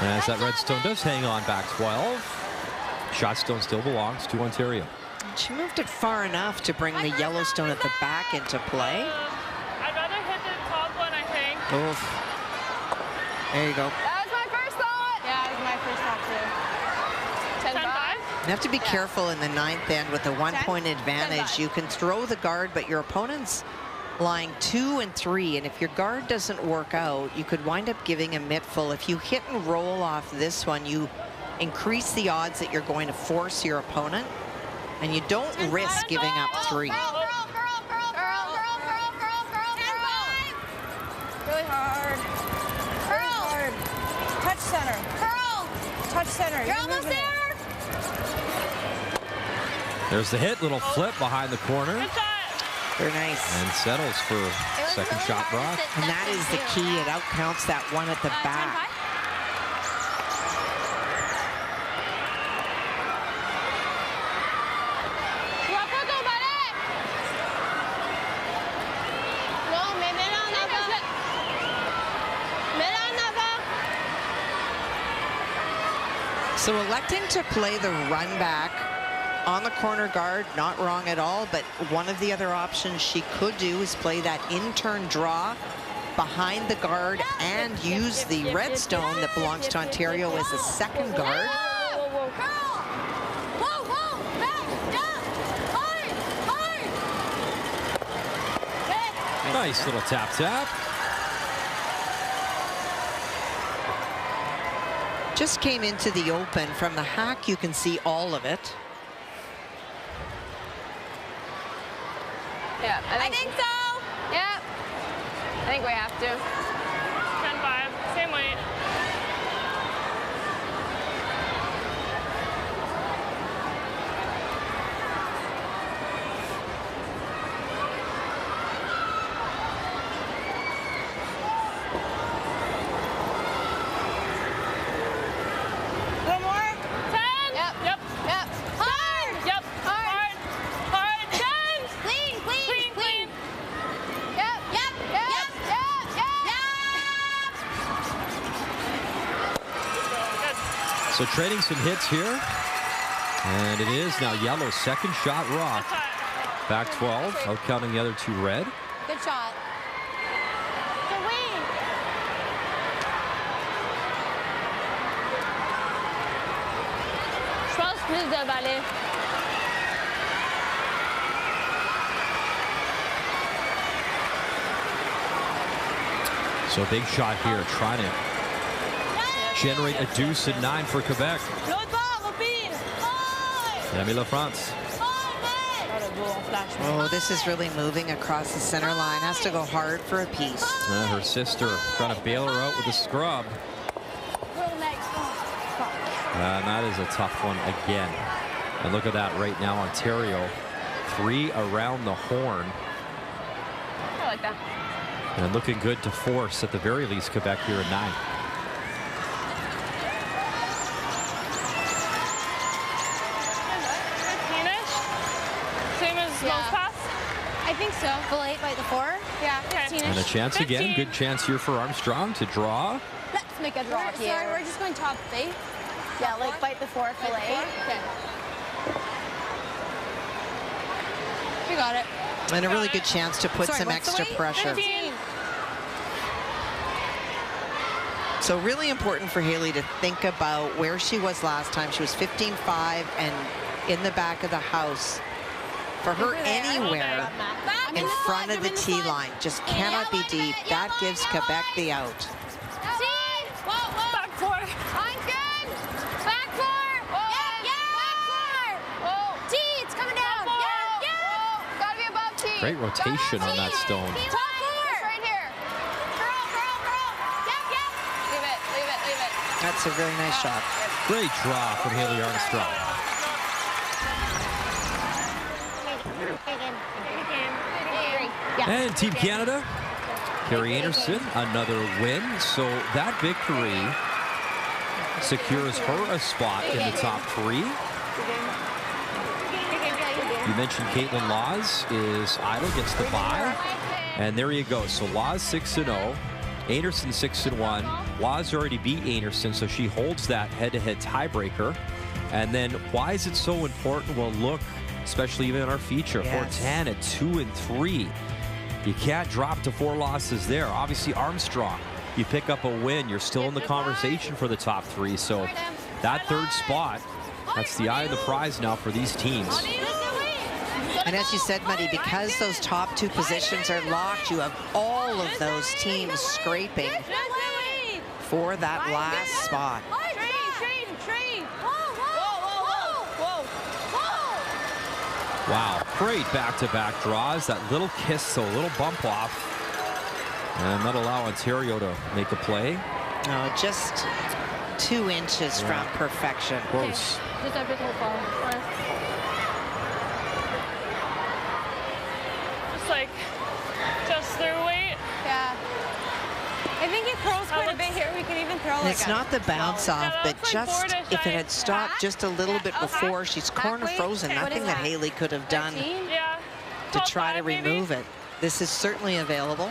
As that redstone does hang on back 12. Shotstone still belongs to Ontario. She moved it far enough to bring the Yellowstone at the back into play. I'd rather hit the top one, I think. Oof. There you go. You have to be careful in the 9th end with the 1-point advantage. You can throw the guard, but your opponent's lying 2 and 3, and if your guard doesn't work out, you could wind up giving a mitt full. If you hit and roll off this one, you increase the odds that you're going to force your opponent, and you don't risk giving up 3. Really hard. Really hard. Touch center. Curl. Touch center. You're almost there. There's the hit, little flip behind the corner. Very nice. And settles for second shot block. And that is the key. It outcounts that one at the back. So electing to play the run back on the corner guard, not wrong at all, but one of the other options she could do is play that in-turn draw behind the guard and use the redstone that belongs to Ontario as a second guard. Nice little tap. Just came into the open. From the hack, you can see all of it. Yeah, I think so. Yep. I think we have to. 10-5, same weight. So trading some hits here. And it is now yellow, second shot rock. Back 12, out counting the other 2 red. Good shot. Je pense plus de balai. So a big shot here, trying to generate a deuce at 9 for Quebec. Demi LaFrance. Oh, this is really moving across the center line. Has to go hard for a piece. Her sister trying to bail her out with a scrub. And that is a tough one again. And look at that right now, Ontario. 3 around the horn. I like that. And looking good to force, at the very least, Quebec here at 9. I think so. Full 8 by the 4. Yeah, 15-ish. And a chance again. Good chance here for Armstrong to draw. Let's make a draw here. Sorry, we're just going top 8. Yeah, like bite the 4, full 8. Okay. We got it. And a really good chance to put some extra pressure. 15. So really important for Haley to think about where she was last time. She was 15-5 and in the back of the house. For her, anywhere in front of the tee line just cannot be deep. That gives Quebec the out. Back 4. I'm good. Back 4. Back 4. T, it's coming down. Gotta be above T. Great rotation on that stone. Top 4. It's right here. Curl. Leave it. That's a really nice shot. Great draw from Haley Armstrong. And Team Canada, Carrie Anderson, another win. So that victory secures her a spot in the top 3. You mentioned Caitlin Laws is idle, gets the bye. And there you go. So Laws 6-0, Anderson 6-1. Laws already beat Anderson, so she holds that head-to-head tiebreaker. And then why is it so important? Well, look, especially even in our feature, Fortin at 2-3. You can't drop to 4 losses there. Obviously, Armstrong, you pick up a win, you're still in the conversation for the top 3. So that 3rd spot, that's the eye of the prize now for these teams. And as you said, Muddy, because those top 2 positions are locked, you have all of those teams scraping for that last spot. Wow, great back-to-back draws. That little kiss, so a little bump off. And not allow Ontario to make a play. No, just 2 inches from perfection. Close. Just un peu trop fort. Just like, just their weight. Yeah. I think it curls quite a bit here. We could even throw like It's not the bounce off, but just if it had stopped just a little bit before, she's corner frozen. Nothing that Haley could have done to try to remove it. This is certainly available.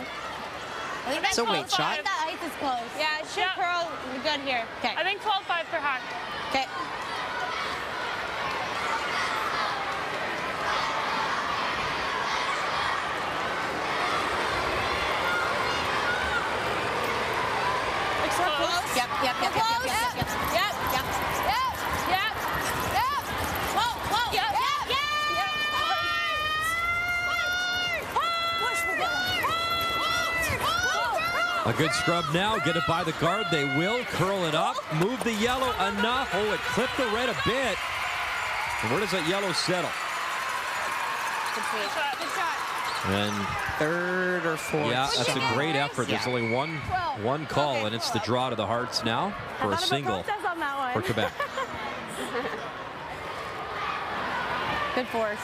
It's a weight shot. The ice is close. Yeah, it should curl good here. Okay. I think 12.5 per hack. Okay. Yep. Whoa. A good scrub now. Get it by the guard. They will curl it up. Move the yellow enough. Oh, it clipped the red a bit. And where does that yellow settle? Good shot. And 3rd or 4th. Yeah, that's a great effort. There's only one call, and it's the draw to the Hearts now for a single for Quebec. Good force.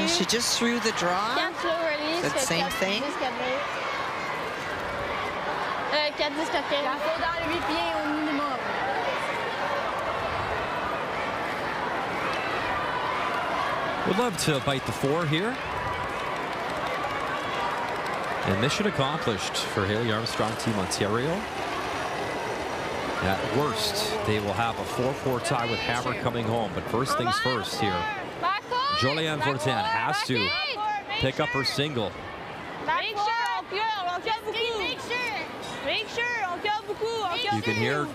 She just threw the draw. That same thing. Would love to bite the 4 here. And mission accomplished for Haley Armstrong, Team Ontario. At worst, they will have a 4-4 tie with Hammer coming home. But first things first here. Joliane Fortin has to pick up her single. You can hear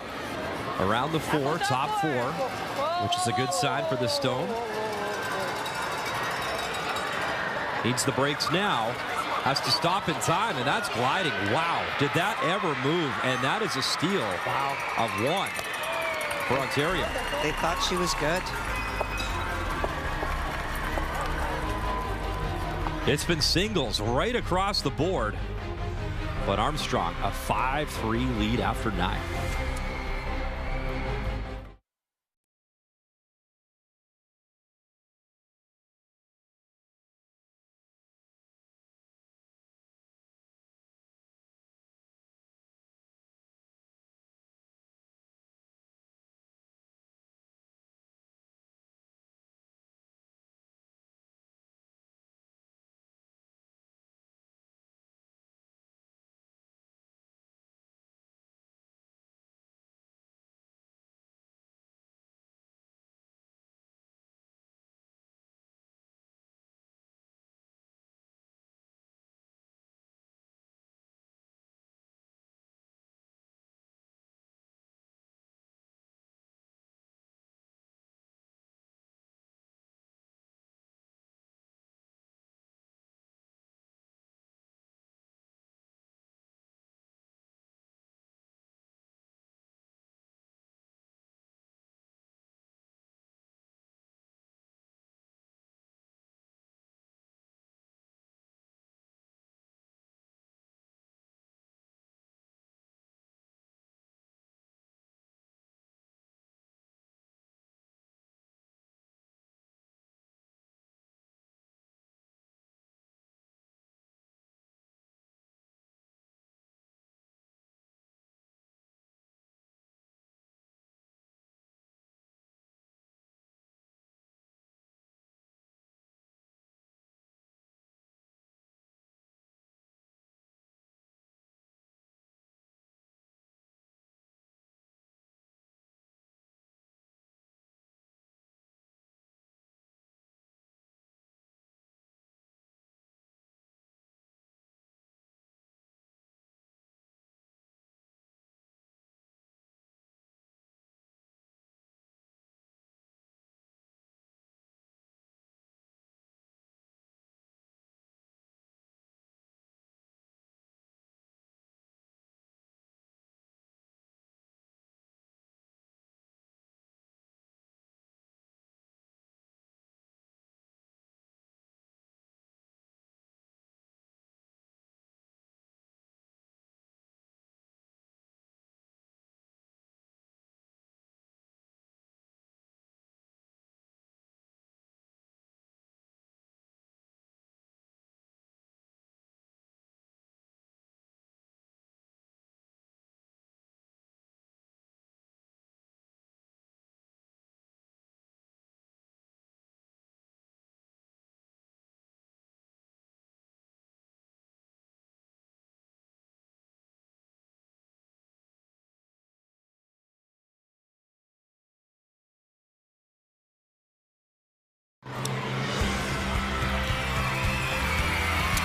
around the 4, top 4, which is a good sign for the Stone. Needs the brakes now. Has to stop in time, and that's gliding. Wow, did that ever move? And that is a steal of 1 for Ontario. They thought she was good. It's been singles right across the board. But Armstrong, a 5-3 lead after 9.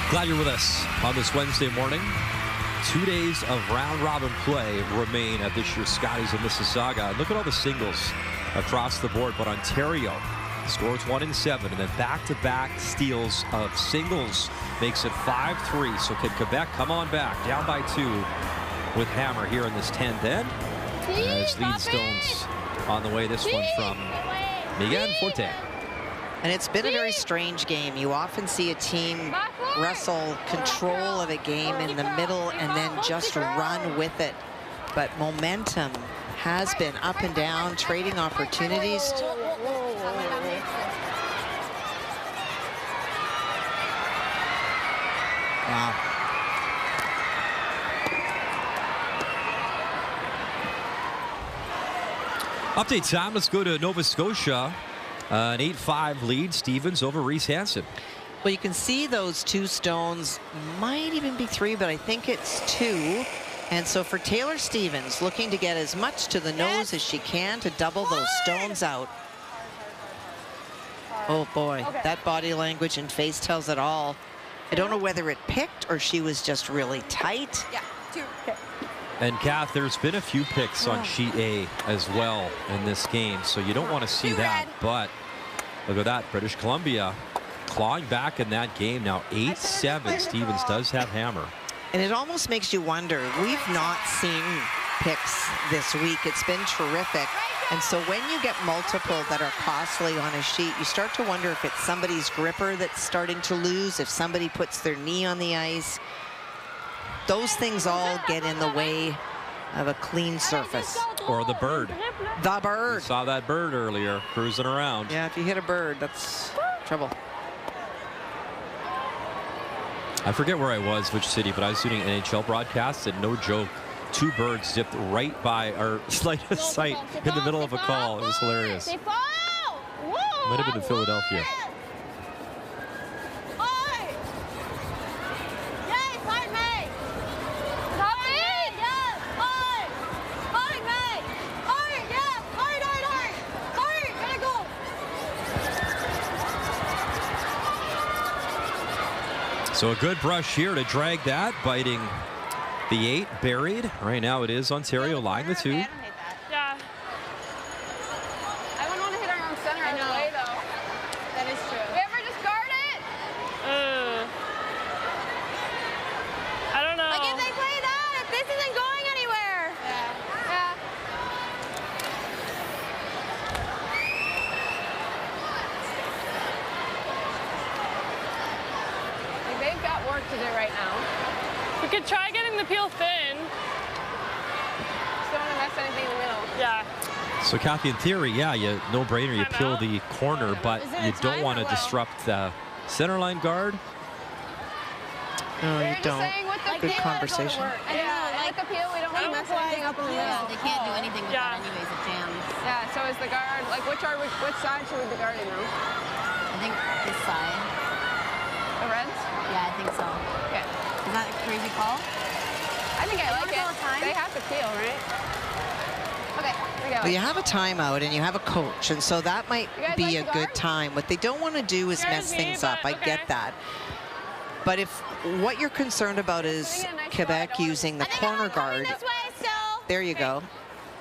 Glad you're with us on this Wednesday morning. 2 days of round-robin play remain at this year's Scotties in Mississauga. Look at all the singles across the board, but Ontario scores 1 in 7, and then back-to-back steals of singles makes it 5-3. So can Quebec come on back, down by 2 with Hammer here in this 10th end? As lead stones on the way, this one from Miguel Forte. And it's been a very strange game. You often see a team wrestle control of a game in the middle and then just run with it. But momentum has been up and down, trading opportunities. Wow. Update time. Let's go to Nova Scotia. An 8-5 lead. Stevens over Reese Hansen. Well, you can see those 2 stones, might even be 3, but I think it's 2. And so for Taylor Stevens, looking to get as much to the nose as she can to double those stones out. Oh boy, that body language and face tells it all. I don't know whether it picked or she was just really tight. Yeah, 2. Okay. And Kath, there's been a few picks on sheet A as well in this game, so you don't want to see that. But look at that, British Columbia clawing back in that game. Now 8-7. Stevens does have Hammer. And it almost makes you wonder, we've not seen picks this week. It's been terrific. And so when you get multiple that are costly on a sheet, you start to wonder if it's somebody's gripper that's starting to lose, if somebody puts their knee on the ice. Those things all get in the way of a clean surface. Or the bird. The bird. We saw that bird earlier cruising around. Yeah, if you hit a bird, that's trouble. I forget where I was, which city, but I was shooting NHL broadcasts, and no joke, 2 birds zipped right by our line of sight in the middle of a call. It was hilarious. Might have been in Philadelphia. So a good brush here to drag that, biting the 8, buried. Right now it is Ontario lying the 2. Yeah. I wouldn't want to hit our own center right away, though. That is true. We ever just guard it? I don't know. Like if they play that, if this isn't going anywhere. Yeah. Like they've got work to do right now. We could try getting the peel thin. Just don't want to mess anything in the middle. Yeah. So Kathy, in theory, yeah, no brainer. You peel the corner, but you don't want to disrupt the center line guard. No, you don't. Good conversation. I know, like the peel, we don't want to mess anything up in the middle. They can't do anything with that anyways, it jams. Yeah, so is the guard, like which side should we be guarding though? I think this side. The Reds? Yeah, I think so. Okay. Is that a crazy call? I think I like it. All the time. They have to peel, right? Okay, here we go. Well, you have a timeout and you have a coach, and so that might be a good time. What they don't want to do is mess things up. I get that. But if what you're concerned about is Quebec using the corner guard, there you go.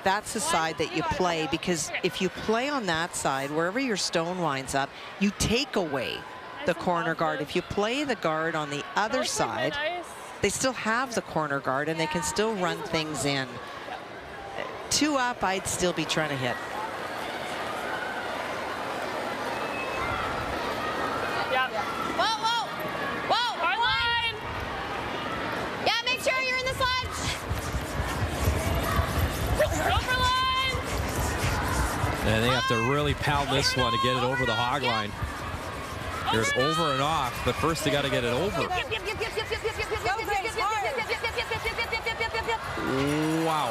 That's the side that you play, because if you play on that side, wherever your stone winds up, you take away the corner guard. If you play the guard on the other side, they still have the corner guard and they can still run things in. 2 up, I'd still be trying to hit. Yeah. Whoa, whoa, whoa. Hard line. Yeah, make sure you're in the slide. Over line. And they have to really pound this one to get it over the hog line. There's over and off, but first they got to get it over. Wow.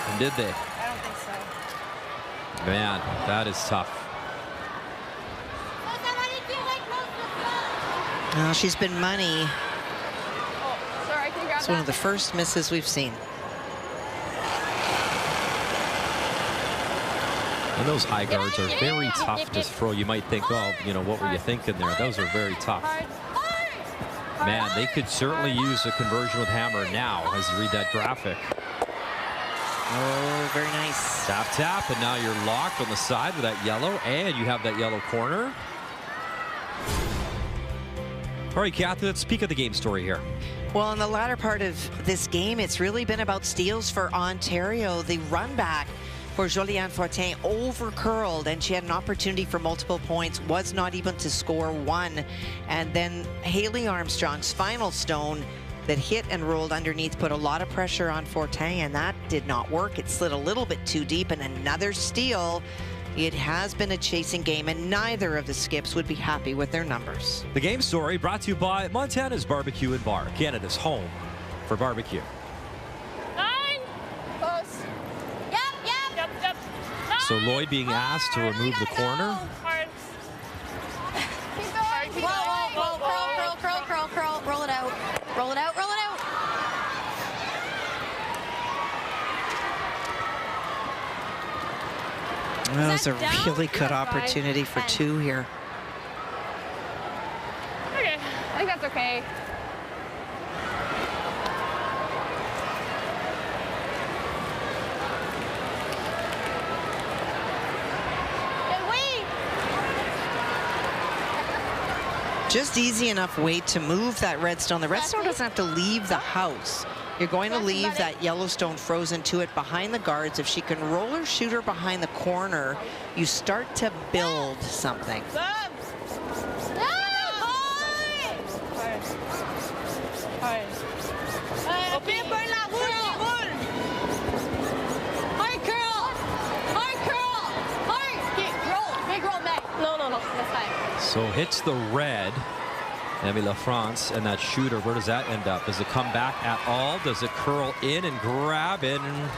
And did they? I don't think so. Man, that is tough. Well, she's been money. Oh, sorry, can you grab It's one that? of the first misses we've seen. And those high guards are very tough to throw. You might think, oh, you know, what were you thinking there? Those are very tough. Man, they could certainly use a conversion with hammer now as you read that graphic. Oh, very nice. Tap, tap, and now you're locked on the side with that yellow, and you have that yellow corner. All right, Kathy, let's peek at the game story here. Well, in the latter part of this game, it's really been about steals for Ontario. The run back for Joliane Fortin over-curled, and she had an opportunity for multiple points, was not able to score one. And then Haley Armstrong's final stone that hit and rolled underneath put a lot of pressure on Fortin, and that did not work. It slid a little bit too deep, and another steal. It has been a chasing game, and neither of the skips would be happy with their numbers. The game story brought to you by Montana's Barbecue and Bar, Canada's home for barbecue. 9. Close. Yep. So Lloyd being asked to remove the corner. Hard. Keep going. Whoa. Curl. Roll it out. Roll it out. Well, that was a really good opportunity for 2 here. Okay, I think that's okay. Just easy enough way to move that redstone. The redstone doesn't have to leave the house. You're going to leave that Yellowstone frozen to it behind the guards. If she can roll or shoot her behind the corner, you start to build something. So hits the red. Emmy LaFrance, and that shooter, where does that end up? Does it come back at all? Does it curl in and grab it? And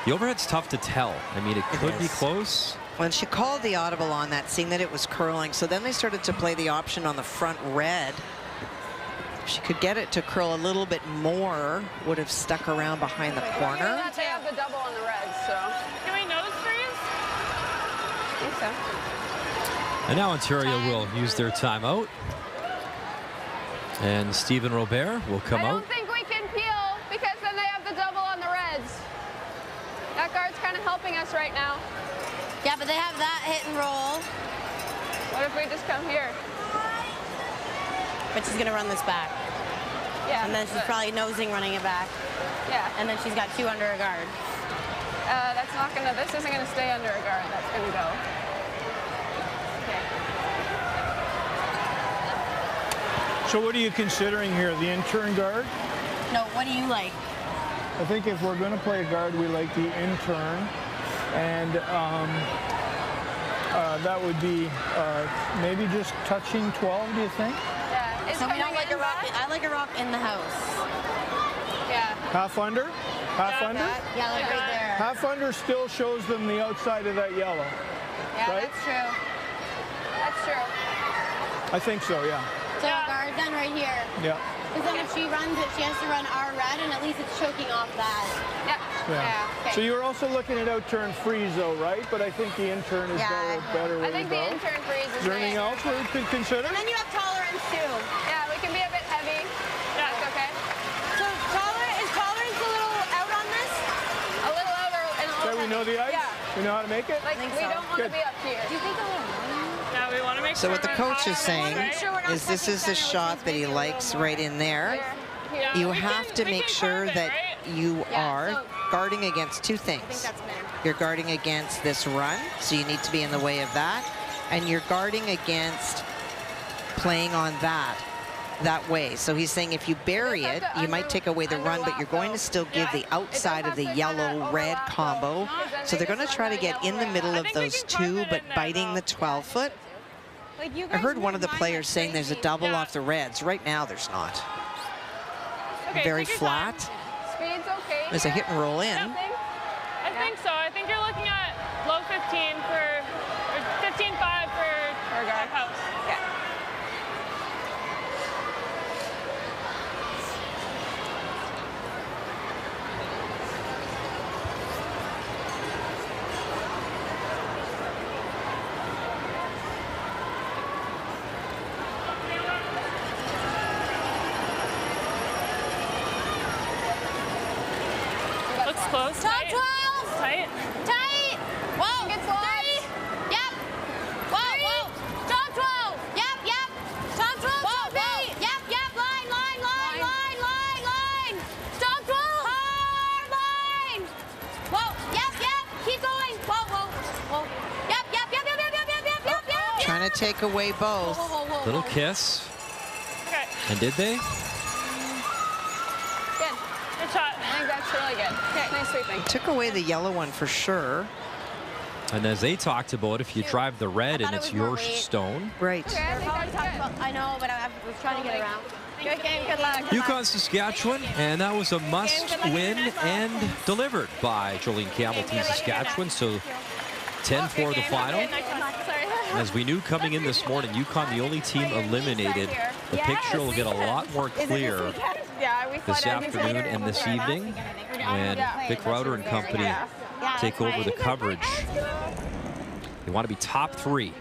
the overhead's tough to tell. I mean, it could be close. When she called the audible on that, seeing that it was curling, so then they started to play the option on the front red. If she could get it to curl a little bit more, would have stuck around behind the corner. They have the double on the reds, so. Can we nose freeze? I think so. And now Ontario will use their timeout. And Stephen Robert will come out. I don't think we can peel because then they have the double on the reds. That guard's kind of helping us right now. Yeah, but they have that hit and roll. What if we just come here? But she's going to run this back. Yeah. And then she's probably nosing running it back. Yeah. And then she's got 2 under a guard. That's not going to, this isn't going to stay under a guard. That's going to go. So what are you considering here, the intern guard? No, what do you like? I think if we're going to play a guard, we like the intern. And that would be maybe just touching 12, do you think? Yeah. So we don't like a rock. I like a rock in the house. Yeah. Half under? Half under? Yeah, like right there. Half under still shows them the outside of that yellow. Yeah, right? that's true. That's true. I think so, yeah. So a guard then right here. Yeah. Because then if she runs it, she has to run our red, and at least it's choking off that. Yep. Yeah. Okay. So you were also looking at outturn freeze, though, right? But I think the intern is better way I think to go. the intern freeze is Is there anything else we could consider? And then you have tolerance too. Yeah, we can be a bit heavy. That's okay. So is tolerance a little out on this? A little out and a little Okay, we know the ice? Yeah. We know how to make it? Like, we don't want to be up here. Do you think Yeah, we want to make So sure what the coach is saying is this is the shot that he likes right in there. Yeah. You have to make sure that you are guarding against 2 things. You're guarding against this run, so you need to be in the way of that. And you're guarding against playing on that way. So he's saying if you bury it, you might take away the run, but you're going to still give the outside of the yellow-red combo. So they're going to try to get in the middle of those 2, but biting the 12-foot. I heard one of the players saying there's a double off the reds. Right now, there's not. Very flat. Speed's okay. There's a hit and roll in. I think so. I think you're looking at low 15 for, or 15.5 for guard house. Yeah. Close. Top Tight. 12. Tight. Tight. Whoa. Good squats. 3. Yep. Whoa, whoa. Top 12. Yep, yep. Top 12. Whoa, whoa. Yep, yep. Line, line, line, line, line, line. Top 12. Hard line. Whoa. Yep, yep. Keep going. Whoa, whoa. Whoa. Yep, yep, yep, yep, yep, yep, yep, yep, yep, yep. Trying to take away both. Whoa, whoa, whoa, Little whoa. kiss. Okay. And did they? Good. Good shot. I think that's really good. Okay, nice sweeping. Took away the yellow one for sure. And as they talked about, if you drive the red and it's your stone. Right. Okay, I think that's good. I know, but I was trying to get around. Good game, good luck. Yukon, Saskatchewan, and that was a must win and delivered by Jolene Campbell, Team Saskatchewan. So 10-4 the final. As we knew coming in this morning, Yukon the only team eliminated. The picture will get a lot more clear this afternoon and this evening when Vic Router and company take over the coverage. They want to be top 3.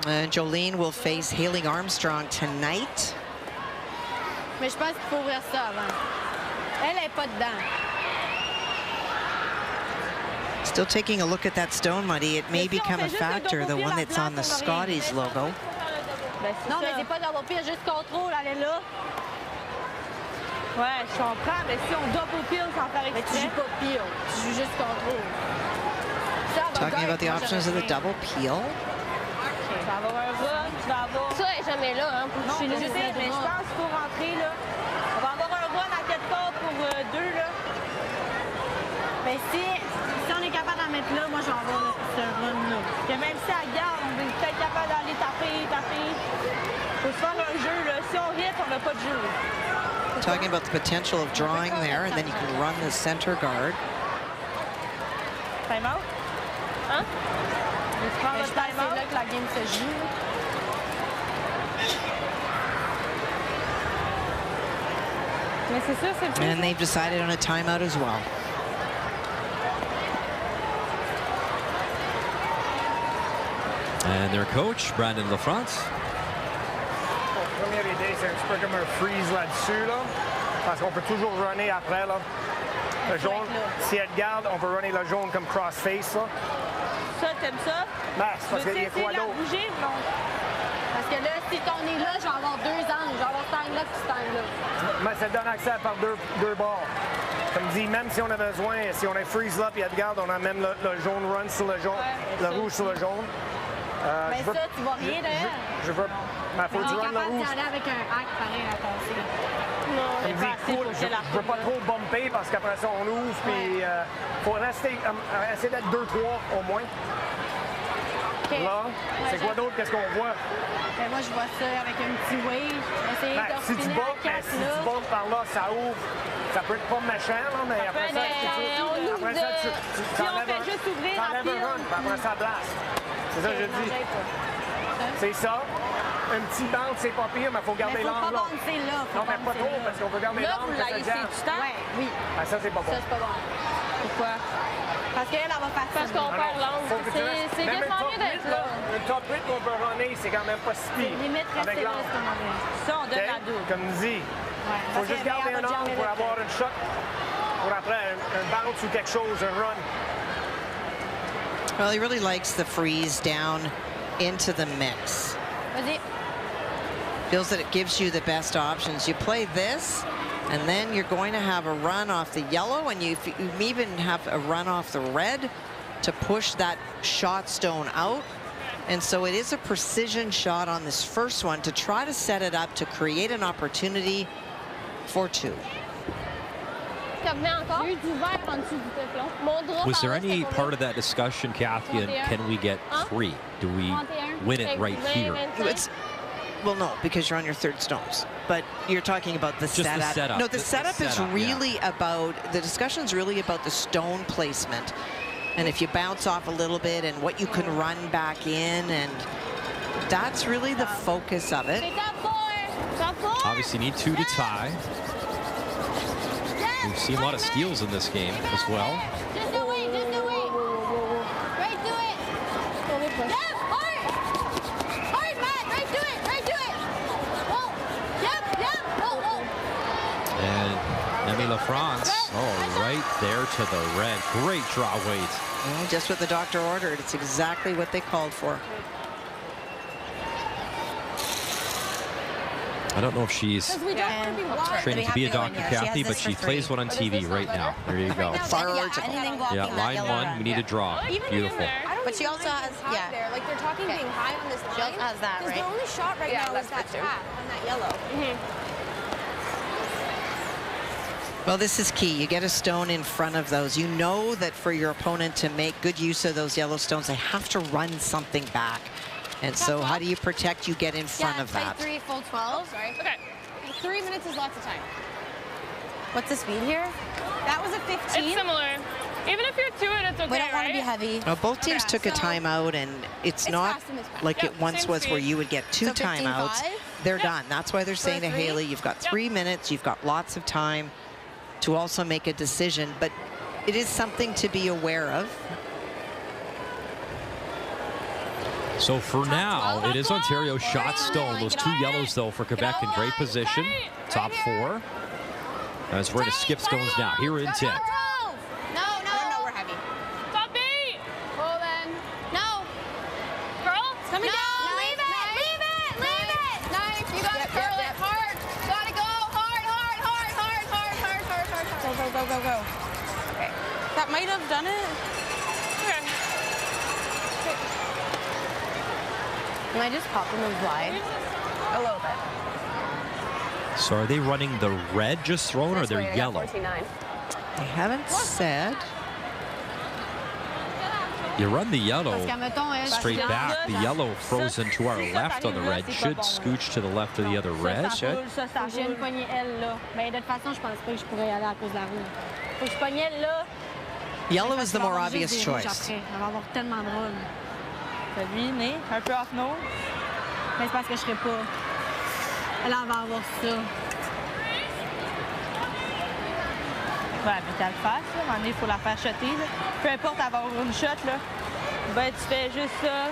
And Jolene will face Haley Armstrong tonight. Mais je pense qu'il faut ouvrir ça avant. Elle est pas dedans. Still taking a look at that stone, Muddy. It may become a factor, the one that's on the Scotties logo. Non, mais c'est pas double peel, juste contrôle, elle est là. Ouais, je comprends, mais si on double peel sans faire exprès. Mais tu joues pas peel, tu joues juste contrôle. Talking about the options of the double peel. Tu vas avoir un run, tu vas avoir... Ça est jamais là, hein, pour Non, chez je nous. sais, mais je pense qu'il faut rentrer, là. On va avoir un run à quelque part pour 2, là. Mais si on est capable d'en mettre là, moi, je vais avoir ce run-là. Que même si elle garde, on est peut-être capable d'aller taper. Faut se faire un jeu, là. Si on hit, on n'a pas de jeu. Talking about the potential of drawing there, and then you can run the center guard. Time out? Hein? Je prends le C'est time out. là que la game se joue. Mais c'est sûr, c'est And they've decided on a timeout as well. And their coach, Brandon LaFrance. Première idée, c'est un petit peu comme un freeze là-dessus, là, parce qu'on peut toujours runner après. Là. Le jaune, si elle garde, on peut runner le jaune comme cross-face. Là. Ça, t'aimes ça? Ben, c'est parce qu'il y a quoi d'autre? Bouger, non? Parce que là, si on est là, je vais avoir 2 angles. Je vais avoir ce angle-là puis ce angle-là. Mais ça donne accès par deux bords. Comme dit, même si on a besoin, si on est freeze là puis elle garde, on a même le jaune run sur le jaune, le rouge sur le jaune. Mais ça, tu vois rien d'ailleurs. Je veux. Mais faut que tu run le rouge. On est avec un hack pareil à passer. Non, Comme dit, cool, je veux pas trop bumper parce qu'après ça, on ouvre. Puis faut rester, essayer d'être 2-3 au moins. Okay. Là, c'est quoi d'autre? Qu'est-ce qu'on voit? Ben moi, je vois ça avec un petit wave. Essayer de Si tu finir à bumps, 4 si tu bumpes par là, ça ouvre. Ça peut être pas méchant, là, mais après ça, si on fait juste ouvrir t'enlèves un run, puis après ça blast. C'est ça que je dis. C'est ça. Un petit bande, c'est pas pire, mais il faut garder l'angle là. Non, mais pas trop, parce qu'on peut garder là, l'angle. vous la laissez du temps? Oui. Ah, ça, c'est pas bon. Ça, c'est pas bon. Pourquoi? Parce qu'elle, elle va faire ça. Parce qu'on perd l'angle. C'est quasiment mieux d'être là. Le top 8 qu'on peut runner, c'est quand même pas si pire. Limite, rester là, c'est comme on veut. Ça, on donne la double. Comme dit, il faut juste garder un angle pour avoir une shot. Pour après, un bounce ou quelque chose, un run. Well, he really likes the freeze down into the mix. Vas-y. Feels that it gives you the best options. You play this, and then you're going to have a run off the yellow, and you even have a run off the red to push that shot stone out. And so it is a precision shot on this first one to try to set it up to create an opportunity for 2. Was there any part of that discussion, Kathy, and can we get 3? Do we win it right here? Well, no, because you're on your 3rd stones. But you're talking about the Just setup. the setup. No, the setup is really about, the discussion's really about the stone placement. And if you bounce off a little bit and what you can run back in, and that's really the focus of it. Obviously need 2 to tie. We've seen a lot of steals in this game as well. Just do it, just do it. Right to it. Yep, hard. Hard, Matt, right to it, right to it. Whoa, yep, yep, whoa, whoa. And Nemi France. Oh, right there to the red. Great draw weight. Well, just what the doctor ordered. It's exactly what they called for. I don't know if she's training to be a doctor, Kathy, but she plays one on TV right now. There you go. Yeah, line one, we need a draw. Beautiful. But she also has, there. Like, they're talking being high on this line. She also has that, right? The only shot right now is that tap on that yellow. Well, this is key. You get a stone in front of those. You know that for your opponent to make good use of those yellow stones, they have to run something back. And so how do you protect? You get in front of that. 3, full 12. Oh, sorry. Okay. 3 minutes is lots of time. What's the speed here? That was a 15. It's similar. Even if you're to it, it's okay, We don't want to be heavy. Well, both teams took a timeout, and it's not like it once was where you would get 2 timeouts. They're done. That's why they're saying to Haley, you've got 3 minutes, you've got lots of time to also make a decision. But it is something to be aware of. So for now, it is Ontario's shot stone. Those 2 yellows, though, for Quebec in great position. Top 4. As we're going to skip stones now. Here in 10. Coming down. Leave it. Leave it. Leave it. Nice. You got to curl it hard. Got to go hard, hard, hard, hard, hard, hard, hard, hard, hard. Go, go, go, go, go. Okay. That might have done it. Okay. Am I just popping those wide? A little bit. So are they running the red just thrown, or they're yellow? They haven't said. You run the yellow straight back. The yellow frozen to our left on the red should scooch to the left of the other red. Should. Yellow is the more obvious choice. Ouais, mais t'as le face, là. À un moment donné, il faut la faire shotter, là. Peu importe avoir une shot, là. Ben, tu fais juste ça.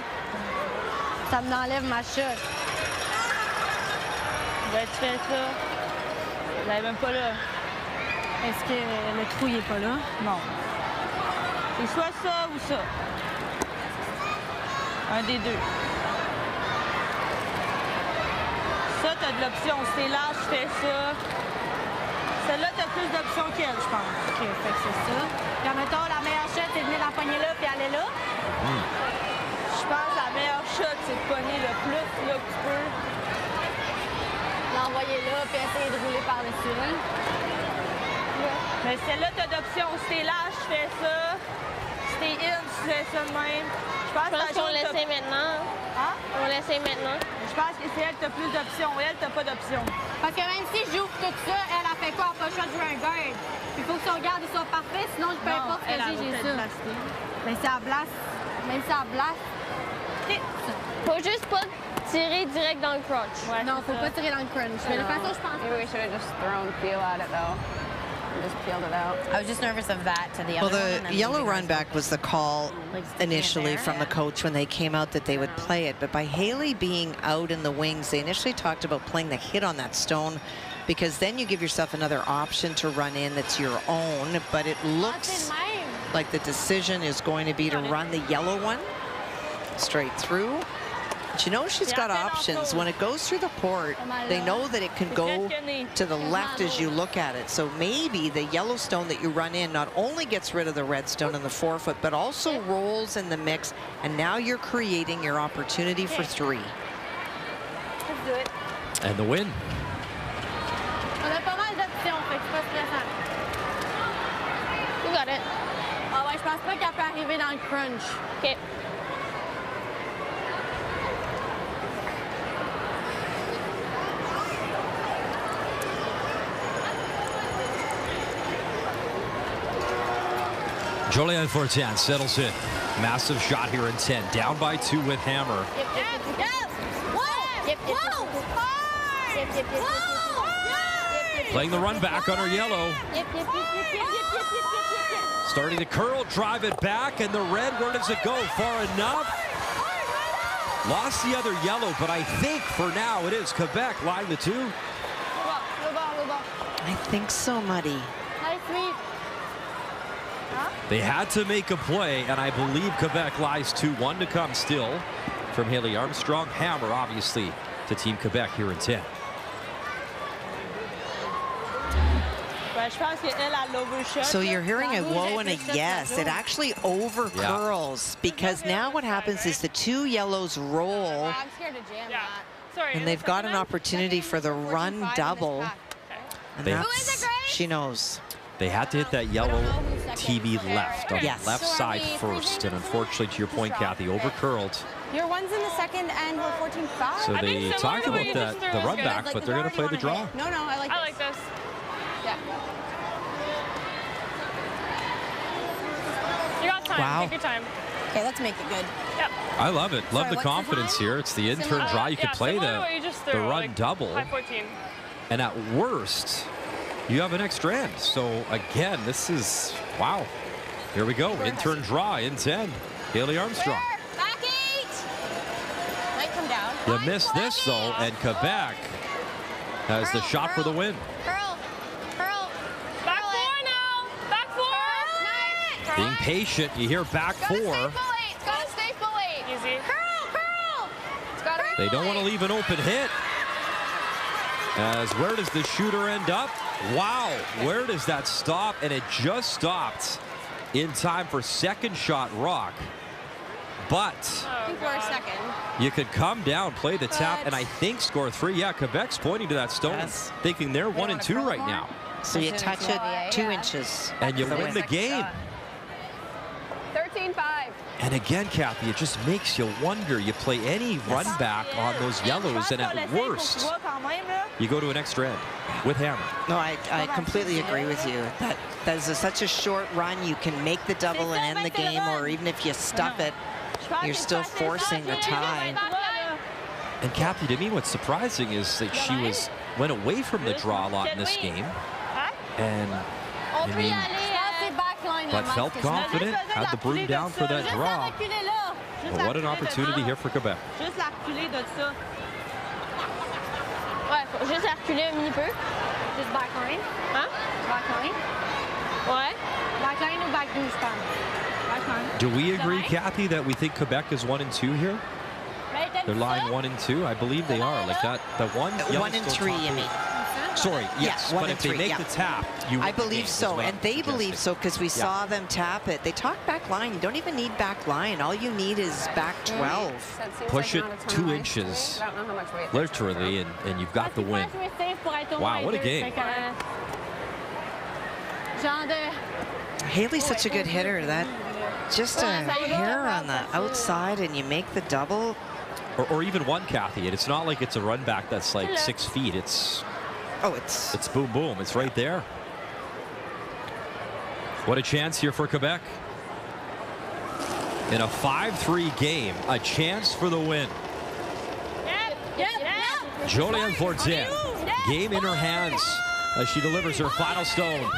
Ça me enlève ma shot. Ben, tu fais ça. Elle est même pas là. Est-ce que le trou, il est pas là? Non. C'est soit ça ou ça. Un des deux. Ça, t'as de l'option. Si t'es large, tu fais ça. Celle-là, t'as plus d'options qu'elle, je pense. OK, fait que c'est ça. Puis, mettons, la meilleure shot, c'est de venir la pogner là puis aller là. Je pense que la meilleure shot, c'est de pogner le plus là que tu peux. L'envoyer là puis essayer de rouler par-dessus. Mais celle-là, t'as d'options. Si t'es large, tu fais ça. Si t'es in, tu fais ça de même. Je pense qu'on l'essaie maintenant. Hein? On l'essaie maintenant. Je pense que c'est elle qui a plus d'options. Elle, t'as pas d'options. Parce que même si j'ouvre tout ça, elle a fait quoi? Elle n'a pas le choix de jouer un guard. Il faut que son garde soit parfait, sinon peu importe ce que j'ai ça. Mais c'est à blast. Même si c'est à blast. Faut juste pas tirer direct dans le crunch. Ouais, non, faut pas tirer dans le crunch. Mais de toute façon, je pense. Maybe we should have just thrown feel at it though. Just peeled it out. I was just nervous of that to the other one. Well, the yellow run back was the call initially from the coach when they came out that they would play it. But by Haley being out in the wings, they initially talked about playing the hit on that stone because then you give yourself another option to run in that's your own. But it looks like the decision is going to be to run the yellow one straight through. But you know she's got options. When it goes through the port, they know that it can go to the left as you look at it. So maybe the yellow stone that you run in not only gets rid of the red stone in the forefoot, but also rolls in the mix. And now you're creating your opportunity for 3. Let's do it. And the win. On a pas mal d'options, fait que c'est pas stressant. You got it. Ah ouais, je pense pas qu'elle peut arriver dans le crunch. OK. Jolian Fortin settles in. Massive shot here in 10. Down by 2 with hammer. Playing the run back on her yellow. Starting to curl, drive it back, and the red, where does it go? Far enough. Lost the other yellow, but I think for now it is Quebec line the 2. I think so, Muddy. sweet. They had to make a play, and I believe Quebec lies 2-1 to come still from Haley Armstrong. Hammer, obviously, to Team Quebec here in 10. So you're hearing a whoa and a yes. It actually over curls because now what happens is the two yellows roll, I'm scared to jam that. Sorry, and they've got an opportunity for the run double. And that's, she knows. They had to hit that yellow TV left on the left side first, and unfortunately, to your point, Kathy, over curled. Your one's in the second and we're 14-5. So they talked about the run back, but they're going to play the draw. No, I like this. Yeah. You got time. Wow. Take your time. Okay, let's make it good. Yep. I love it. Love the confidence here. It's the intern draw. You can play the run double. High 14. And at worst, you have an extra end. So again, this is, wow. Here we go. Intern draw in 10. Haley Armstrong. Back 8. Might come down. You missed this though, and Quebec has the shot for the win. Curl. Back 4 now. Back 4. Being patient, you hear back 4. Gotta stay full 8. Easy. Curl. It's gotta be They don't want to leave an open hit. As where does the shooter end up? Wow, where does that stop? And it just stopped in time for second shot rock. But I think we're a second. you could come down, play the tap, and I think score 3. Yeah, Quebec's pointing to that stone, thinking they're 1 and 2 right now. So you touch it 2 inches. And you win the game. 13-5. And again, Kathy, it just makes you wonder. You play any run back on those yellows, and at worst, you go to an extra end with Hammer. No, I completely agree with you. That is such a short run. You can make the double and end the game, or even if you stuff it, you're still forcing the tie. And Kathy, to me, what's surprising is that she went away from the draw a lot in this game. And I mean, but felt confident, had the broom down for that draw. But what an opportunity here for Quebec. Juste la reculer de ça. Ouais, faut juste la reculer un mini peu. Just backline. Hein? Backline. Ouais. Backline ou back 12, Backline. Do we agree, Kathy, that we think Quebec is 1 and 2 here? They're lying 1 and 2. I believe they are. Like that, the 1 and 3, you mean? Sorry, yes, but if they make the tap, I believe so, and they believe so because we saw them tap it. They talk back line. You don't even need back line. All you need is back 12. Push it 2 inches, literally, and you've got the win. Wow, what a game. Haley's such a good hitter. That just a hair on the outside, and you make the double. Or even one, Kathy, and it's not like it's a run back that's like 6 feet. It's boom, boom. It's right there. What a chance here for Quebec. In a 5-3 game, a chance for the win. Jolene Fortin, game in her hands as she delivers her final stone.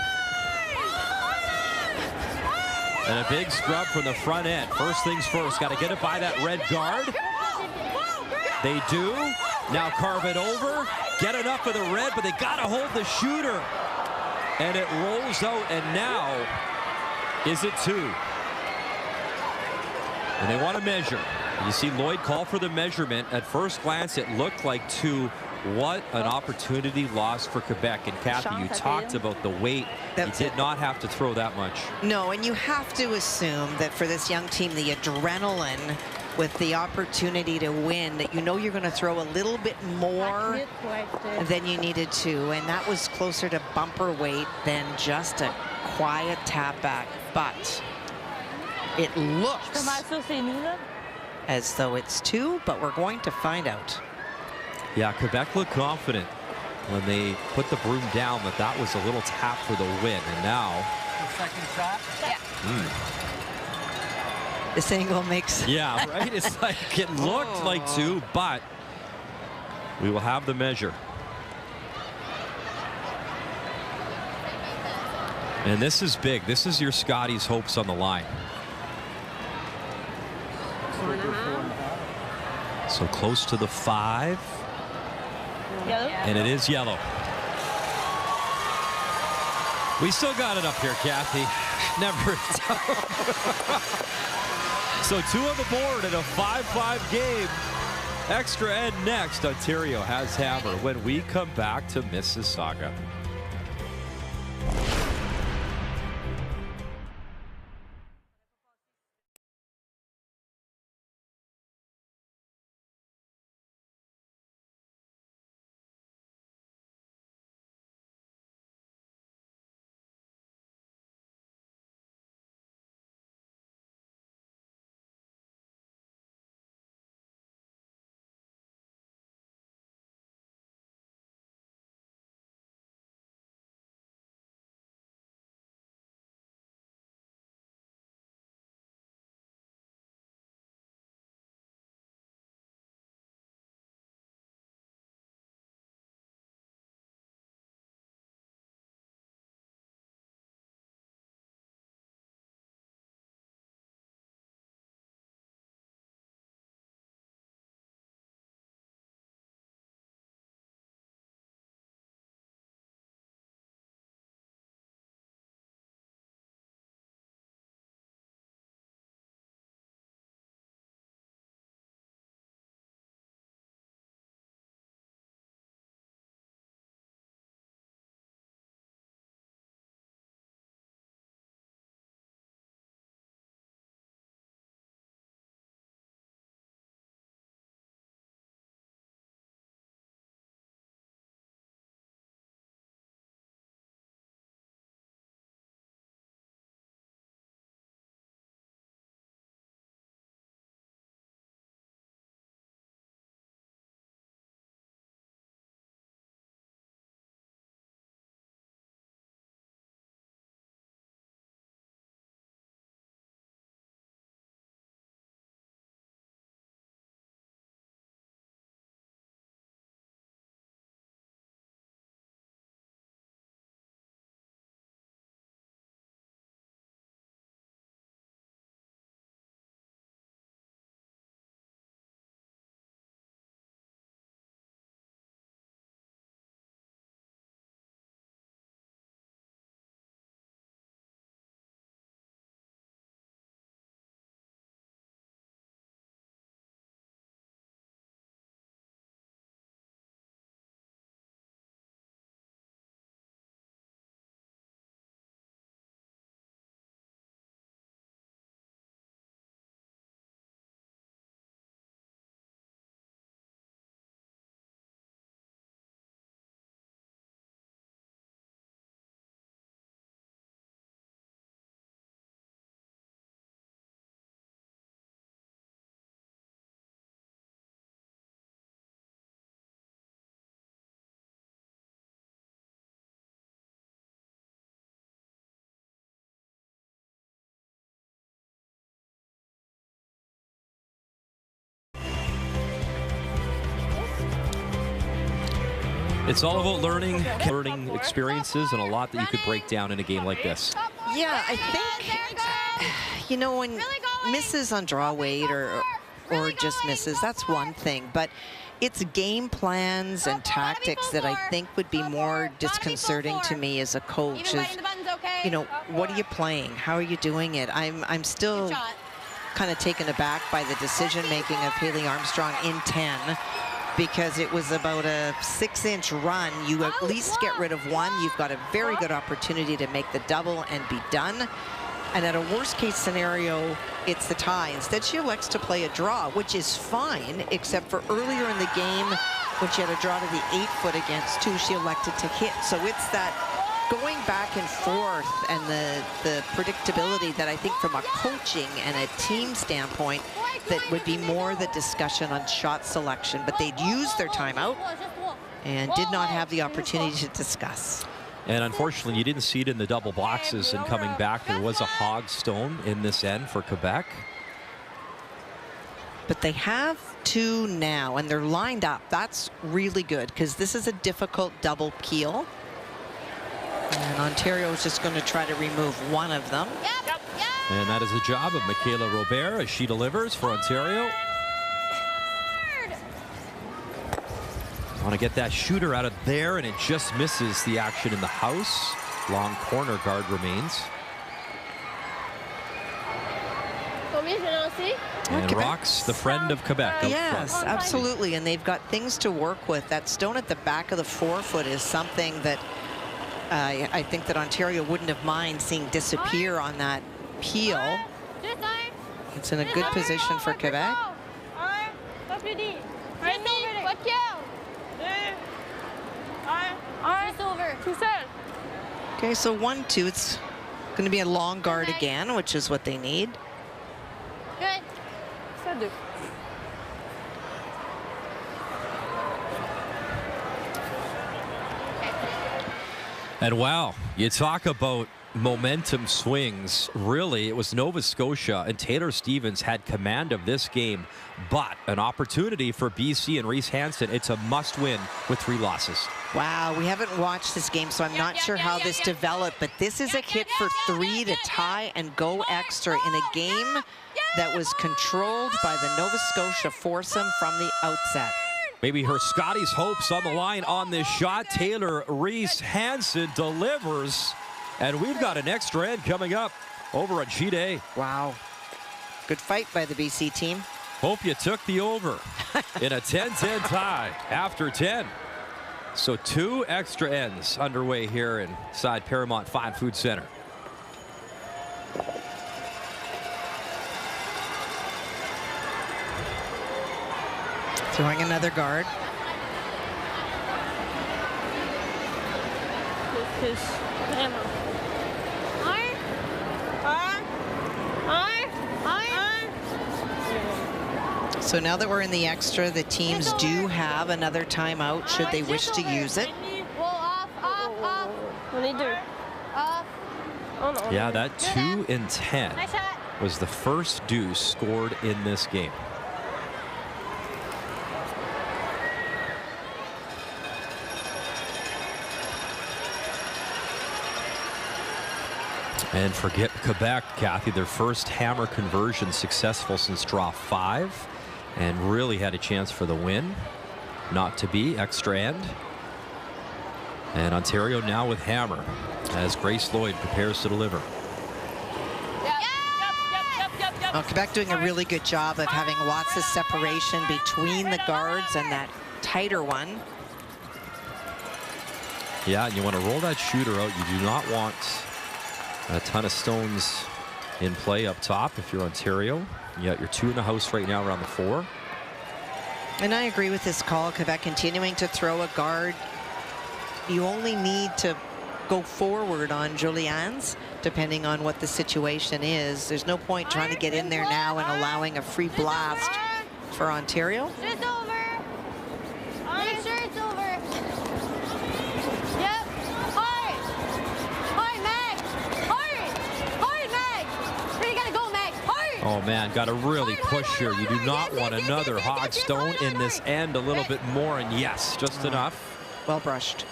And a big scrub from the front end. First things first, got to get it by that red guard. They do. Now carve it over. Get enough of the red, but they got to hold the shooter. And it rolls out, and now is it 2? And they want to measure. You see Lloyd call for the measurement. At first glance, it looked like 2. What an opportunity lost for Quebec. And Kathy, you talked about the weight. You did not have to throw that much. No, and you have to assume that for this young team, the adrenaline with the opportunity to win, that you know you're going to throw a little bit more than you needed to, and that was closer to bumper weight than just a quiet tap back. But it looks as though it's 2, but we're going to find out. Yeah, Quebec looked confident when they put the broom down, but that was a little tap for the win. And now, second shot. This angle makes. Yeah, right. It's like it looked like 2, but we will have the measure. And this is big. This is your Scotties hopes on the line. So close to the 5. Yellow. And it is yellow. We still got it up here, Kathy. Never in doubt. So 2 on the board in a 5-5 game. Extra end next. Ontario has hammer when we come back to Mississauga. It's all about learning experiences and a lot that you could break down in a game like this. Yeah, I think, you know, when misses on draw weight or just misses, that's one thing. But it's game plans and tactics that I think would be more disconcerting to me as a coach. Is, you know, what are you playing? How are you doing it? I'm still kind of taken aback by the decision-making of Haley Armstrong in 10. Because it was about a 6-inch run. You at least get rid of one. You've got a very good opportunity to make the double and be done. And at a worst-case scenario, it's the tie. Instead, she elects to play a draw, which is fine, except for earlier in the game, when she had a draw to the 8-foot against 2, she elected to hit. So it's that going back and forth and the predictability that I think from a coaching and a team standpoint, that would be more the discussion on shot selection, but they'd used their timeout and did not have the opportunity to discuss. And unfortunately, you didn't see it in the double boxes, and coming back, there was a hog stone in this end for Quebec. But they have 2 now, and they're lined up. That's really good, because this is a difficult double peel. And Ontario is just going to try to remove one of them. And that is the job of Michaela Robert as she delivers for Ontario. Want to get that shooter out of there, and it just misses the action in the house. long corner guard remains. And rocks, the friend of Quebec. Yes, absolutely. And they've got things to work with. That stone at the back of the forefoot is something that I think that Ontario wouldn't have mind seeing disappear on that peel. It's in a good position for Quebec. Okay, so 1-2. It's going to be a long guard again, which is what they need. Good. And wow, you talk about momentum swings. Really, it was Nova Scotia and Taylor Stevens had command of this game, but an opportunity for BC and Reese Hansen. It's a must-win with 3 losses. Wow, we haven't watched this game, so I'm not sure how this developed, but this is a hit for 3 to tie and go extra in a game that was controlled by the Nova Scotia foursome from the outset. Maybe her Scotties hopes on the line on this shot. Taylor Reese Hansen delivers, and we've got an extra end coming up over on sheet A. Wow. Good fight by the BC team. Hope you took the over in a 10-10 tie after 10. So 2 extra ends underway here inside Paramount Fine Foods Centre. Throwing another guard. So now that we're in the extra, the teams do have another timeout should they wish to use it. Yeah, that 2 in 10 was the first deuce scored in this game. And forget Quebec, Kathy, their first hammer conversion successful since draw 5, and really had a chance for the win. Not to be, extra end. And Ontario now with hammer as Grace Lloyd prepares to deliver. Well, Quebec doing a really good job of having lots of separation between the guards and that tighter one. Yeah, and you want to roll that shooter out. You do not want a ton of stones in play up top if you're Ontario. You got your 2 in the house right now around the 4. And I agree with this call. Quebec continuing to throw a guard. You only need to go forward on Julianne's, depending on what the situation is. There's no point trying to get in there now and allowing a free blast for Ontario. It's over. Make sure it's over. Yep. Hard. Hard, Meg. Hard. Hard, Meg. Where you gotta go, Meg? Hard. Oh man, got to really push here. You do not want another hog stone in this end. A little bit more, and yes, just enough. Well brushed.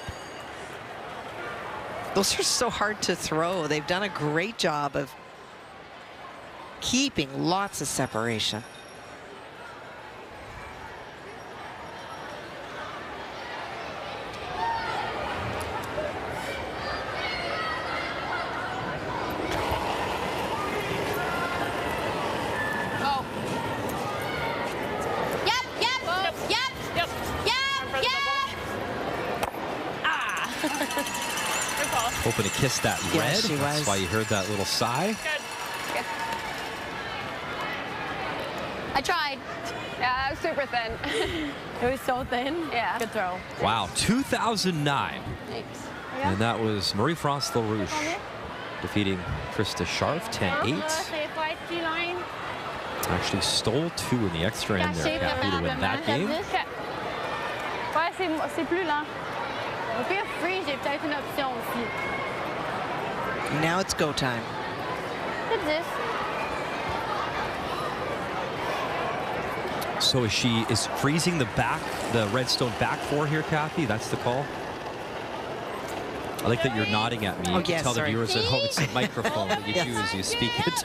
Those are so hard to throw. They've done a great job of keeping lots of separation. Hoping to kiss that red. She That's was. why you heard that little sigh. Good. I tried. Yeah, it was super thin. It was so thin. Yeah. Good throw. Wow, 2009. Thanks. And that was Marie-France LaRouche defeating Krista Scharf 10-8. Actually stole 2 in the extra end there, Kathy, to win that game. Ouais, c'est plus lent. Au pire, free, j'ai peut-être une option aussi. Now it's go time. What's this? So is freezing the redstone back 4 here, Kathy? That's the call? I like that you're nodding at me. You can tell the viewers at home it's a microphone that you do as you speak it.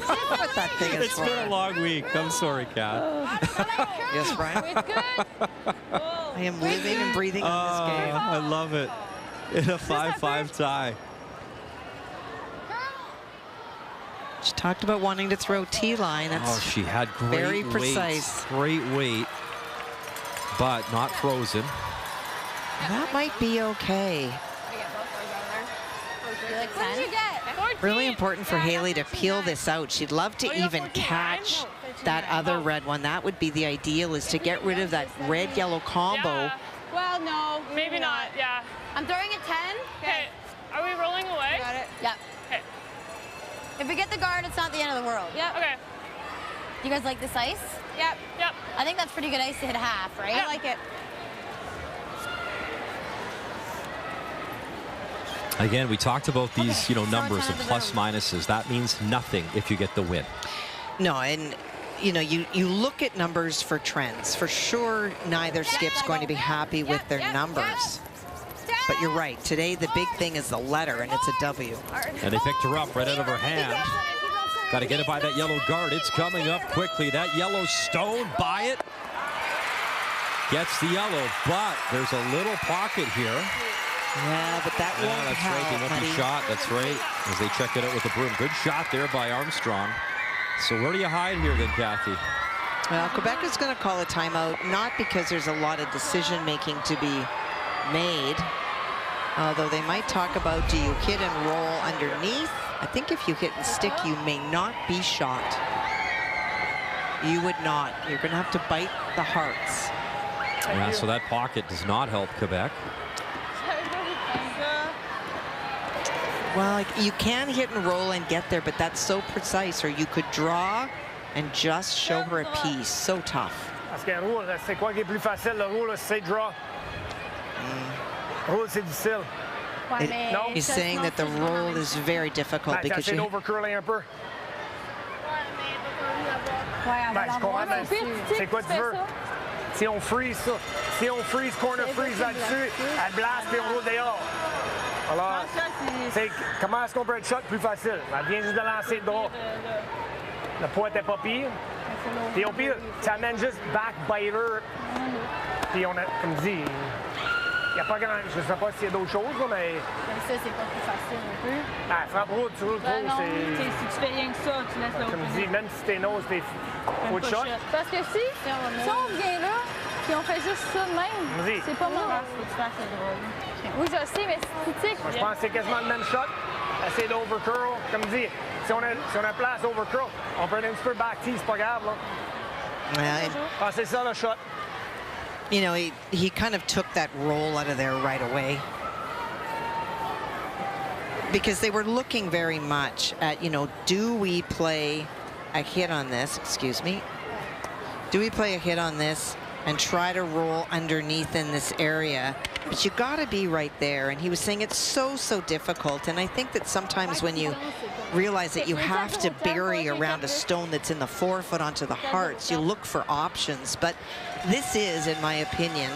What that thing is It's for. been a long week. I'm sorry, Kat. Yes, Brian? I am living and breathing on this game. I love it. in a 5-5 tie. She talked about wanting to throw T-line. Oh, she had great very precise. Great weight, but not frozen. That might be okay. What did you get? Really important for Haley to peel this out. She'd love to even catch that other red one. That would be the ideal, is to get rid of that red-yellow combo. Yeah. Well, no. Maybe not, yeah. I'm throwing a 10. Okay. Are we rolling away? Got it. Yep. Okay. If we get the guard, it's not the end of the world. Yep. Okay. You guys like this ice? Yep. Yep. I think that's pretty good ice to hit a half, right? Yep. I like it. Again, we talked about these, numbers of plus minuses. That means nothing if you get the win. No, and you look at numbers for trends. For sure, neither skip's going to be happy with their numbers. But you're right. Today, the big thing is the letter, and it's a W. And they picked her up right out of her hand. Got to get it by that yellow guard. It's coming up quickly. That yellow stone by it. Gets the yellow, but there's a little pocket here. Yeah, but that won't that's help, right. The lucky shot. That's right. As they check it out with the broom. Good shot there by Armstrong. So where do you hide here then, Kathy? Well, Quebec is going to call a timeout, not because there's a lot of decision-making to be made, although they might talk about, do you hit and roll underneath? I think if you hit and stick, you may not be shot. You would not. You're going to have to bite the hearts. Yeah, so that pocket does not help Quebec. Well, you can hit and roll and get there, but that's so precise. Or you could draw and just show her a piece. So tough. Parce qu'un roule, c'est quoi qui est plus facile? Le roule, c'est draw. Roule, c'est difficile. He's saying that the roll is very difficult because you... overcurler un peu. Ben, je comprends, mais c'est quoi tu veux? Si on freeze ça, si on freeze, corner freeze là-dessus, elle blast et on roule dehors. Alors, comment est-ce qu'on peut être shot plus facile? Elle vient juste de lancer le droit. Le poids n'était pas pire. Puis au pire, ça amène juste backbiter. Puis on a, comme dit, il n'y a pas grand... Je ne sais pas s'il y a d'autres choses, là, mais... Ça, c'est pas plus facile un peu. Ben, frappe route, tu roules trop, non, si tu fais rien que ça, tu laisses l'autre. Comme dit, même si t'es nose, t'es faut de shot. Parce que si on vient là, puis on fait juste ça de même, c'est pas mon faut que tu fasses le drôle. Oui, je sais, mais c'est critique. Moi, je pense que c'est quasiment le même shot. Essayer d'overcurl. Comme dit, si on a place overcurl, on peut aller un petit peu back tee, c'est pas grave, là. C'est ça, le shot. You know, he kind of took that roll out of there right away. Because they were looking very much at, do we play a hit on this, excuse me, do we play a hit on this and try to roll underneath in this area? But you got to be right there. And he was saying it's so difficult. And I think that sometimes when you realize that you have to bury around a stone that's in the forefoot onto the hearts, you look for options. But this is, in my opinion,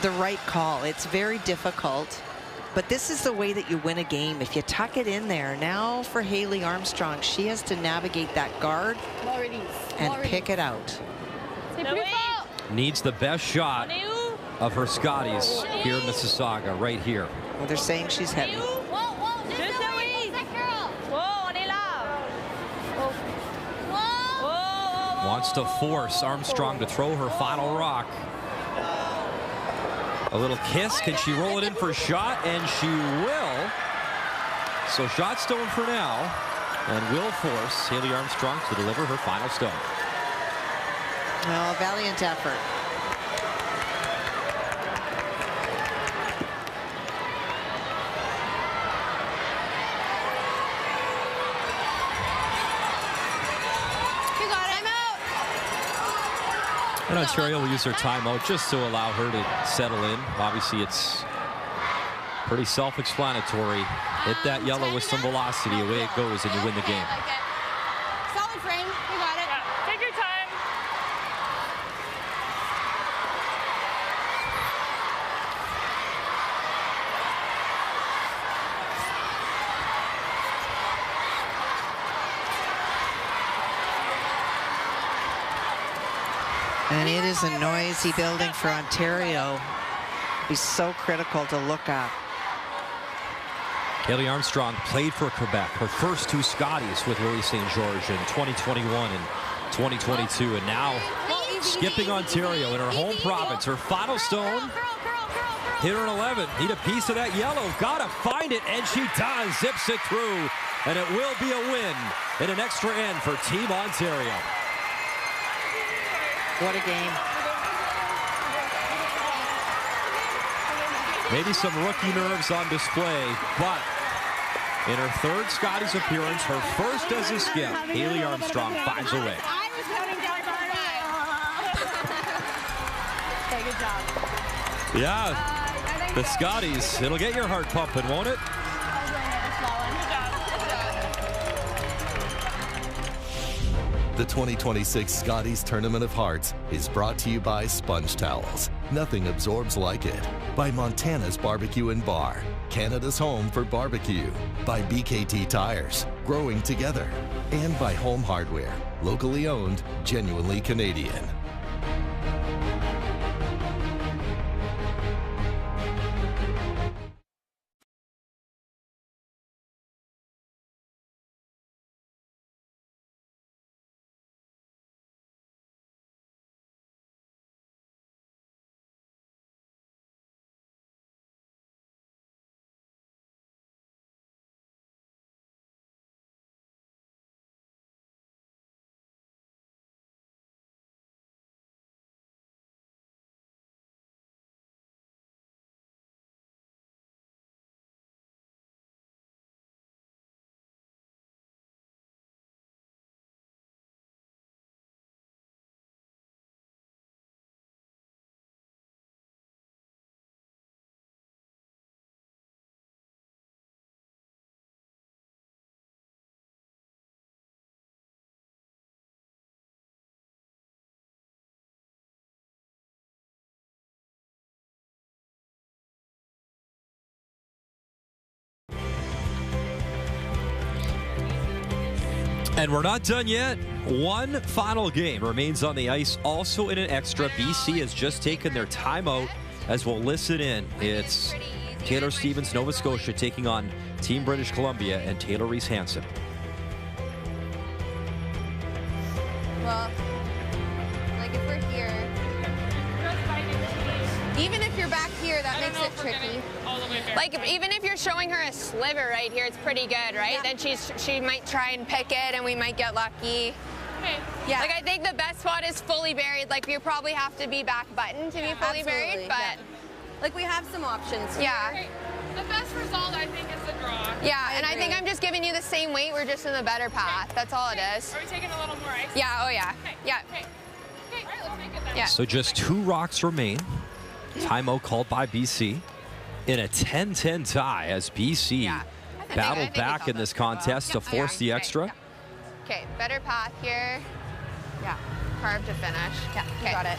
the right call. It's very difficult. But this is the way that you win a game. If you tuck it in there. Now for Haley Armstrong, she has to navigate that guard and pick it out. Needs the best shot of her Scotties here in Mississauga, right here. Well, they're saying she's heavy. Wants to force Armstrong to throw her final rock. A little kiss. Can she roll it in for a shot? And she will. So shot stone for now. And will force Haley Armstrong to deliver her final stone. Well, a valiant effort. And Ontario will use their timeout just to allow her to settle in. Obviously, it's pretty self-explanatory. Hit that yellow with some velocity, away it goes, and you win the game. Solid frame, you got it. Yeah. Take your time. And it is a noisy building for Ontario. Be so critical to look at. Haley Armstrong played for Quebec, her first 2 Scotties with Louis St. George in 2021 and 2022, and now skipping Ontario in her home province. Her final stone, hit her an 11. Need a piece of that yellow. Gotta find it, and she does. Zips it through, and it will be a win in an extra end for Team Ontario. What a game. Maybe some rookie nerves on display, but in her 3rd Scotties appearance, her first as a skip, Haley Armstrong finds a way. Okay, good job. Yeah, the Scotties, it'll get your heart pumping, won't it? The 2026 Scotties Tournament of Hearts is brought to you by Sponge Towels. Nothing absorbs like it. By Montana's Barbecue and Bar, Canada's home for barbecue. By BKT Tires, growing together. And by Home Hardware, locally owned, genuinely Canadian. And we're not done yet. One final game remains on the ice, also in an extra. BC has just taken their timeout as we'll listen in. It's Taylor Stevens, Nova Scotia, taking on Team British Columbia and Taylor Reese-Hansen. Well, like if we're here, even if you're back here, that makes it tricky. Like, even if you're showing her a sliver right here, it's pretty good, right? Yeah. Then she might try and pick it, and we might get lucky. Okay. Yeah. Like, I think the best spot is fully buried. Like, you probably have to be back button to be fully buried, but... Yeah. Like, we have some options here. Yeah. Okay. The best result, I think, is the draw. Yeah, I think I'm just giving you the same weight. We're just in the better path. That's all it is. Are we taking a little more ice? Yeah, oh yeah. Okay. Yeah. Okay. Okay. All right, let's make it then. Yeah. So just 2 rocks remain. Timeout called by BC in a 10-10 tie as BC battled back in this contest to force the extra. Okay, better path here. Yeah, carve to finish. Yeah, you got it.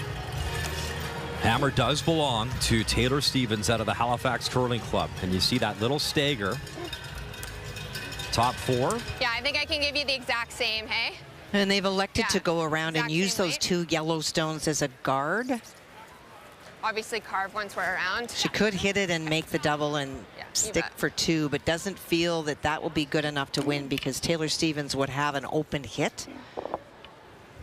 Hammer does belong to Taylor Stevens out of the Halifax Curling Club. And you see that little stagger. Top 4. Yeah, I think I can give you the exact same, hey? And they've elected to go around and use those 2 yellow stones as a guard. Obviously carve once we're around. She could hit it and make the double and stick for 2, but doesn't feel that that will be good enough to win because Taylor Stevens would have an open hit.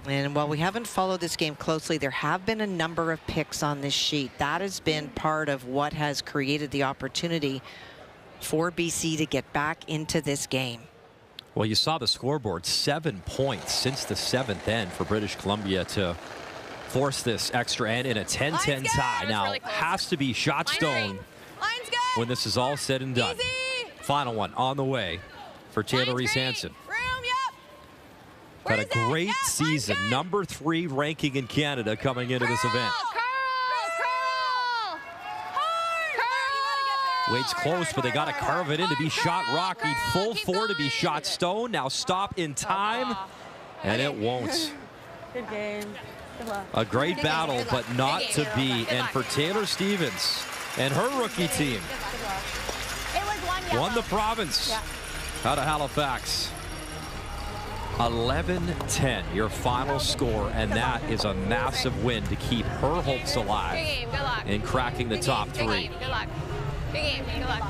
And while we haven't followed this game closely, there have been a number of picks on this sheet. That has been part of what has created the opportunity for BC to get back into this game. Well, you saw the scoreboard, 7 points since the 7th end for British Columbia to force this extra end in a 10-10 tie. Now, really has to be shot stone when this is all said and done. Easy. Final one on the way for Taylor Reese-Hansen. Had a great season. Number 3 ranking in Canada coming into this event. Wade's close, but they got to carve it in to be shot rock. Need full 4 to be shot stone. Now stop in time, and it won't. Good game. Good luck. A great battle, but not to be. And for Taylor Stevens and her rookie team, won the province out of Halifax. 11-10, your final score, and that is a massive win to keep her hopes alive in cracking the top 3. Good luck. Good game. Good luck.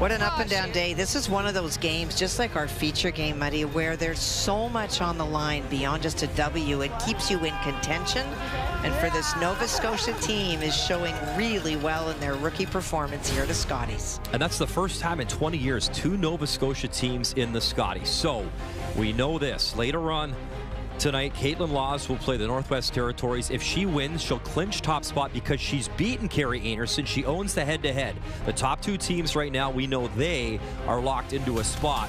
What an up and down day. This is one of those games, just like our feature game, Muddy, where there's so much on the line beyond just a W. It keeps you in contention. And for this Nova Scotia team is showing really well in their rookie performance here at the Scotties. And that's the first time in 20 years 2 Nova Scotia teams in the Scotties. So we know this. Later on tonight, Caitlin Laws will play the Northwest Territories. If she wins, she'll clinch top spot because she's beaten Carrie Anderson. She owns the head-to-head. The top 2 teams right now, we know they are locked into a spot.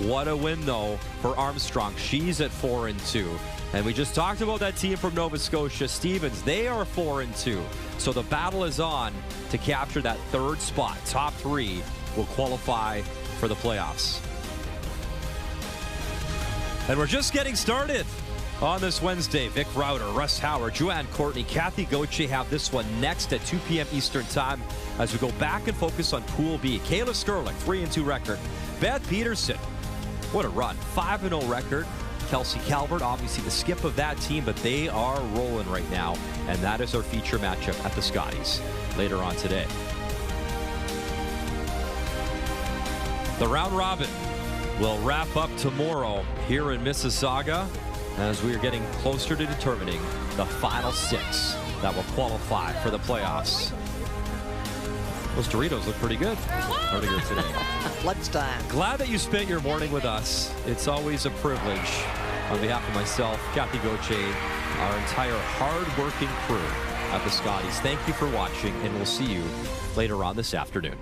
What a win, though, for Armstrong. She's at 4-2. And we just talked about that team from Nova Scotia, Stevens. They are 4-2. So the battle is on to capture that 3rd spot. Top 3 will qualify for the playoffs. And we're just getting started on this Wednesday. Vic Rauter, Russ Howard, Joanne Courtney, Kathy Gauthier have this one next at 2 p.m. Eastern Time as we go back and focus on Pool B. Kayla Sterling, 3-2 record. Beth Peterson, what a run, 5-0 record. Kelsey Calvert, obviously the skip of that team, but they are rolling right now. And that is our feature matchup at the Scotties later on today. The round robin will wrap up tomorrow here in Mississauga as we are getting closer to determining the final 6 that will qualify for the playoffs. Those Doritos look pretty good earlier today. Lunchtime. Glad that you spent your morning with us. It's always a privilege. On behalf of myself, Kathy Gauthier, our entire hard-working crew at the Scotties, thank you for watching, and we'll see you later on this afternoon.